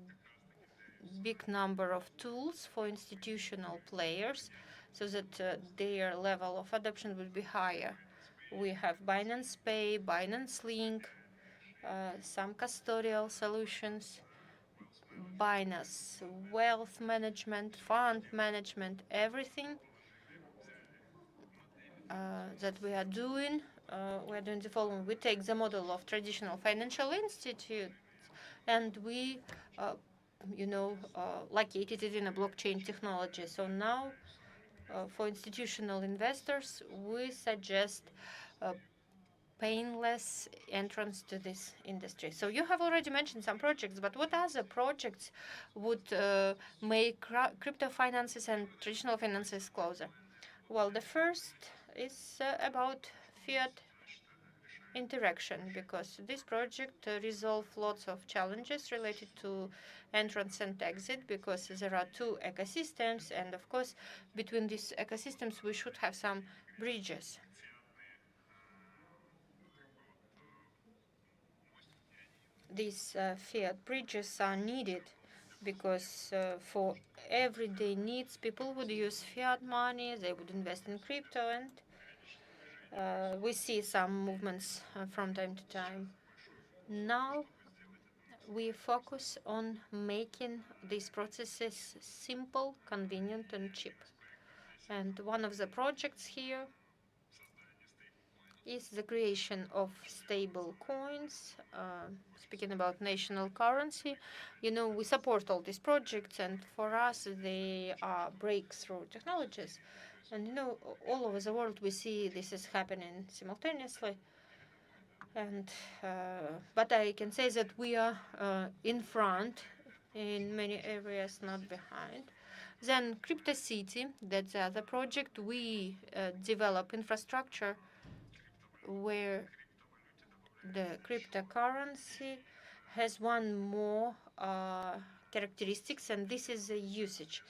Speaker 6: big number of tools for institutional players so that their level of adoption will be higher. We have Binance Pay, Binance Link, some custodial solutions, Binance wealth management, fund management, everything that we are doing the following. We take the model of traditional financial institute and we, located it in a blockchain technology. So now, for institutional investors, we suggest painless entrance to this industry. So you have already mentioned some projects, but what other projects would make crypto finances and traditional finances closer? Well, the first is about fiat interaction, because this project resolves lots of challenges related to entrance and exit, because there are two ecosystems, and of course, between these ecosystems, we should have some bridges. These fiat bridges are needed because for everyday needs, people would use fiat money, they would invest in crypto, and we see some movements from time to time. Now we focus on making these processes simple, convenient, and cheap. And one of the projects here is the creation of stable coins. Speaking about national currency, we support all these projects, and for us, they are breakthrough technologies. And all over the world, we see this is happening simultaneously. And but I can say that we are in front in many areas not behind. Then Crypto City, that's the other project. We develop infrastructure where the cryptocurrency has one more characteristics, and this is the usage.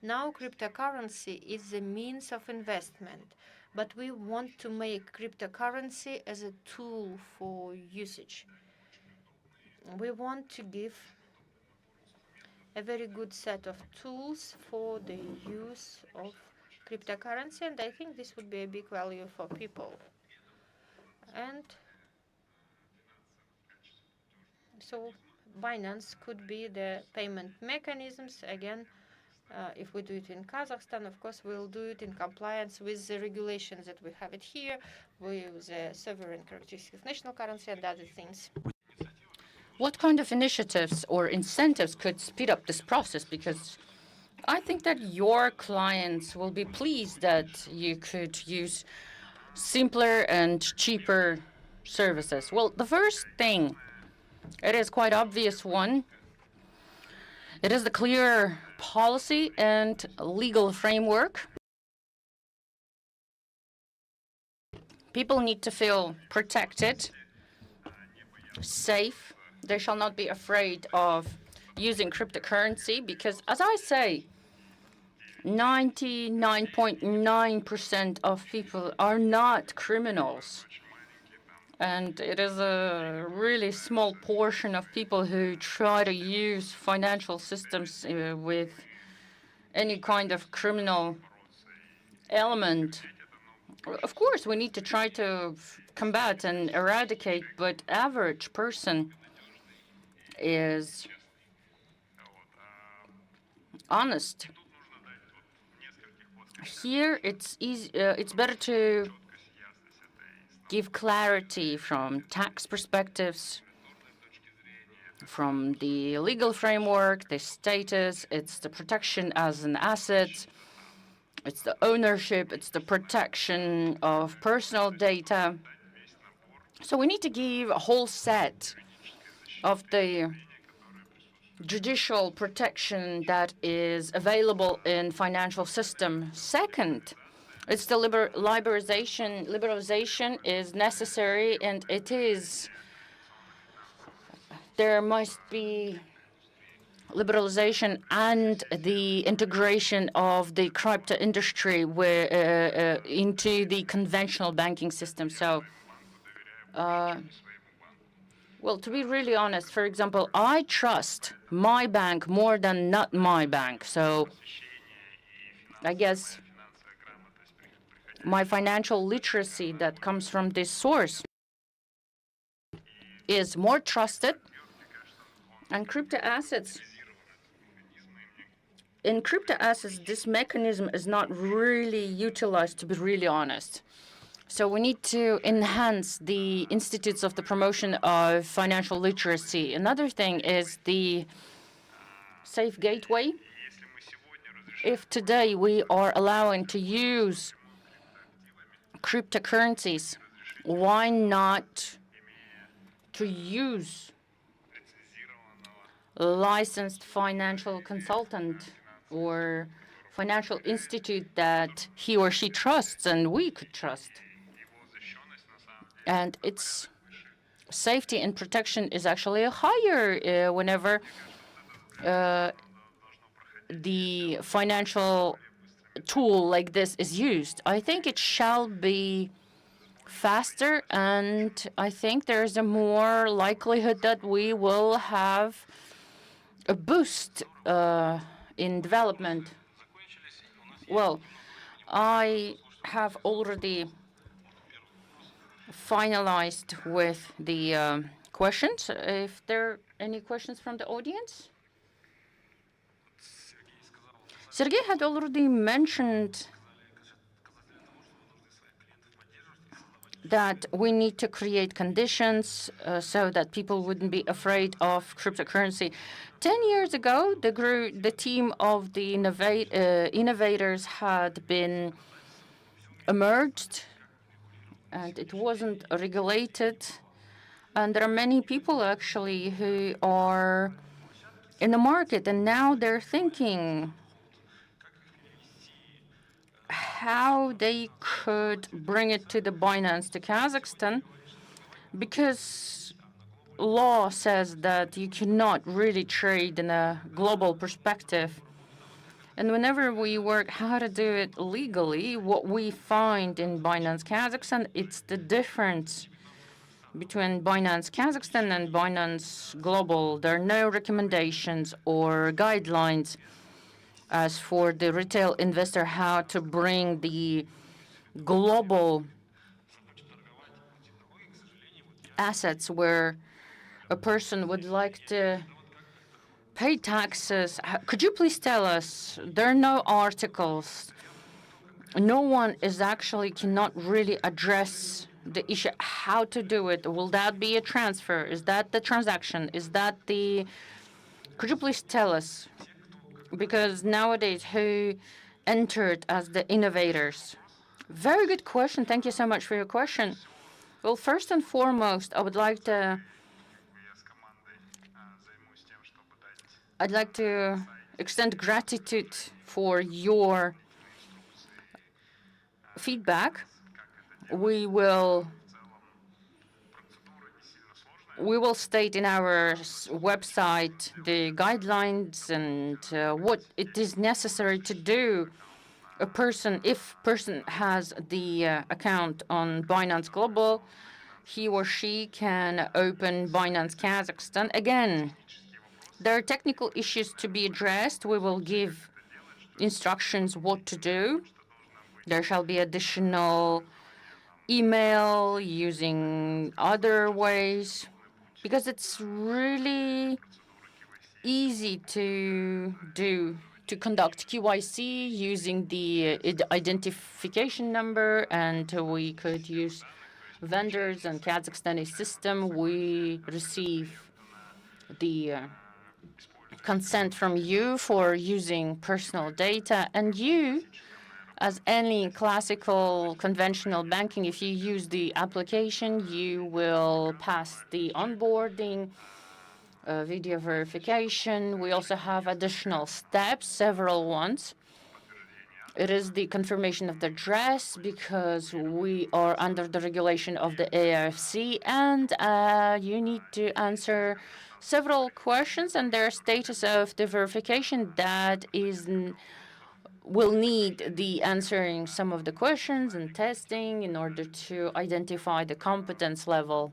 Speaker 6: Now cryptocurrency is a means of investment, but we want to make cryptocurrency as a tool for usage. We want to give a very good set of tools for the use of cryptocurrency, and I think this would be a big value for people. And so Binance could be the payment mechanisms. Again, if we do it in Kazakhstan, of course, we'll do it in compliance with the regulations that we have it here, with the sovereign characteristics of national currency and other things.
Speaker 7: What kind of initiatives or incentives could speed up this process? Because I think that your clients will be pleased that you could use simpler and cheaper services. Well, the first thing, it is quite obvious one. It is the clear policy and legal framework. People need to feel protected, safe. They shall not be afraid of using cryptocurrency because, as I say, 99.9% of people are not criminals. And it is a really small portion of people who try to use financial systems with any kind of criminal element. Of course, we need to try to combat and eradicate, but average person is honest. Here, it's easy. It's better to give clarity from tax perspectives, from the legal framework, the status, it's the protection as an asset, it's the ownership, it's the protection of personal data. So we need to give a whole set of the judicial protection that is available in financial system. Second, it's the liberalization is necessary, and it is. There must be liberalization and the integration of the crypto industry into the conventional banking system. So, well, to be really honest, for example, I trust my bank more than not my bank. So I guess my financial literacy that comes from this source is more trusted. And crypto assets, in crypto assets, this mechanism is not really utilized, to be really honest. So we need to enhance the institutes of the promotion of financial literacy. Another thing is the safe gateway. If today we are allowing to use cryptocurrencies, why not to use a licensed financial consultant or financial institute that he or she trusts and we could trust? And its safety and protection is actually higher whenever the financial tool like this is used. I think it shall be faster, and I think there's a more likelihood that we will have a boost in development. Well, I have already finalized with the questions. If there are any questions from the audience? Sergey had already mentioned that we need to create conditions so that people wouldn't be afraid of cryptocurrency. 10 years ago, the team of the innovators had been emerged, and it wasn't regulated. And there are many people actually who are in the market, and now they're thinking how they could bring it to the Binance to Kazakhstan, because law says that you cannot really trade in a global perspective. And whenever we work how to do it legally, what we find in Binance Kazakhstan, it's the difference between Binance Kazakhstan and Binance Global. There are no recommendations or guidelines as for the retail investor how to bring the global assets where a person would like to pay taxes. Could you please tell us, there are no articles. No one is actually cannot really address the issue how to do it. Will that be a transfer? Is that the transaction? Is that the... Could you please tell us? Because nowadays, who entered as the innovators? Very good question. Thank you so much for your question. Well, first and foremost, I'd like to extend gratitude for your feedback. We will state in our website the guidelines and what it is necessary to do. If person has the account on Binance Global, he or she can open Binance Kazakhstan. Again, there are technical issues to be addressed. We will give instructions what to do. There shall be additional email using other ways, because it's really easy to conduct KYC using the identification number, and we could use vendors and Kazakhstani system. We receive the consent from you for using personal data, and you, as any classical conventional banking, if you use the application, you will pass the onboarding, video verification. We also have additional steps, several ones. It is the confirmation of the address, because we are under the regulation of the AIFC, and you need to answer several questions, and their status of the verification that will need the answering some of the questions and testing in order to identify the competence level.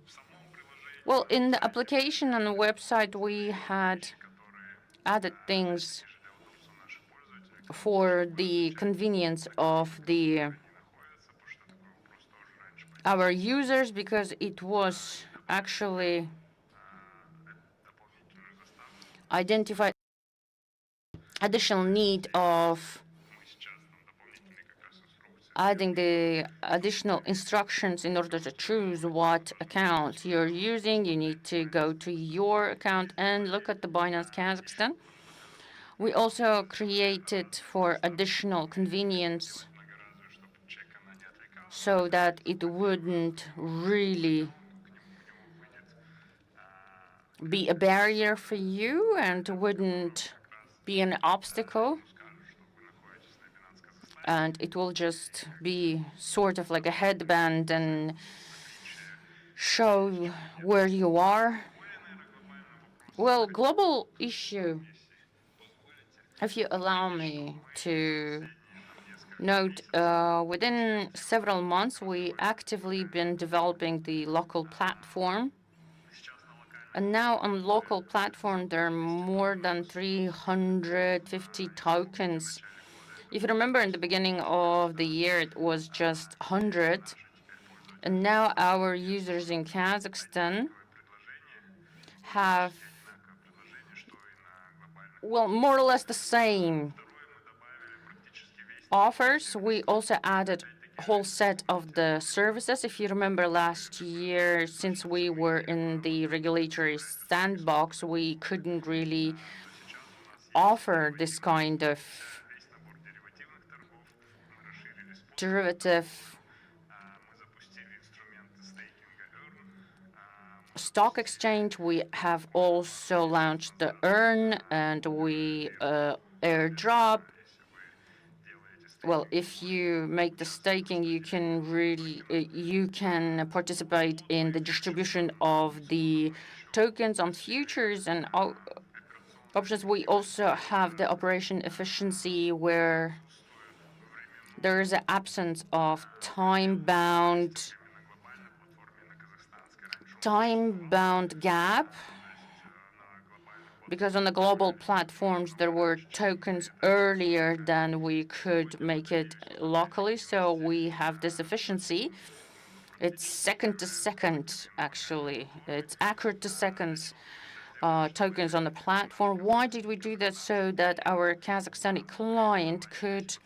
Speaker 7: Well, in the application on the website, we had added things for the convenience of our users, because it was actually identified additional need of adding the additional instructions in order to choose what account you're using. You need to go to your account and look at the Binance Kazakhstan. We also created for additional convenience so that it wouldn't really be a barrier for you and wouldn't be an obstacle. And it will just be sort of like a headband and show where you are. Well, global issue, if you allow me to note, within several months, we actively been developing the local platform. And now on local platform, there are more than 350 tokens. If you remember, in the beginning of the year, it was just 100. And now our users in Kazakhstan have, well, more or less the same offers. We also added a whole set of the services. If you remember last year, since we were in the regulatory sandbox, we couldn't really offer this kind of derivative stock exchange. We have also launched the Earn, and we airdrop. Well, if you make the staking, you can participate in the distribution of the tokens on futures and options. We also have the operation efficiency, where there is an absence of time-bound gap, because on the global platforms there were tokens earlier than we could make it locally. So we have this efficiency. It's second to second, actually. It's accurate to seconds tokens on the platform. Why did we do that? So that our Kazakhstani client could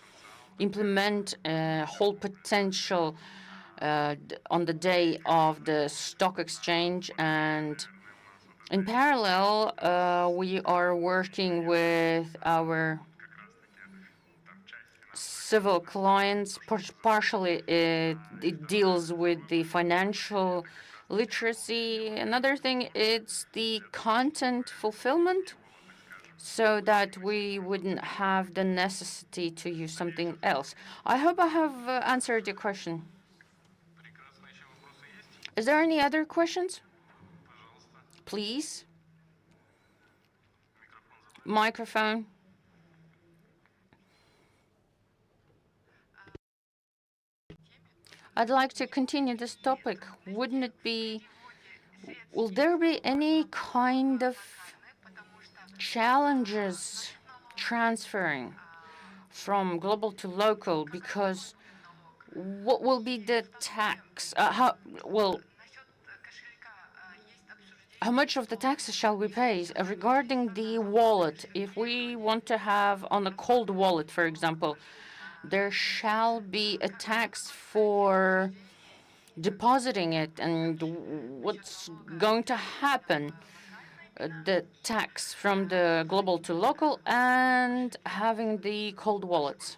Speaker 7: implement whole potential on the day of the stock exchange. And in parallel, we are working with our civil clients. Partially, it deals with the financial literacy. Another thing, it's the content fulfillment, so that we wouldn't have the necessity to use something else. I hope I have answered your question. Is there any other questions? Please. Microphone. I'd like to continue this topic. Will there be any kind of challenges transferring from global to local? Because what will be the tax? How much of the taxes shall we pay? Regarding the wallet, if we want to have on a cold wallet, for example, there shall be a tax for depositing it. And what's going to happen? The tax from the global to local and having the cold wallets.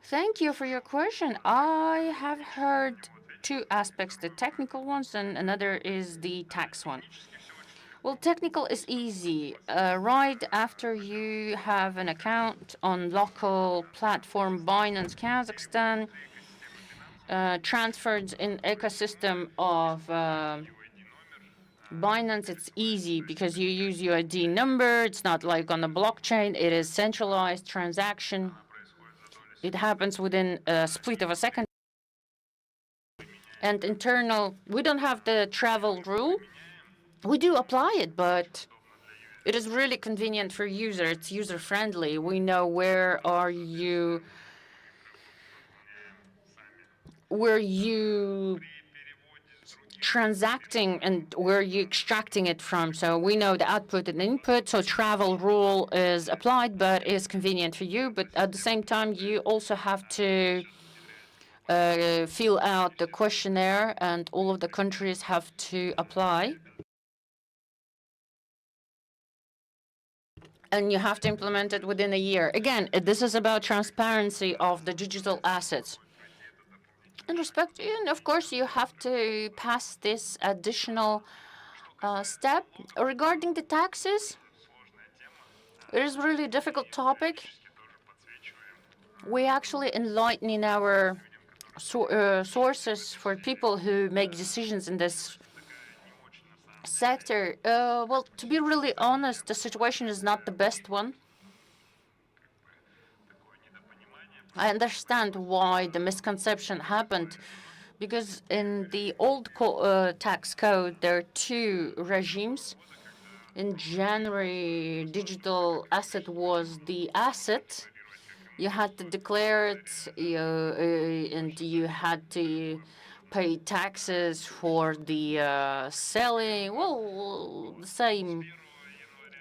Speaker 7: Thank you for your question. I have heard two aspects, the technical ones, and another is the tax one. Well, technical is easy. Right after you have an account on local platform Binance Kazakhstan, transferred in ecosystem of Binance, it's easy because you use your ID number. It's not like on the blockchain. It is centralized transaction. It happens within a split of a second. And internal, we don't have the travel rule. We do apply it, but it is really convenient for user. It's user-friendly. We know where you transacting and where you extracting it from. So we know the output and input. So travel rule is applied, but is convenient for you. But at the same time, you also have to fill out the questionnaire, and all of the countries have to apply. And you have to implement it within a year. Again, this is about transparency of the digital assets. And of course, you have to pass this additional step. Regarding the taxes, it is really a difficult topic. We actually enlighten our sources for people who make decisions in this sector. Well, to be really honest, the situation is not the best one. I understand why the misconception happened, because in the old tax code, there are two regimes. In January, digital asset was the asset. You had to declare it, and you had to pay taxes for the selling. Well, the same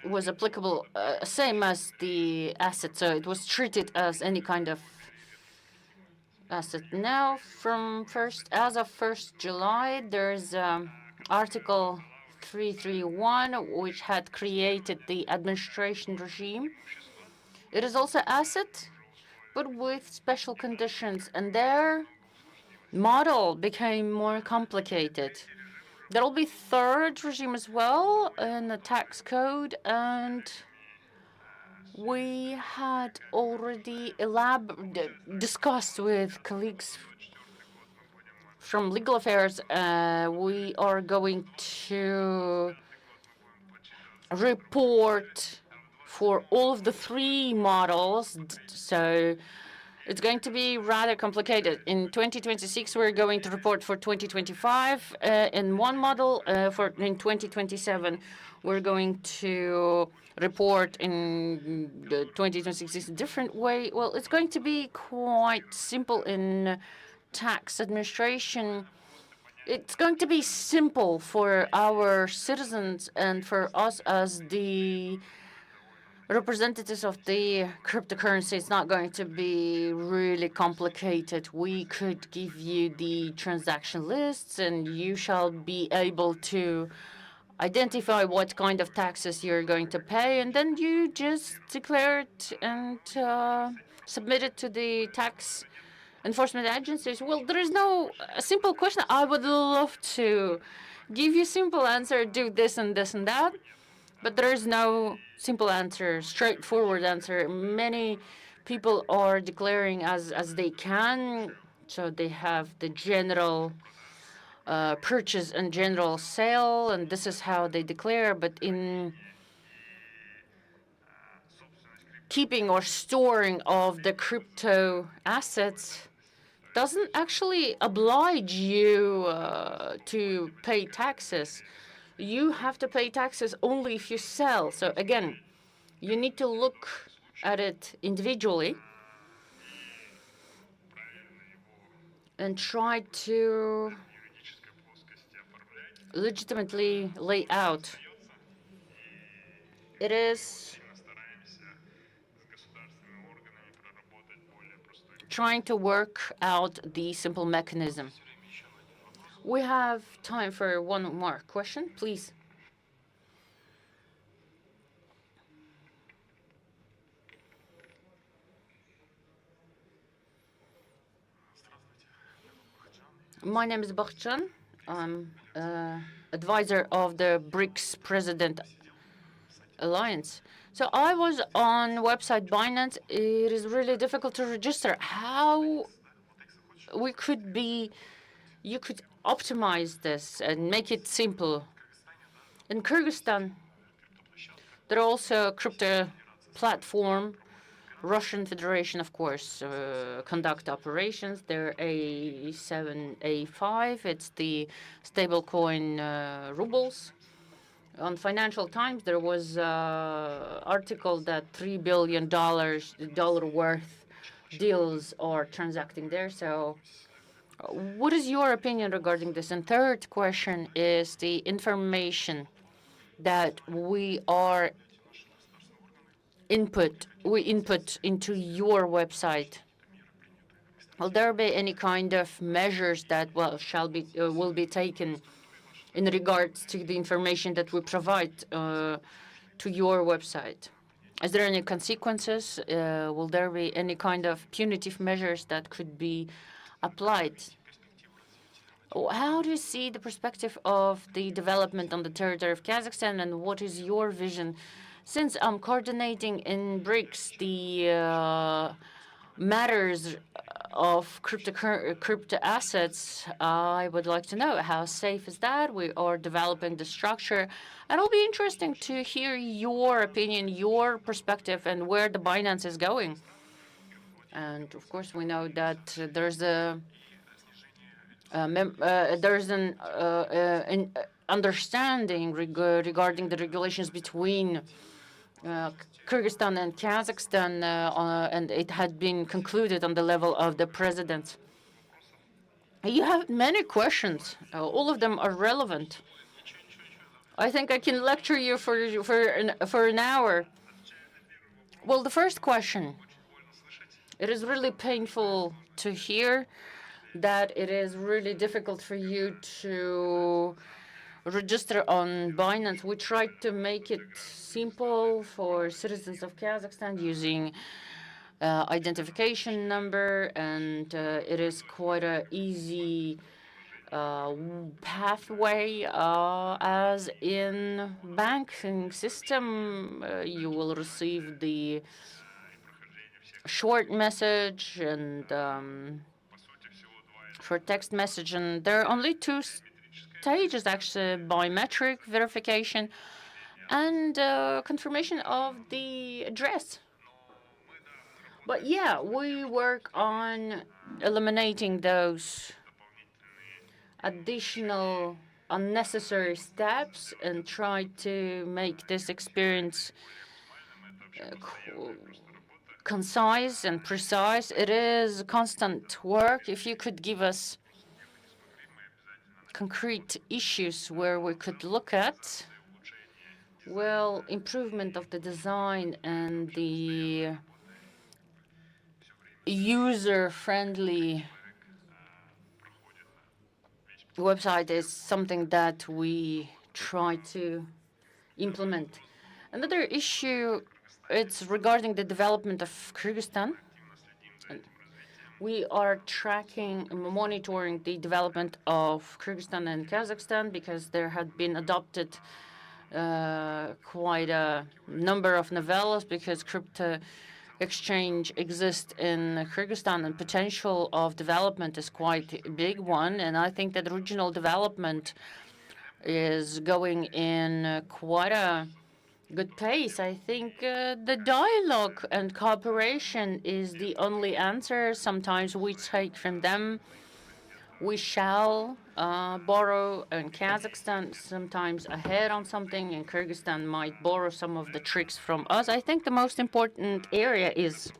Speaker 7: was applicable, same as the asset. So it was treated as any kind of asset. Now, as of 1st July, there's Article 331, which had created the administration regime. It is also asset, but with special conditions, and their model became more complicated. There will be third regime as well in the tax code, and we had already discussed with colleagues from legal affairs. We are going to report for all of the three models, so it's going to be rather complicated. In 2026, we're going to report for 2025 in one model. In 2027, we're going to report in the 2026 a different way. Well, it's going to be quite simple in tax administration. It's going to be simple for our citizens and for us as the representatives of the cryptocurrency. It's not going to be really complicated. We could give you the transaction lists, and you shall be able to identify what kind of taxes you're going to pay, and then you just declare it and submit it to the tax enforcement agencies. Well, there is no simple question. I would love to give you a simple answer, do this and this and that, but there is no simple answer, straightforward answer. Many people are declaring as they can, so they have the general purchase and general sale, and this is how they declare. But in keeping or storing of the crypto assets doesn't actually oblige you to pay taxes. You have to pay taxes only if you sell. So again, you need to look at it individually and try to legitimately lay out. It is trying to work out the simple mechanism. We have time for one more question, please. My name is Bakhchan. I'm advisor of the BRICS President Alliance. So I was on website Binance. It is really difficult to register. How you could optimize this and make it simple. In Kyrgyzstan, there are also a crypto platform. Russian Federation, of course, conduct operations. They're A7, A5. It's the stablecoin rubles. On Financial Times, there was an article that $3 billion worth deals are transacting there. So what is your opinion regarding this? And third question is the information that we input into your website. Will there be any kind of measures that will be taken in regards to the information that we provide to your website? Is there any consequences? Will there be any kind of punitive measures that could be applied? How do you see the perspective of the development on the territory of Kazakhstan, and what is your vision? Since I'm coordinating in BRICS the matters of crypto assets, I would like to know how safe is that? We are developing the structure, and it'll be interesting to hear your opinion, your perspective, and where the Binance is going. And of course, we know that there's an understanding regarding the regulations between Kyrgyzstan and Kazakhstan, and it had been concluded on the level of the president. You have many questions. All of them are relevant. I think I can lecture you for an hour. Well, the first question. It is really painful to hear that it is really difficult for you to register on Binance. We tried to make it simple for citizens of Kazakhstan using identification number, and it is quite a easy pathway as in banking system. You will receive the short message and short text message, and there are only two stages actually: biometric verification and confirmation of the address. But yeah, we work on eliminating those additional unnecessary steps and try to make this experience concise and precise. It is constant work. If you could give us concrete issues where we could look at, well, improvement of the design and the user-friendly website is something that we try to implement. Another issue, it's regarding the development of Kyrgyzstan. We are tracking and monitoring the development of Kyrgyzstan and Kazakhstan because there had been adopted quite a number of novellas because crypto exchange exists in Kyrgyzstan and potential of development is quite a big one. And I think that regional development is going in quite a good pace. I think the dialogue and cooperation is the only answer. Sometimes we take from them. We shall borrow in Kazakhstan, sometimes ahead on something, and Kyrgyzstan might borrow some of the tricks from us. I think the most important area is.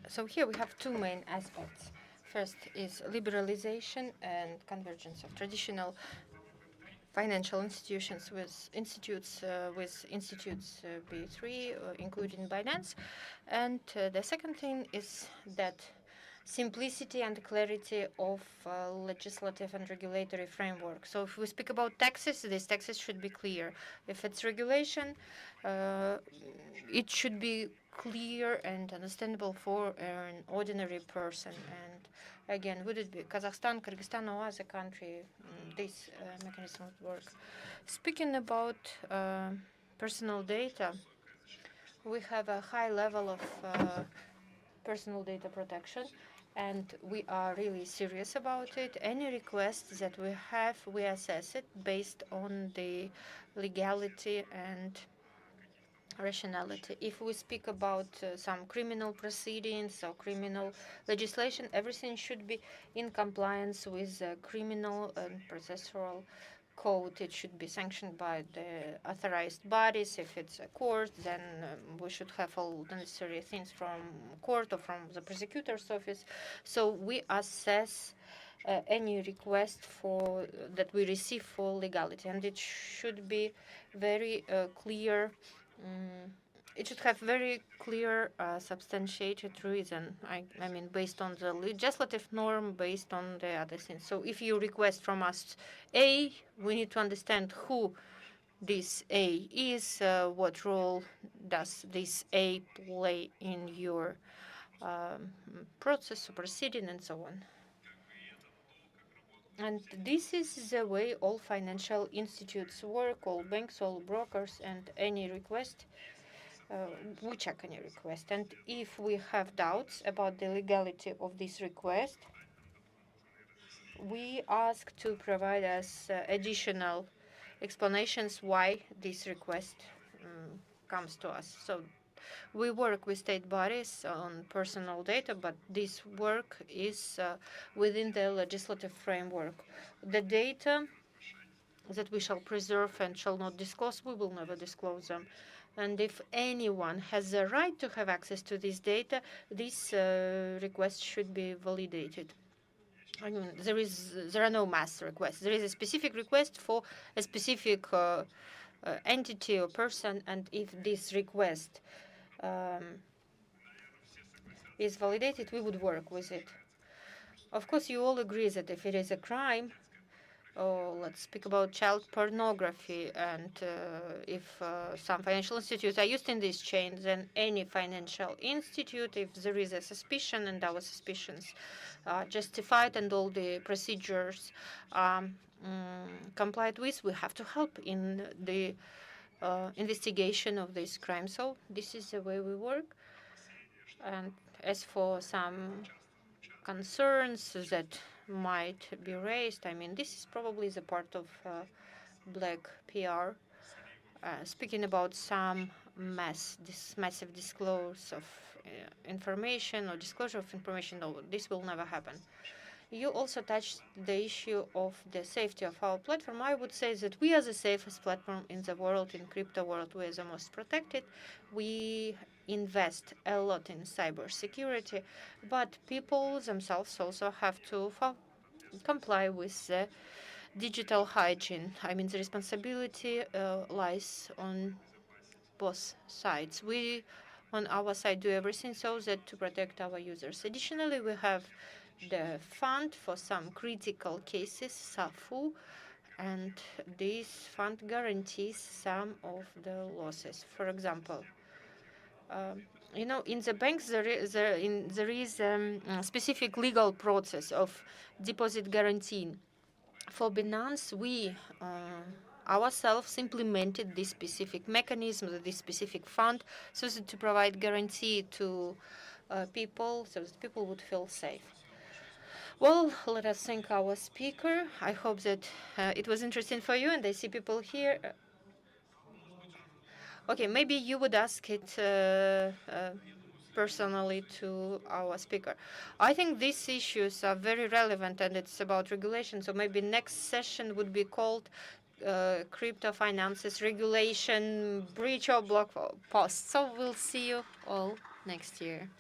Speaker 6: So here we have two main aspects. First is liberalization and convergence of traditional financial institutions with institutes B3, including Binance. And the second thing is that simplicity and clarity of legislative and regulatory framework. So if we speak about taxes, these taxes should be clear. If it's regulation, it should be clear and understandable for an ordinary person. And again, would it be Kazakhstan, Kyrgyzstan, or other country, this mechanism would work. Speaking about personal data, we have a high level of personal data protection, and we are really serious about it. Any requests that we have, we assess it based on the legality and rationality. If we speak about some criminal proceedings or criminal legislation, everything should be in compliance with criminal and processual code. It should be sanctioned by the authorized bodies. If it's a court, then we should have all the necessary things from court or from the prosecutor's office. So we assess any request for that we receive for legality, and it should be very clear. It should have very clear, substantiated reason. I mean, based on the legislative norm, based on the other things. So if you request from us A, we need to understand who this A is, what role does this A play in your process or proceeding, and so on. And this is the way all financial institutes work, all banks, all brokers, and any request, we check any request. And if we have doubts about the legality of this request, we ask to provide us additional explanations why this request comes to us. So we work with state bodies on personal data, but this work is within the legislative framework. The data that we shall preserve and shall not disclose, we will never disclose them. And if anyone has the right to have access to this data, this request should be validated. I mean, there are no mass requests. There is a specific request for a specific entity or person, and if this request is validated, we would work with it. Of course, you all agree that if it is a crime, let's speak about child pornography, and if some financial institutes are used in this chain, then any financial institute, if there is a suspicion and our suspicions are justified and all the procedures complied with, we have to help in the investigation of this crime. So this is the way we work. And as for some concerns that might be raised, I mean, this is probably the part of black PR. Speaking about some this massive disclose of information or disclosure of information, no, this will never happen. You also touched the issue of the safety of our platform. I would say that we are the safest platform in the world, in crypto world. We are the most protected. We invest a lot in cybersecurity, but people themselves also have to comply with the digital hygiene. I mean, the responsibility lies on both sides. We, on our side, do everything so that to protect our users. Additionally, we have the fund for some critical cases, SAFU, and this fund guarantees some of the losses. For example, in the banks there is a specific legal process of deposit guaranteeing. For Binance, we ourselves implemented this specific mechanism, this specific fund, so as to provide guarantee to people, so that people would feel safe. Well, let us thank our speaker. I hope that it was interesting for you, and I see people here. Okay, maybe you would ask it personally to our speaker. I think these issues are very relevant, and it's about regulation. So maybe next session would be called Crypto Finances Regulation Breach or Block Post. So we'll see you all next year.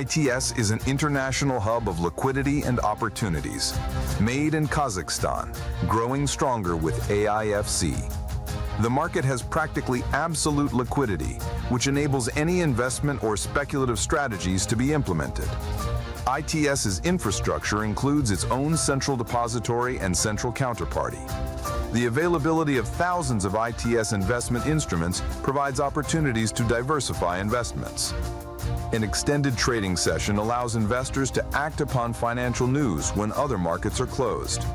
Speaker 9: ITS is an international hub of liquidity and opportunities. Made in Kazakhstan, growing stronger with AIFC. The market has practically absolute liquidity, which enables any investment or speculative strategies to be implemented. ITS's infrastructure includes its own central depository and central counterparty. The availability of thousands of ITS investment instruments provides opportunities to diversify investments. An extended trading session allows investors to act upon financial news when other markets are closed.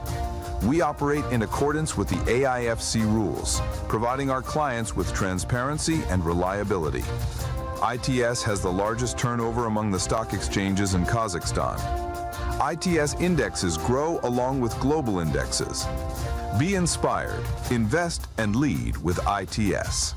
Speaker 9: We operate in accordance with the AIFC rules, providing our clients with transparency and reliability. ITS has the largest turnover among the stock exchanges in Kazakhstan. ITS indexes grow along with global indexes. Be inspired, invest, and lead with ITS.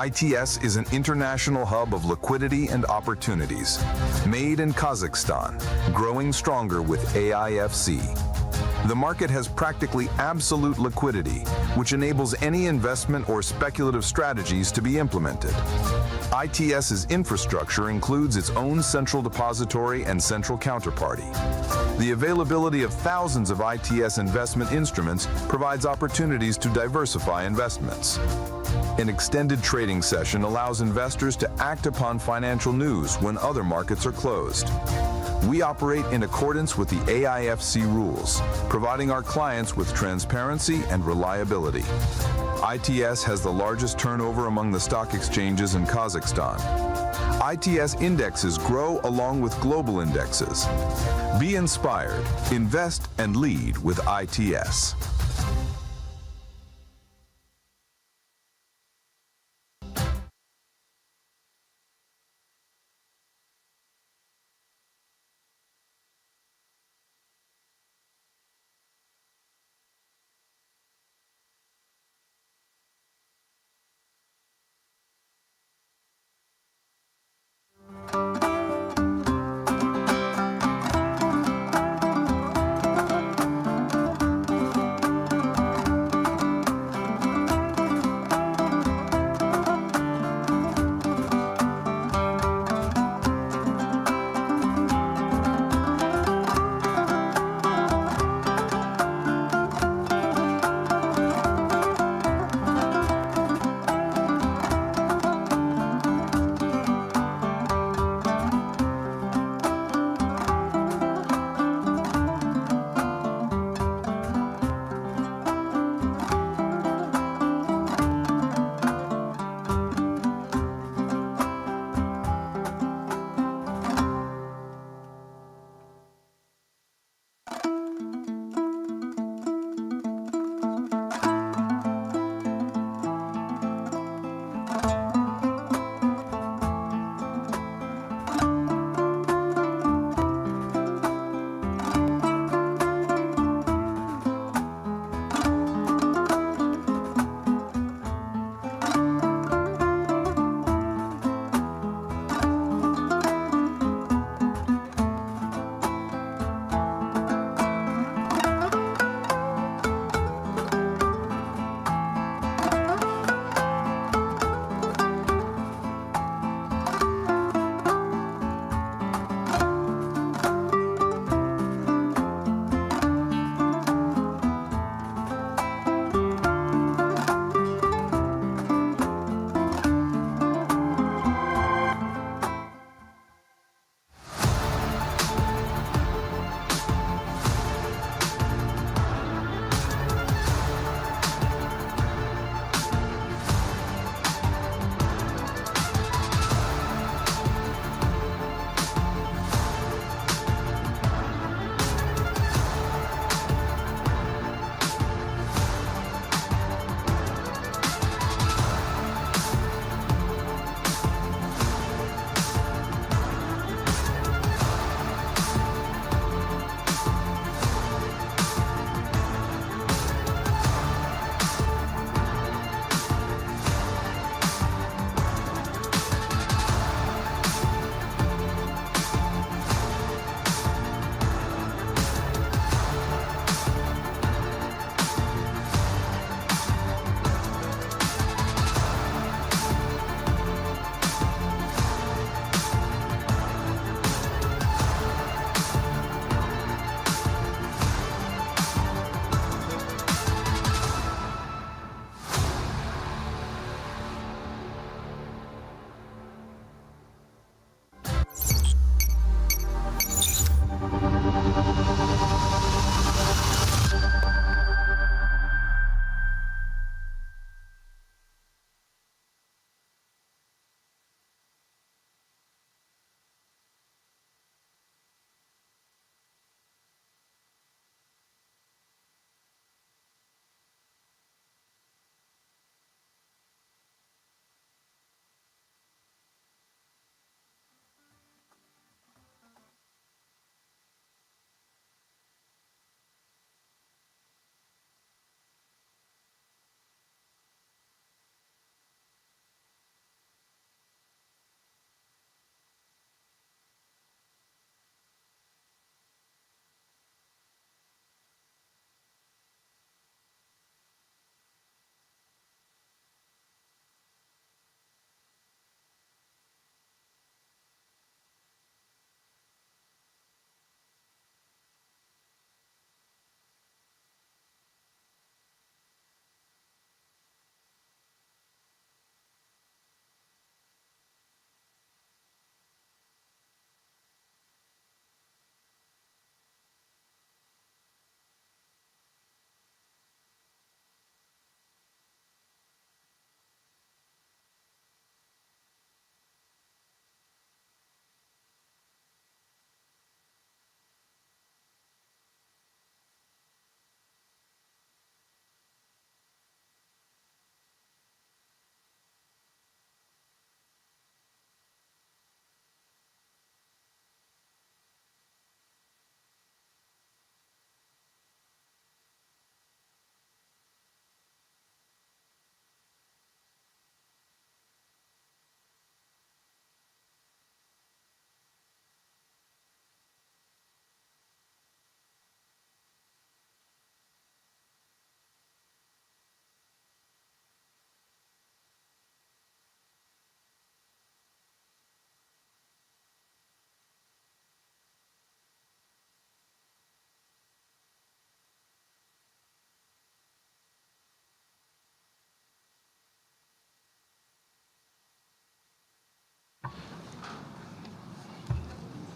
Speaker 9: ITS is an international hub of liquidity and opportunities. Made in Kazakhstan, growing stronger with AIFC. The market has practically absolute liquidity, which enables any investment or speculative strategies to be implemented. ITS's infrastructure includes its own central depository and central counterparty. The availability of thousands of ITS investment instruments provides opportunities to diversify investments. An extended trading session allows investors to act upon financial news when other markets are closed. We operate in accordance with the AIFC rules, providing our clients with transparency and reliability. ITS has the largest turnover among the stock exchanges in Kazakhstan. ITS indexes grow along with global indexes. Be inspired, invest, and lead with ITS.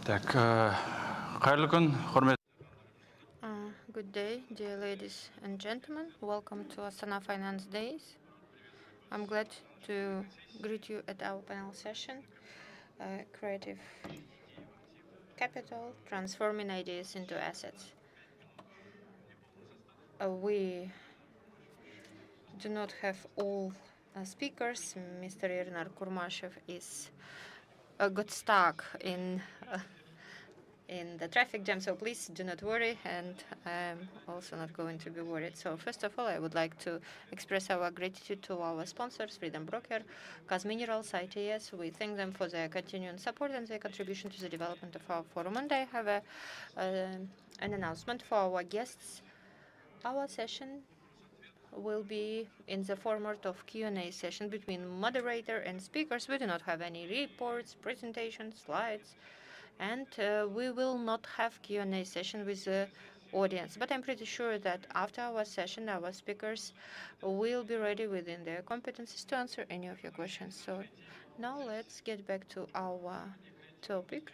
Speaker 5: Так, қайырлы күн, құрмет.
Speaker 6: Good day, dear ladies and gentlemen. Welcome to Astana Finance Days. I'm glad to greet you at our panel session, Creative Capital, Transforming Ideas into Assets. We do not have all speakers. Mr. Irnar Kurmashev is got stuck in the traffic jam, so please do not worry, and I'm also not going to be worried. So first of all, I would like to express our gratitude to our sponsors, Freedom Broker, Kaz Minerals, ITS. We thank them for their continuing support and their contribution to the development of our forum. And I have an announcement for our guests. Our session will be in the format of Q&A session between moderator and speakers. We do not have any reports, presentations, slides, and we will not have Q&A session with the audience. But I'm pretty sure that after our session, our speakers will be ready within their competencies to answer any of your questions. So now let's get back to our topic.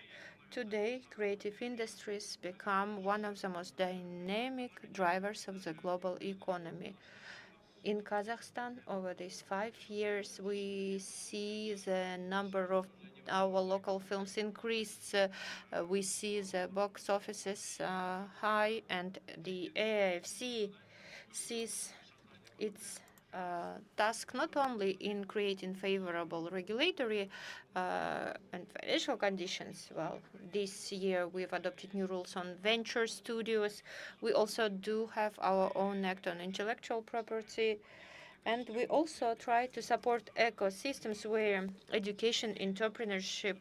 Speaker 6: Today, creative industries become one of the most dynamic drivers of the global economy. In Kazakhstan, over these 5 years, we see the number of our local films increased. We see the box offices high, and the AIFC sees its task not only in creating favorable regulatory and financial conditions. Well, this year we've adopted new rules on venture studios. We also do have our own act on intellectual property. And we also try to support ecosystems where education, entrepreneurship,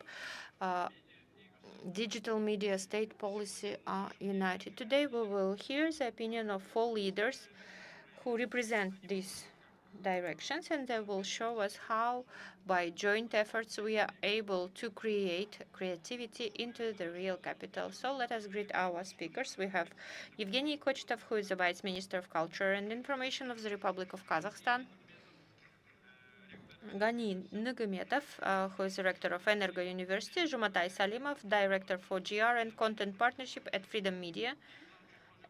Speaker 6: digital media, state policy are united. Today we will hear the opinion of 4 leaders who represent these directions, and they will show us how, by joint efforts, we are able to create creativity into the real capital. So let us greet our speakers. We have Evgeny Kochtov, who is the Vice Minister of Culture and Information of the Republic of Kazakhstan. Gani Nugametov, who is Rector of Energo University. Jumatai Salimov, Director for GR and Content Partnership at Freedom Media.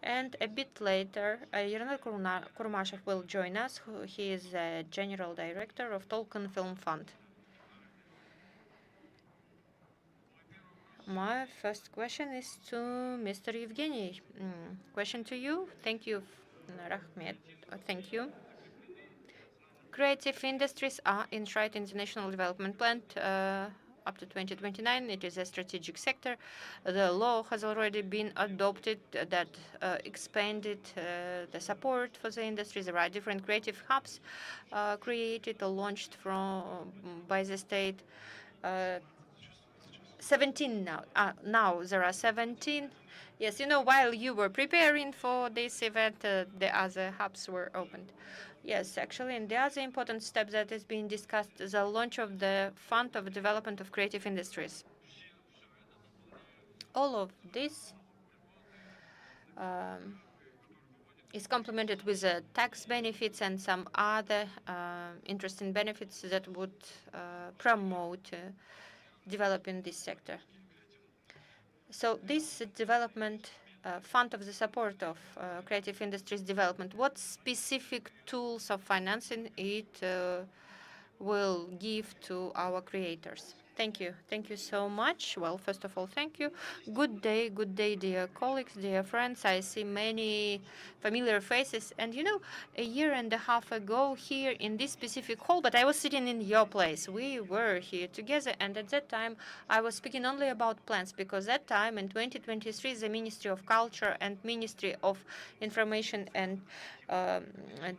Speaker 6: And a bit later, Irnar Kurmashev will join us. He is the General Director of Tolkien Film Fund. My first question is to Mr. Evgeny. Question to you. Thank you, Rahmet. Thank you. Creative industries are enshrined in the National Development Plan up to 2029. It is a strategic sector. The law has already been adopted that expanded the support for the industry. There are different creative hubs created or launched by the state. 17 now. Now there are 17. Yes, while you were preparing for this event, the other hubs were opened. Yes, actually, and the other important step that is being discussed is the launch of the Fund of Development of Creative Industries. All of this is complemented with tax benefits and some other interesting benefits that would promote developing this sector. So this development fund of the support of creative industries development, what specific tools of financing it will give to our creators? Thank you. Thank you so much. Well, first of all, thank you. Good day, dear colleagues, dear friends. I see many familiar faces. And a year and a half ago here in this specific hall, but I was sitting in your place. We were here together. And at that time, I was speaking only about plans, because that time in 2023, the Ministry of Culture and Ministry of Information and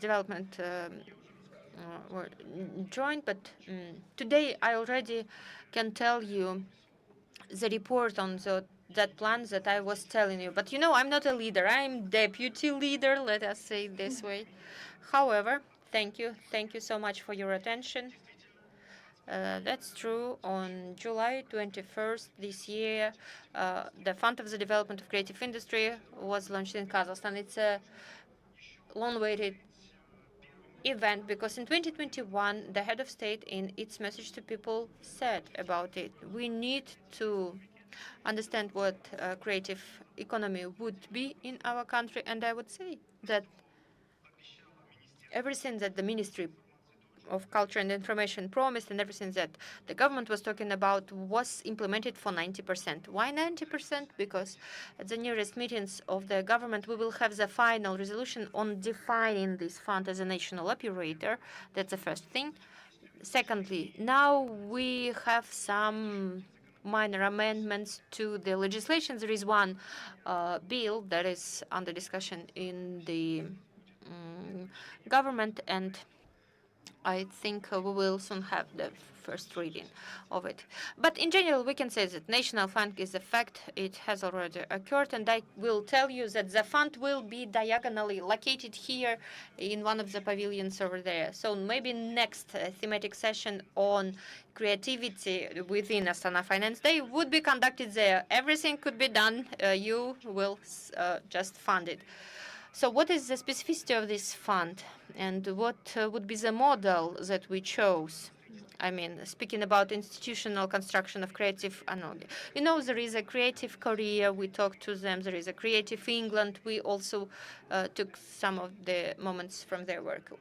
Speaker 6: Development were joined, but today I already can tell you the report on that plan that I was telling you. But I'm not a leader. I'm deputy leader, let us say it this way. However, thank you so much for your attention. That's true. On July 21st this year, the Fund of the Development of Creative Industry was launched in Kazakhstan. It's a long-awaited event, because in 2021, the head of state in its message to people said about it, we need to understand what creative economy would be in our country. And I would say that everything that the Ministry of Culture and Information promised and everything that the government was talking about was implemented for 90%. Why 90%? Because at the nearest meetings of the government, we will have the final resolution on defining this fund as a national operator. That's the first thing. Secondly, now we have some minor amendments to the legislation. There is one bill that is under discussion in the government, and I think we will soon have the first reading of it. But in general, we can say that national fund is a fact. It has already occurred, and I will tell you that the fund will be diagonally located here in one of the pavilions over there. So maybe next thematic session on creativity within Astana Finance Day would be conducted there. Everything could be done. You will just fund it. So what is the specificity of this fund, and what would be the model that we chose? I mean, speaking about institutional construction of creative analogy. You know, there is a Creative Korea. We talked to them. There is a Creative England. We also took some of the moments from their work.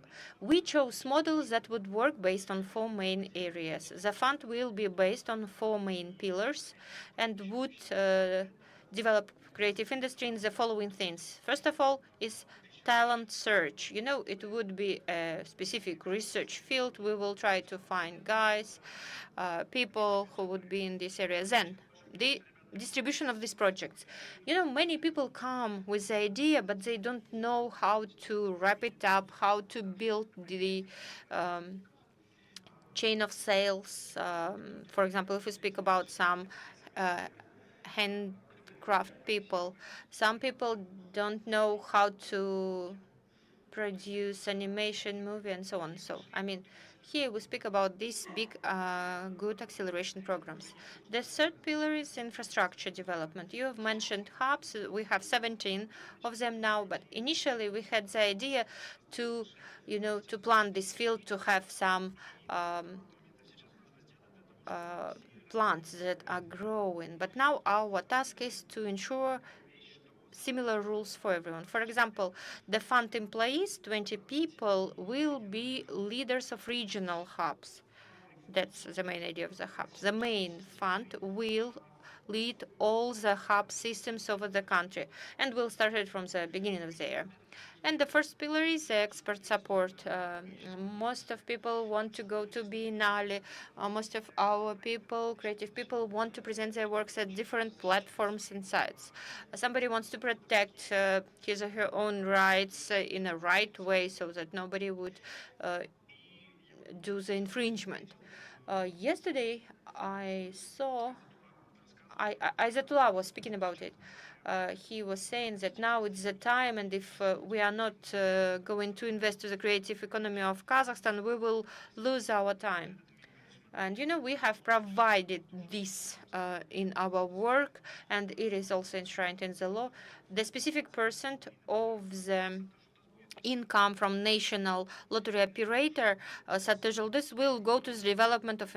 Speaker 6: We chose models that would work based on 4 main areas. The fund will be based on 4 main pillars and would develop creative industry in the following things. First of all is talent search. You know, it would be a specific research field. We will try to find guys, people who would be in this area. Then the distribution of these projects. You know, many people come with the idea, but they don't know how to wrap it up, how to build the chain of sales. For example, if we speak about some handcraft people, some people don't know how to produce animation, movie, and so on. So, I mean, here we speak about these big, good acceleration programs. The third pillar is infrastructure development. You have mentioned hubs. We have 17 of them now, but initially we had the idea to, you know, to plant this field, to have some plants that are growing. But now our task is to ensure similar rules for everyone. For example, the fund employees, 20 people, will be leaders of regional hubs. That's the main idea of the hubs. The main fund will lead all the hub systems over the country, and we'll start it from the beginning of the year. And the first pillar is expert support. Most of people want to go to Biennale. Most of our people, creative people, want to present their works at different platforms and sites. Somebody wants to protect his or her own rights in a right way so that nobody would do the infringement. Yesterday, I saw Ayatollah was speaking about it. He was saying that now it's the time, and if we are not going to invest to the creative economy of Kazakhstan, we will lose our time. And, you know, we have provided this in our work, and it is also enshrined in the law. The specific percent of the income from national lottery operator, this will go to the development of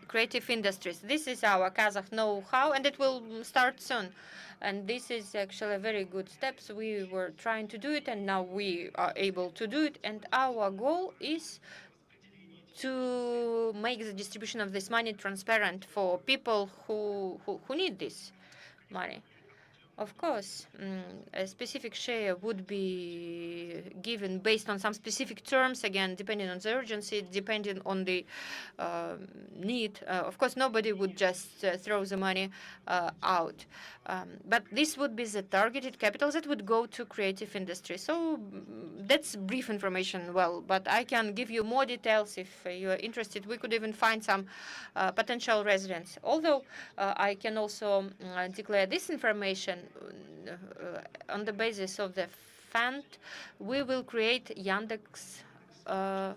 Speaker 6: creative industries. This is our Kazakh know-how, and it will start soon. And this is actually a very good step. So we were trying to do it, and now we are able to do it. And our goal is to make the distribution of this money transparent for people who need this money. Of course, a specific share would be given based on some specific terms, again, depending on the urgency, depending on the need. Of course, nobody would just throw the money out. But this would be the targeted capital that would go to creative industry. So that's brief information, well, but I can give you more details if you are interested. We could even find some potential residents. Although I can also declare this information on the basis of the fund, we will create Yandex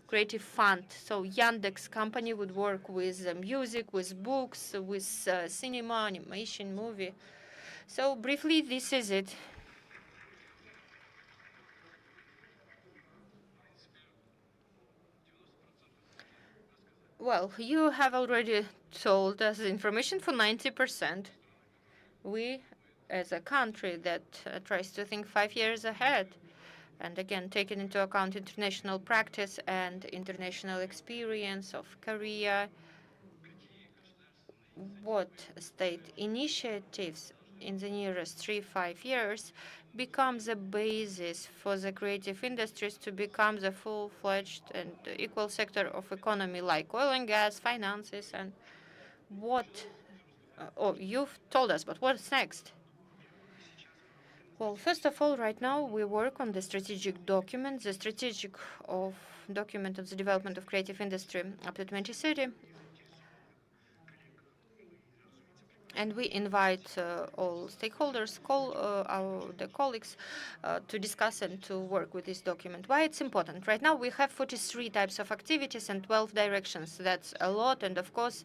Speaker 6: creative fund. So Yandex company would work with music, with books, with cinema, animation, movie. So briefly, this is it. Well, you have already told us the information for 90%. We, as a country that tries to think 5 years ahead, and again, taking into account international practice and international experience of Korea, what state initiatives in the nearest 3-5 years becomes a basis for the creative industries to become the full-fledged and equal sector of economy like oil and gas, finances, and what, you've told us, but what's next? Well, first of all, right now we work on the strategic document, the strategic document of the development of creative industry up to 2030. And we invite all stakeholders, the colleagues, to discuss and to work with this document. Why it's important? Right now we have 43 types of activities and 12 directions. That's a lot, and of course,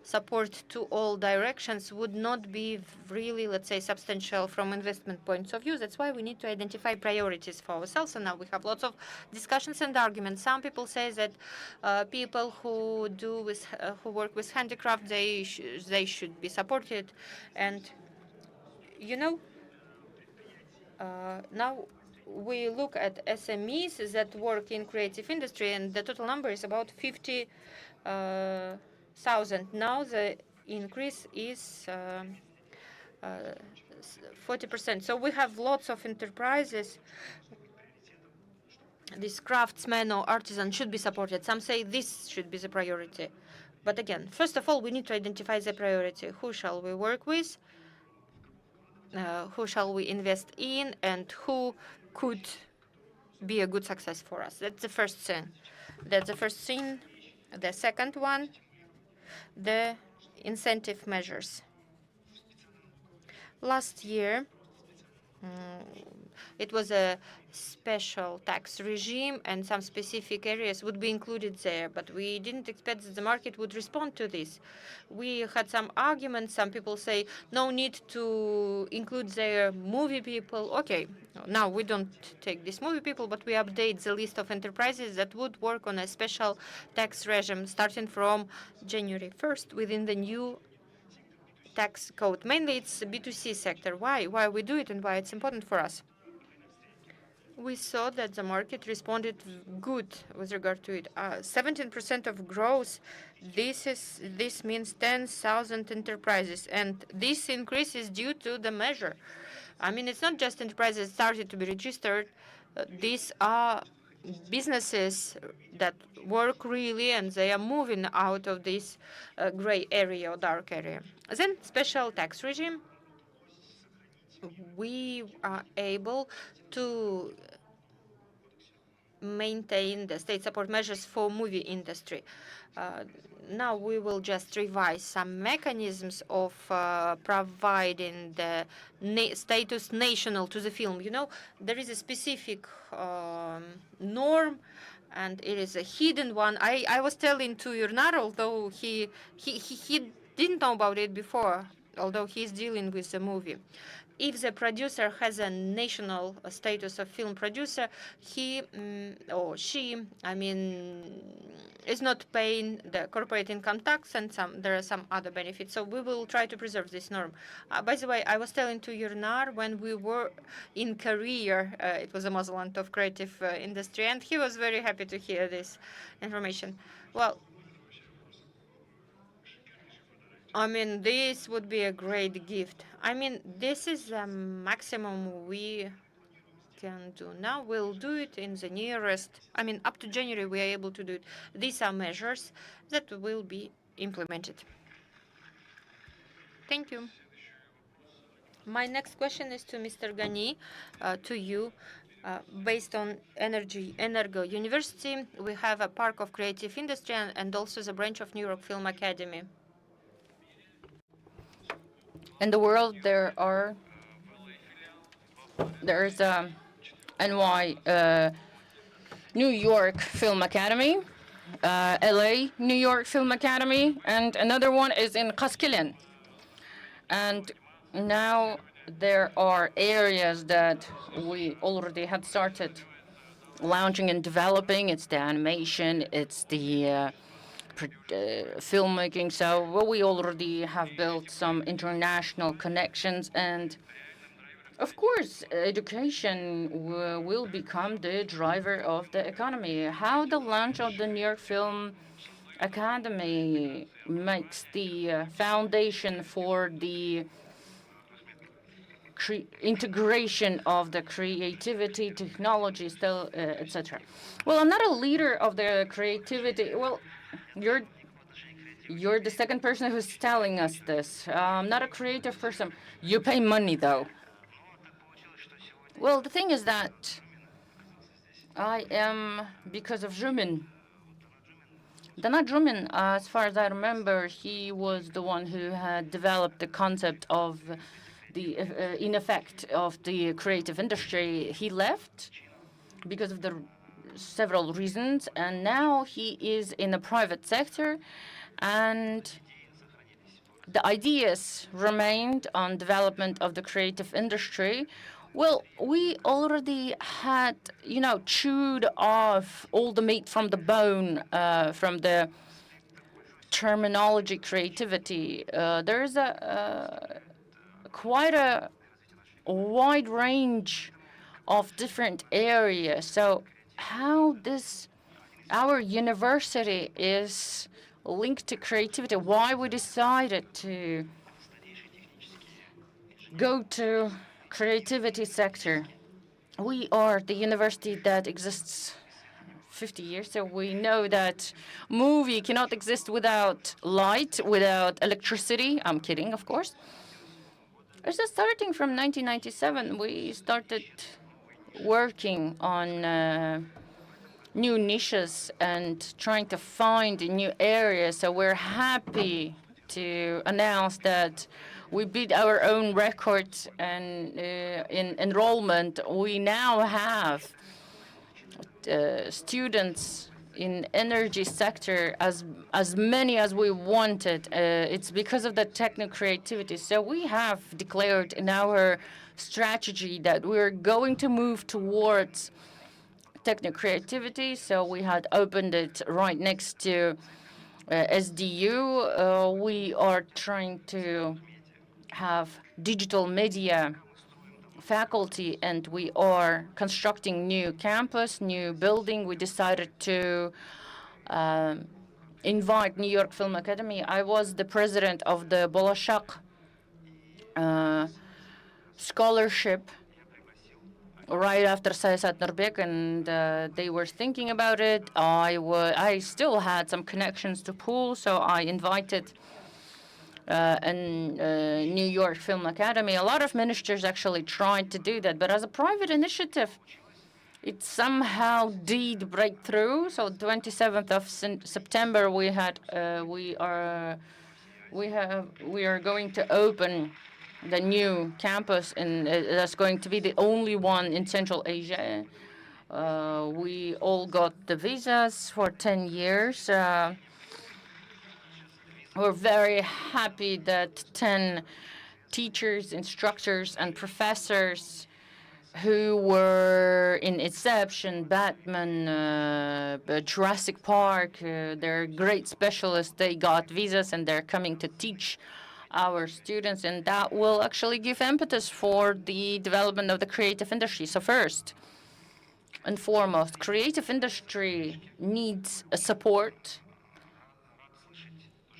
Speaker 6: support to all directions would not be really, let's say, substantial from investment points of view. That's why we need to identify priorities for ourselves. And now we have lots of discussions and arguments. Some people say that people who work with handicraft, they should be supported. And now we look at SMEs that work in creative industry, and the total number is about 50,000. Now the increase is 40%. So we have lots of enterprises. These craftsmen or artisans should be supported. Some say this should be the priority. But again, first of all, we need to identify the priority. Who shall we work with? Who shall we invest in? And who could be a good success for us? That's the first thing. The second one, the incentive measures. Last year, it was a special tax regime, and some specific areas would be included there, but we didn't expect that the market would respond to this. We had some arguments. Some people say no need to include their movie people. Okay, now we don't take these movie people, but we update the list of enterprises that would work on a special tax regime starting from January 1st within the new tax code. Mainly it's B2C sector. Why we do it and why it's important for us? We saw that the market responded good with regard to it. 17% of growth. This means 10,000 enterprises, and this increase is due to the measure. I mean, it's not just enterprises started to be registered. These are businesses that work really, and they are moving out of this gray area or dark area. Then special tax regime. We are able to maintain the state support measures for movie industry. Now we will just revise some mechanisms of providing the status national to the film. There is a specific norm, and it is a hidden one. I was telling to Yurnar, although he didn't know about it before, although he's dealing with the movie. If the producer has a national status of film producer, he or she, is not paying the corporate income tax, and there are some other benefits. So we will try to preserve this norm. By the way, I was telling to Yurnar when we were in Korea, it was a motherland of creative industry, and he was very happy to hear this information. Well, this would be a great gift. This is the maximum we can do. Now we'll do it in the nearest, up to January we are able to do it. These are measures that will be implemented. Thank you. My next question is to Mr. Gani, to you. Based on Energo University, we have a Park of Creative Industry and also the branch of New York Film Academy.
Speaker 7: In the world, there is New York Film Academy, LA New York Film Academy, and another one is in Kaskilen. And now there are areas that we already had started launching and developing. It's the animation, it's the filmmaking. So we already have built some international connections, and of course, education will become the driver of the economy. How the launch of the New York Film Academy makes the foundation for the integration of the creativity, technology, still, etc. Well, I'm not a leader of the creativity. Well, you're the second person who's telling us this. I'm not a creative person. You pay money, though. Well, the thing is that I am, because of Jumin. Dana Jumin, as far as I remember, he was the one who had developed the concept of the, in effect, of the creative industry. He left because of the several reasons, and now he is in the private sector, and the ideas remained on development of the creative industry. Well, we already had, chewed off all the meat from the bone, from the terminology creativity. There is quite a wide range of different areas. So how our university is linked to creativity, why we decided to go to creativity sector. We are the university that exists 50 years, so we know that movie cannot exist without light, without electricity. I'm kidding, of course. So starting from 1997, we started working on new niches and trying to find new areas. So we're happy to announce that we beat our own record, and in enrollment, we now have students in energy sector as many as we wanted. It's because of the technical creativity. So we have declared in our strategy that we're going to move towards technical creativity. So we had opened it right next to SDU. We are trying to have digital media faculty, and we are constructing new campus, new building. We decided to invite New York Film Academy. I was the president of the Bolashak scholarship right after Sayasat Nurbek, and they were thinking about it. I still had some connections to pool, so I invited New York Film Academy. A lot of ministers actually tried to do that, but as a private initiative, it somehow did break through. So 27th of September, we are going to open the new campus, and that's going to be the only one in Central Asia. We all got the visas for 10 years. We're very happy that 10 teachers, instructors, and professors who were in Inception, Batman, Jurassic Park, they're great specialists. They got visas, and they're coming to teach our students, and that will actually give impetus for the development of the creative industry. So first and foremost, creative industry needs a support.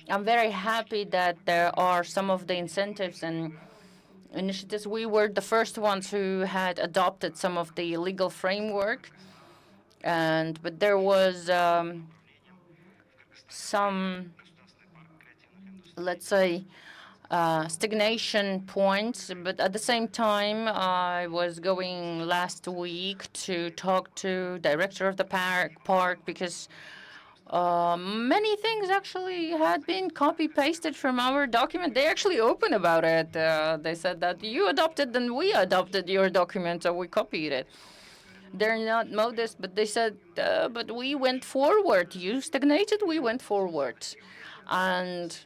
Speaker 7: I'm very happy that there are some of the incentives and initiatives. We were the first ones who had adopted some of the legal framework, but there was some, let's say, stagnation points. But at the same time, I was going last week to talk to director of the park because many things actually had been copy-pasted from our document. They actually open about it. They said that you adopted, then we adopted your document, so we copied it. They're not modest, but they said, but we went forward. You stagnated, we went forward. And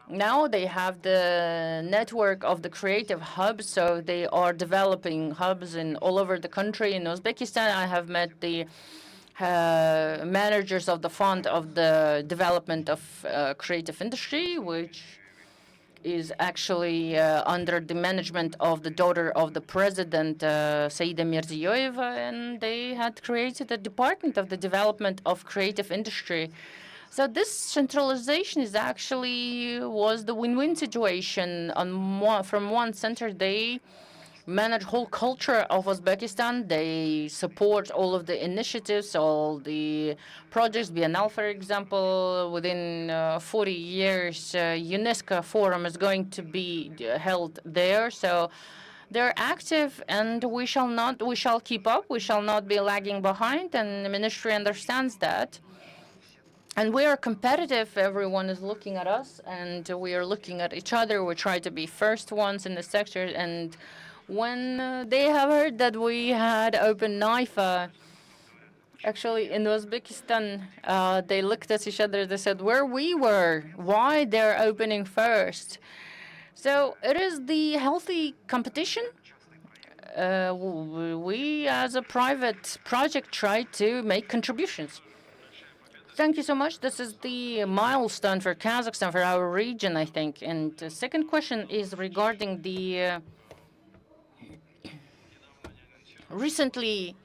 Speaker 7: now they have the network of the creative hubs, so they are developing hubs all over the country. In Uzbekistan, I have met the managers of the Fund of the Development of Creative Industry, which is actually under the management of the daughter of the president, Saida Mirziyoyeva, and they had created a department of the development of creative industry. So this centralization is actually was the win-win situation. From one center, they manage whole culture of Uzbekistan. They support all of the initiatives, all the projects. Biennale, for example, within 40 years, UNESCO Forum is going to be held there. So they're active, and we shall keep up. We shall not be lagging behind, and the ministry understands that. And we are competitive. Everyone is looking at us, and we are looking at each other. We try to be first ones in the sector, and when they have heard that we had opened NIFA, actually in Uzbekistan, they looked at each other. They said, where we were, why they're opening first. So it is the healthy competition. We, as a private project, try to make contributions. Thank you so much. This is the milestone for Kazakhstan, for our region, I think. And the second question is regarding the recently,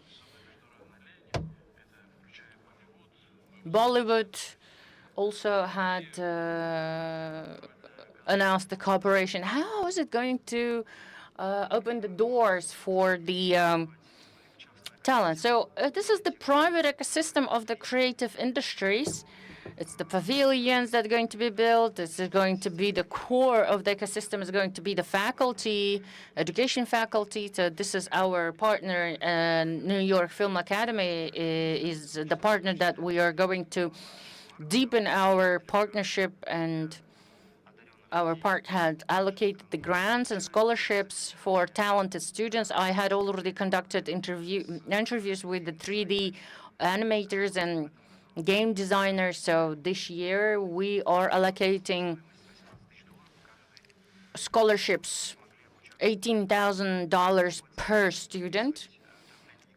Speaker 7: Bollywood also had announced the cooperation. How is it going to open the doors for the talent? So this is the private ecosystem of the creative industries. It's the pavilions that are going to be built. This is going to be the core of the ecosystem. Is going to be the faculty, education faculty. So this is our partner, New York Film Academy is the partner that we are going to deepen our partnership, and our part had allocated the grants and scholarships for talented students. I had already conducted interviews with the 3D animators and game designers. So this year we are allocating scholarships, $18,000 per student.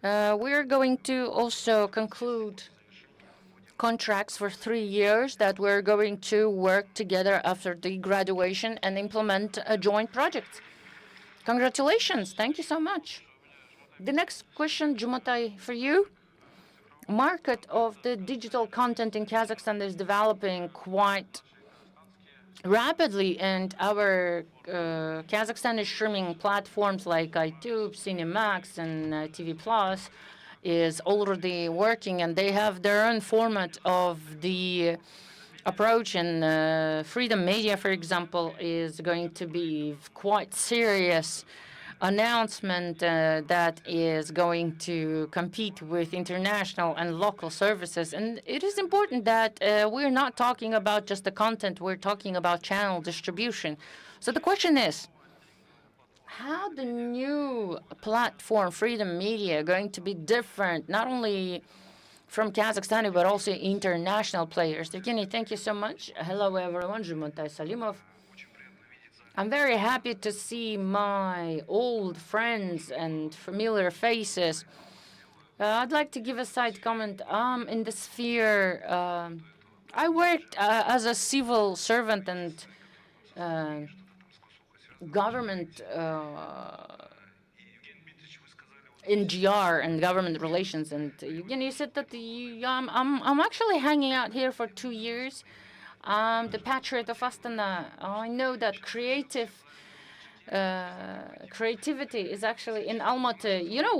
Speaker 7: We're going to also conclude contracts for 3 years that we're going to work together after the graduation and implement a joint project. Congratulations. Thank you so much. The next question, Jumatai, for you. Market of the digital content in Kazakhstan is developing quite rapidly, and our Kazakhstani streaming platforms like iTube, Cinemax, and TV Plus is already working, and they have their own format of the approach. And Freedom Media, for example, is going to be quite serious announcement that is going to compete with international and local services. And it is important that we're not talking about just the content, we're talking about channel distribution. So the question is, how the new platform, Freedom Media, going to be different, not only from Kazakhstani, but also international players? Evgeny, thank you so much. Hello, everyone. Jumontai Salimov. I'm very happy to see my old friends and familiar faces. I'd like to give a side comment. In the sphere, I worked as a civil servant and government in GR and government relations. And you said that I'm actually hanging out here for 2 years. The patriot of Astana. I know that creativity is actually in Almaty. You know,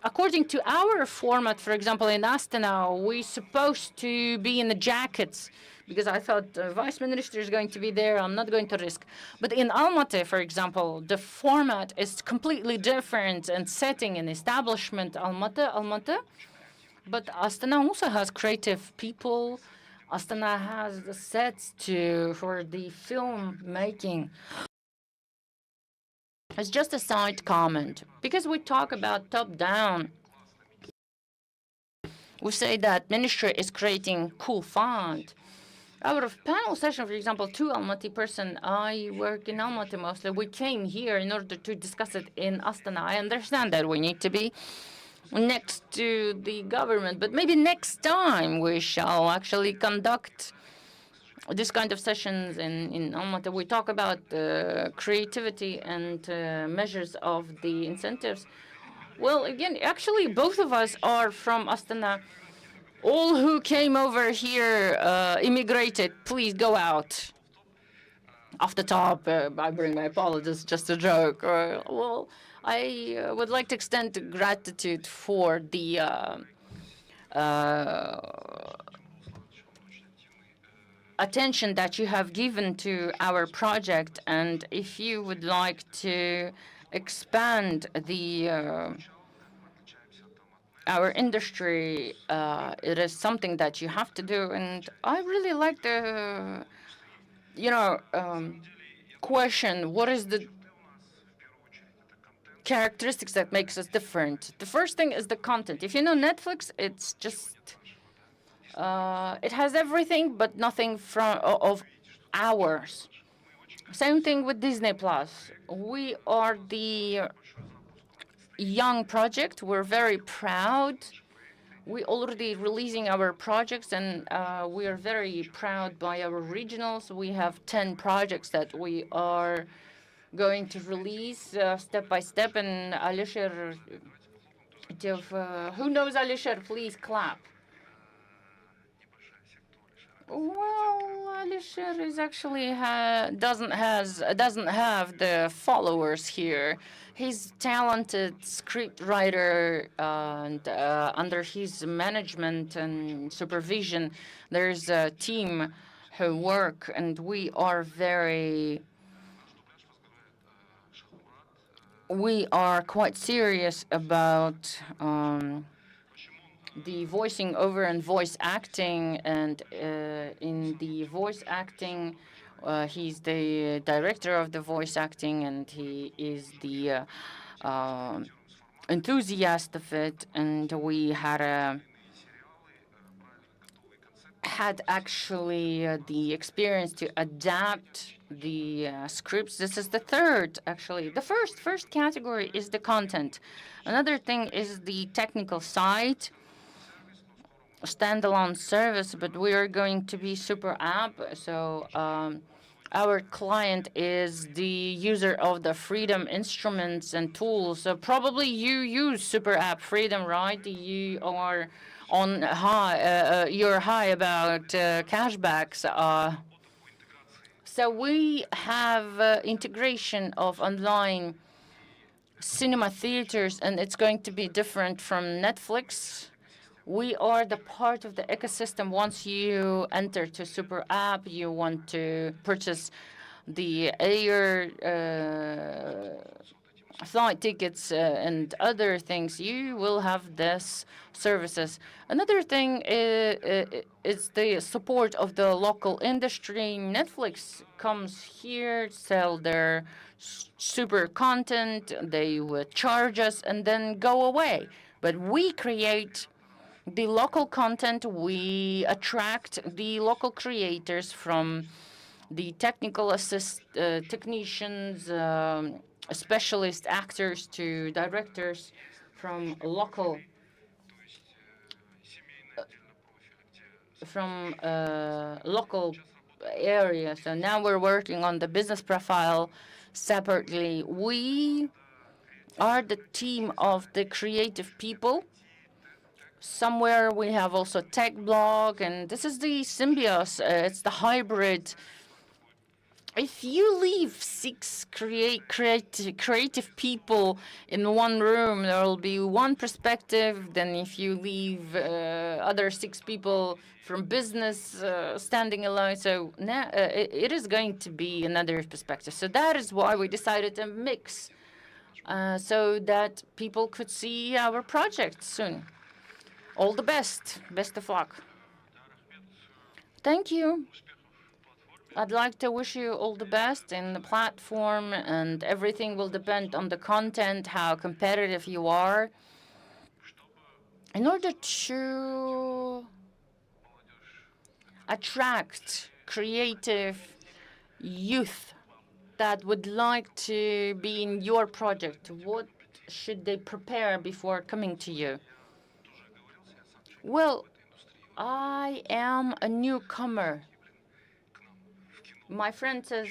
Speaker 7: according to our format, for example, in Astana, we're supposed to be in the jackets because I thought the vice minister is going to be there. I'm not going to risk. But in Almaty, for example, the format is completely different and setting and establishment. Almaty. But Astana also has creative people. Astana has the sets for the film making. It's just a side comment. Because we talk about top-down, we say that ministry is creating cool fund. Out of panel session, for example, 2 Almaty person, I work in Almaty mostly. We came here in order to discuss it in Astana. I understand that we need to be next to the government. But maybe next time we shall actually conduct this kind of sessions in Almaty. We talk about creativity and measures of the incentives. Well, again, actually, both of us are from Astana. All who came over here immigrated. Please go out. Off the top, I bring my apologies, just a joke. Well, I would like to extend gratitude for the attention that you have given to our project, and if you would like to expand the our industry, it is something that you have to do. And I really like the question, what is the characteristics that makes us different? The first thing is the content. If you know Netflix, it's just it has everything but nothing of ours. Same thing with Disney Plus. We are the young project. We're very proud. We already releasing our projects, and we are very proud by our regionals. We have 10 projects that we are going to release step by step. And Alisher, who knows Alisher? Please clap. Well, Alisher is actually doesn't have the followers here. He's talented script writer, and under his management and supervision, there's a team who work, and we are quite serious about the voicing over and voice acting. And in the voice acting, he's the director of the voice acting, and he is the enthusiast of it. And we had actually the experience to adapt the scripts. This is the third, actually. The first category is the content. Another thing is the technical side, standalone service, but we are going to be super app. So our client is the user of the Freedom instruments and tools. So probably you use super app Freedom, right? You are on high. You're high about cashbacks. So we have integration of online cinema theaters, and it's going to be different from Netflix. We are the part of the ecosystem. Once you enter to Super App, you want to purchase the air flight tickets and other things, you will have this services. Another thing is the support of the local industry. Netflix comes here, sell their super content, they would charge us and then go away. But we create the local content, we attract the local creators from the technical technicians, specialist actors to directors from local areas. So now we're working on the business profile separately. We are the team of the creative people. Somewhere we have also tech blog, and this is the symbiosis. It's the hybrid. If you leave 6 creative people in one room, there will be one perspective. Then if you leave other 6 people from business standing alone, so now it is going to be another perspective. So that is why we decided to mix, so that people could see our project soon. All the best. Best of luck. Thank you. I'd like to wish you all the best in the platform, and everything will depend on the content, how competitive you are. In order to attract creative youth that would like to be in your project, what should they prepare before coming to you? Well, I am a newcomer. My friend says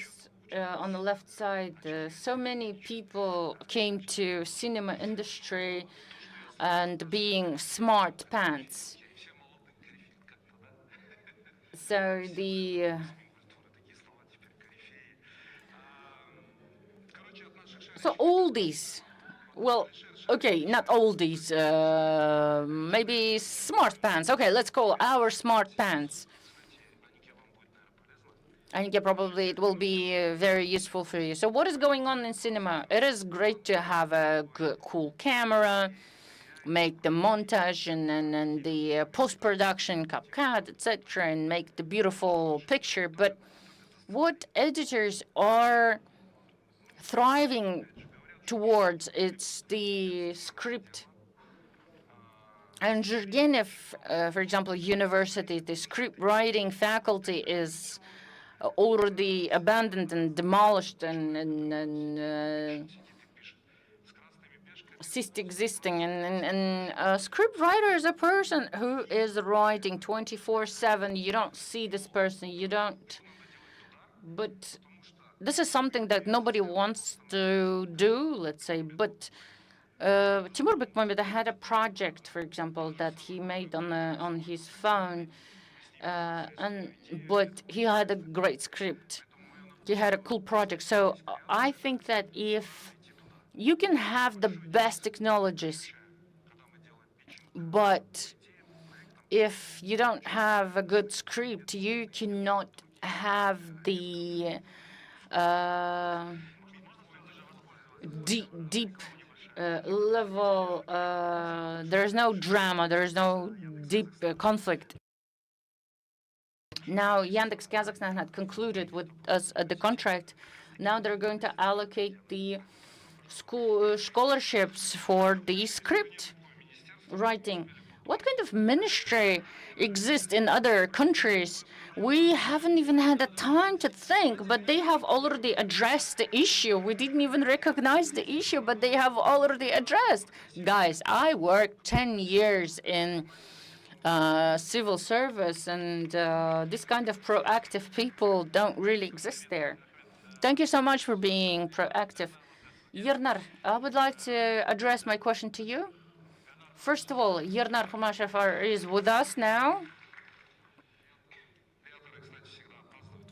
Speaker 7: on the left side, so many people came to cinema industry and being smart pants. So the so oldies, well, okay, not oldies, maybe smart pants. Okay, let's call our smart pants. I think probably it will be very useful for you. So what is going on in cinema? It is great to have a good, cool camera, make the montage and the post-production, CapCut, etc., and make the beautiful picture. But what editors are thriving towards, it's the script. And Zhurgenev, for example, university, the script writing faculty is already abandoned and demolished and ceased existing. And a script writer is a person who is writing 24/7. You don't see this person. You don't. But this is something that nobody wants to do, let's say. But Timur Bekmambetov had a project, for example, that he made on his phone. But he had a great script. He had a cool project. So I think that if you can have the best technologies, but if you don't have a good script, you cannot have the deep level. There is no drama. There is no deep conflict. Now, Yandex Kazakhstan had concluded with us the contract. Now they're going to allocate the school scholarships for the script writing. What kind of ministry exists in other countries? We haven't even had the time to think, but they have already addressed the issue. We didn't even recognize the issue, but they have already addressed. Guys, I worked 10 years in civil service, and this kind of proactive people don't really exist there. Thank you so much for being proactive. Yernar, I would like to address my question to you. First of all, Yernar Khumashev is with us now.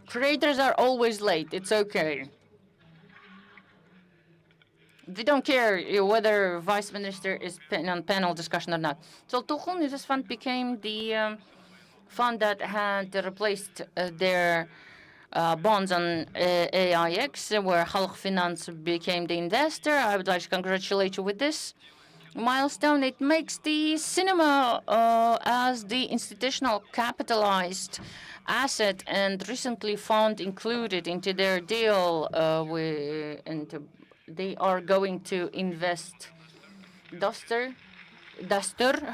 Speaker 7: Creators are always late. It's okay. They don't care whether vice minister is on panel discussion or not. So Tukhul, this fund became the fund that had replaced their bonds on AIX, where Khalq Finance became the investor. I would like to congratulate you with this milestone. It makes the cinema as the institutional capitalized asset, and recently fund included into their deal they are going to invest Duster,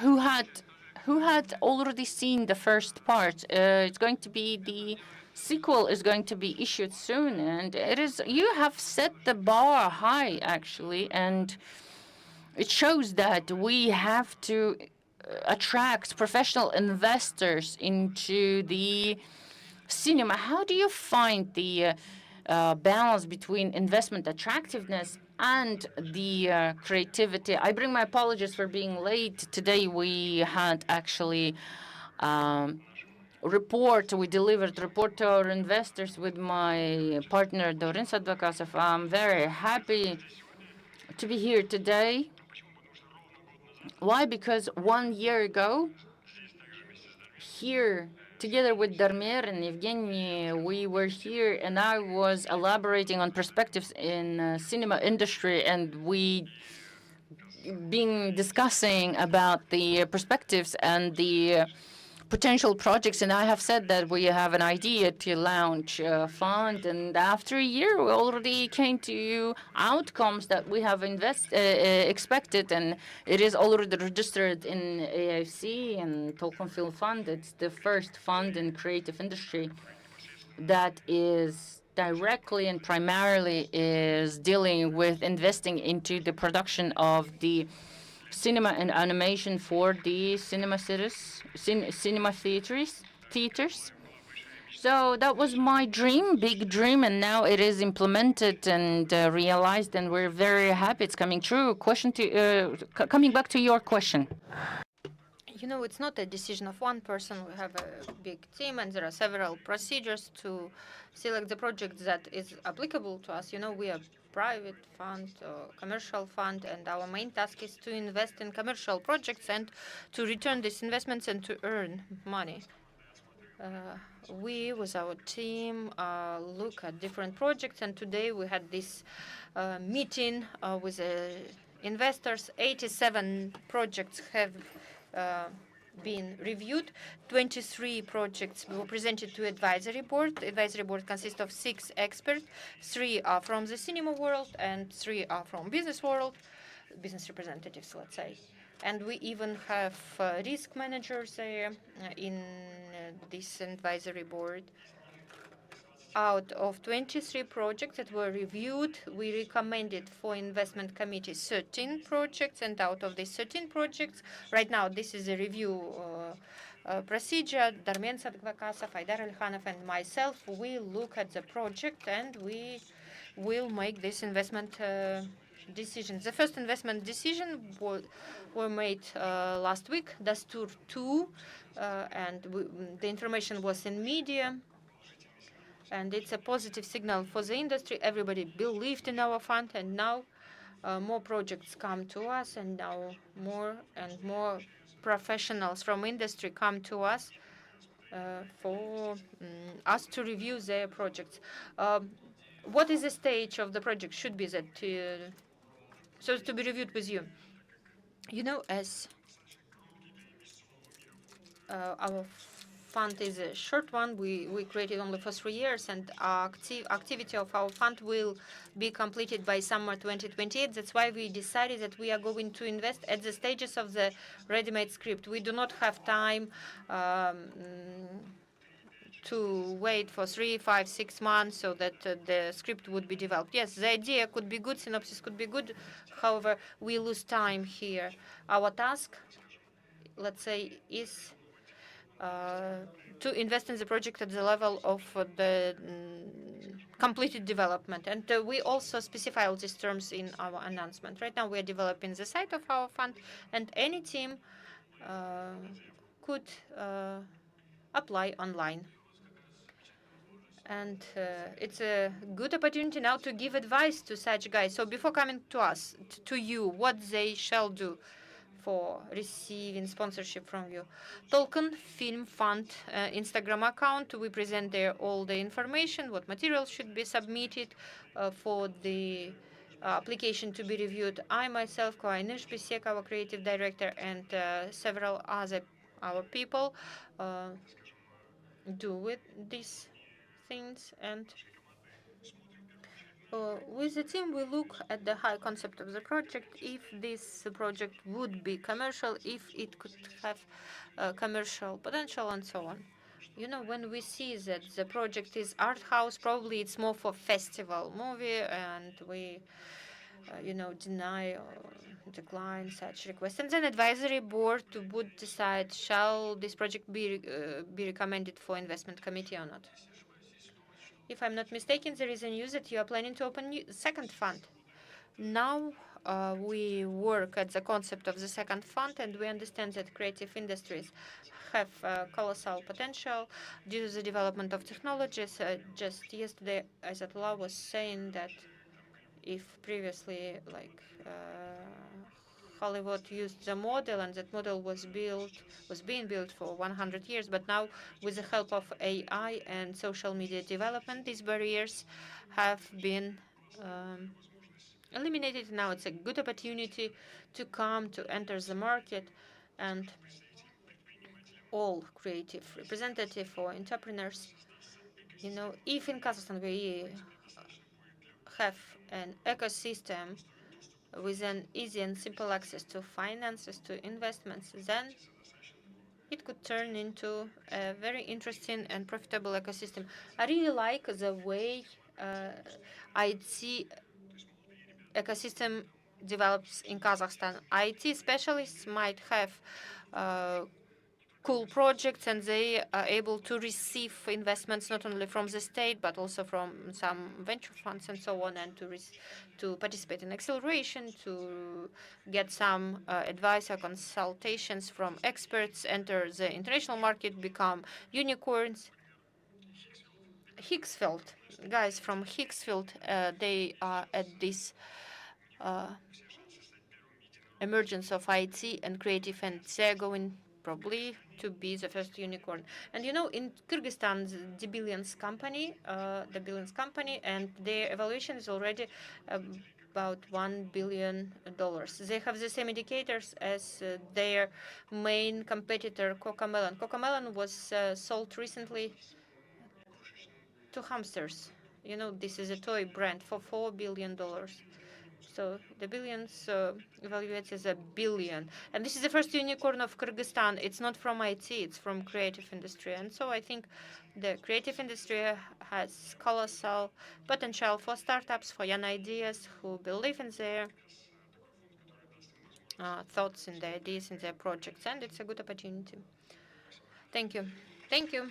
Speaker 7: who had already seen the first part. It's going to be the sequel is going to be issued soon, and it is you have set the bar high actually, and it shows that we have to attract professional investors into the cinema. How do you find the balance between investment attractiveness and the creativity? I bring my apologies for being late. Today we had actually we delivered report to our investors with my partner Dorin Sadvakasov. I'm very happy to be here today. Why? Because 1 year ago, here, together with Darmer and Evgeny, we were here, and I was elaborating on perspectives in cinema industry, and we been discussing about the perspectives and the potential projects, and I have said that we have an idea to launch a fund, and after a year we already came to outcomes that we have expected, and it is already registered in AIFC and Tolkien Film Fund. It's the first fund in creative industry that is directly and primarily is dealing with investing into the production of the cinema and animation for the cinema theaters. So that was my dream, big dream, and now it is implemented and realized, and we're very happy it's coming true. Coming back to your question.
Speaker 6: You know, it's not a decision of one person. We have a big team, and there are several procedures to select the project that is applicable to us. You know, we are private fund or commercial fund, and our main task is to invest in commercial projects and to return these investments and to earn money. We, with our team, look at different projects, and today we had this meeting with investors. 87 projects have been reviewed. 23 projects were presented to advisory board. The advisory board consists of 6 experts. 3 are from the cinema world and 3 are from business world, business representatives, let's say. And we even have risk managers there in this advisory board. Out of 23 projects that were reviewed, we recommended for investment committee 13 projects, and out of these 13 projects, right now this is a review procedure. Darmen Sadgvakasov, Aidar Elkhanov, and myself, we look at the project and we will make this investment decisions. The first investment decision were made last week, Dastur 2, and the information was in media. And it's a positive signal for the industry. Everybody believed in our fund, and now more projects come to us, and now more and more professionals from industry come to us for us to review their projects. What is the stage of the project? Should be that so to be reviewed with you. You know, as our fund is a short one, we created only for 3 years, and our activity of our fund will be completed by summer 2028. That's why we decided that we are going to invest at the stages of the ready-made script. We do not have time to wait for 3, 5, 6 months so that the script would be developed. Yes, the idea could be good, synopsis could be good. However, we lose time here. Our task, let's say, is to invest in the project at the level of the completed development. And we also specify all these terms in our announcement. Right now, we are developing the site of our fund, and any team could apply online. And it's a good opportunity now to give advice to such guys. So before coming to us, to you, what they shall do for receiving sponsorship from you. Tolkien Film Fund Instagram account. We present there all the information, what materials should be submitted for the application to be reviewed. I myself, Koainesh Bisek, our creative director, and several other our people do with these things. And with the team, we look at the high concept of the project, if this project would be commercial, if it could have commercial potential, and so on. You know, when we see that the project is art house, probably it's more for festival movie, and we, deny or decline such requests. And then advisory board would decide, shall this project be recommended for investment committee or not. If I'm not mistaken, there is a news that you are planning to open a second fund. Now we work at the concept of the second fund, and we understand that creative industries have colossal potential due to the development of technologies. Just yesterday, Ayatollah was saying that if previously, Hollywood used the model, and that model was being built for 100 years. But now, with the help of AI and social media development, these barriers have been eliminated. Now it's a good opportunity to enter the market, and all creative representatives or entrepreneurs, if in Kazakhstan we have an ecosystem with an easy and simple access to finances, to investments, then it could turn into a very interesting and profitable ecosystem. I really like the way IT ecosystem develops in Kazakhstan. IT specialists might have cool projects, and they are able to receive investments not only from the state but also from some venture funds and so on, and to participate in acceleration, to get some advice or consultations from experts, enter the international market, become unicorns. Hicksfield, guys from Hicksfield, they are at this emergence of IT and creative, and they're going probably to be the first unicorn. And you know, in Kyrgyzstan, the Billions company, and their evaluation is already about $1 billion. They have the same indicators as their main competitor, Cocomelon. Cocomelon was sold recently to hamsters. You know, this is a toy brand for $4 billion. So the Billions evaluates as $1 billion. And this is the first unicorn of Kyrgyzstan. It's not from IT, it's from creative industry. And so I think the creative industry has colossal potential for startups, for young ideas who believe in their thoughts, in their ideas, in their projects. And it's a good opportunity. Thank you. Thank you.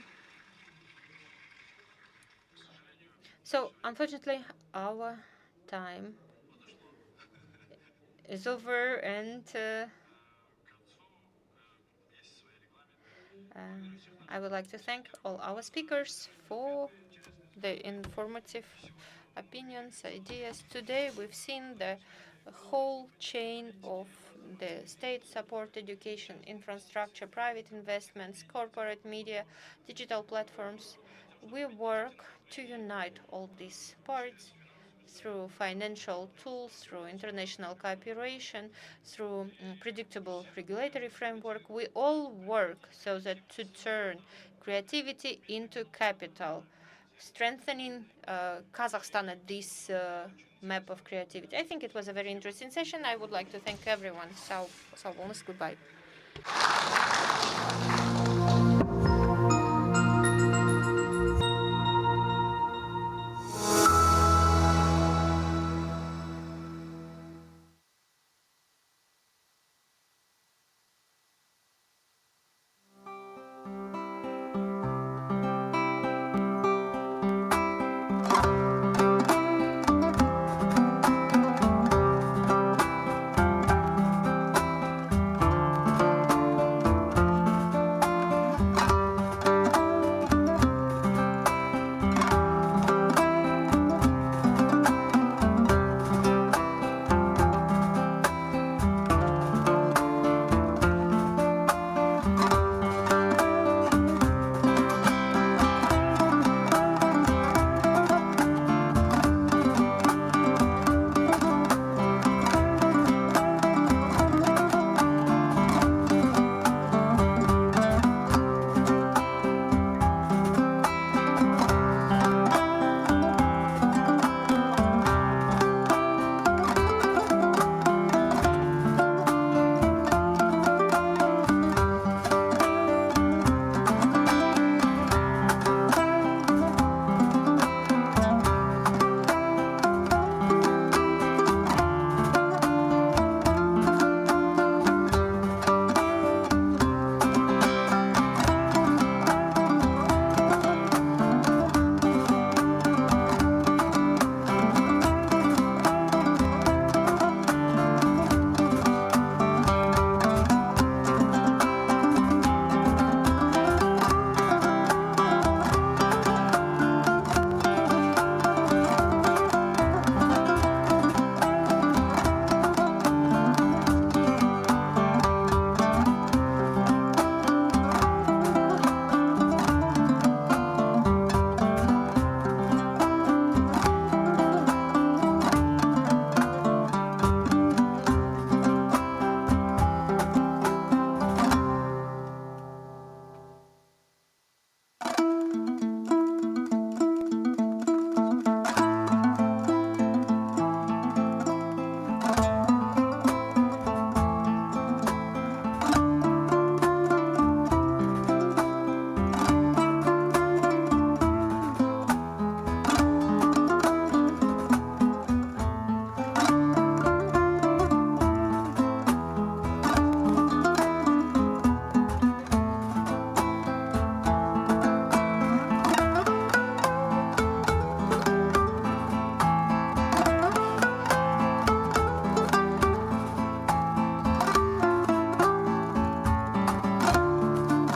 Speaker 6: So unfortunately, our time is over, and I would like to thank all our speakers for the informative opinions, ideas. Today we've seen the whole chain of the state support, education, infrastructure, private investments, corporate media, digital platforms. We work to unite all these parts through financial tools, through international cooperation, through predictable regulatory framework. We all work so that to turn creativity into capital, strengthening Kazakhstan at this map of creativity. I think it was a very interesting session. I would like to thank everyone. So, goodbye.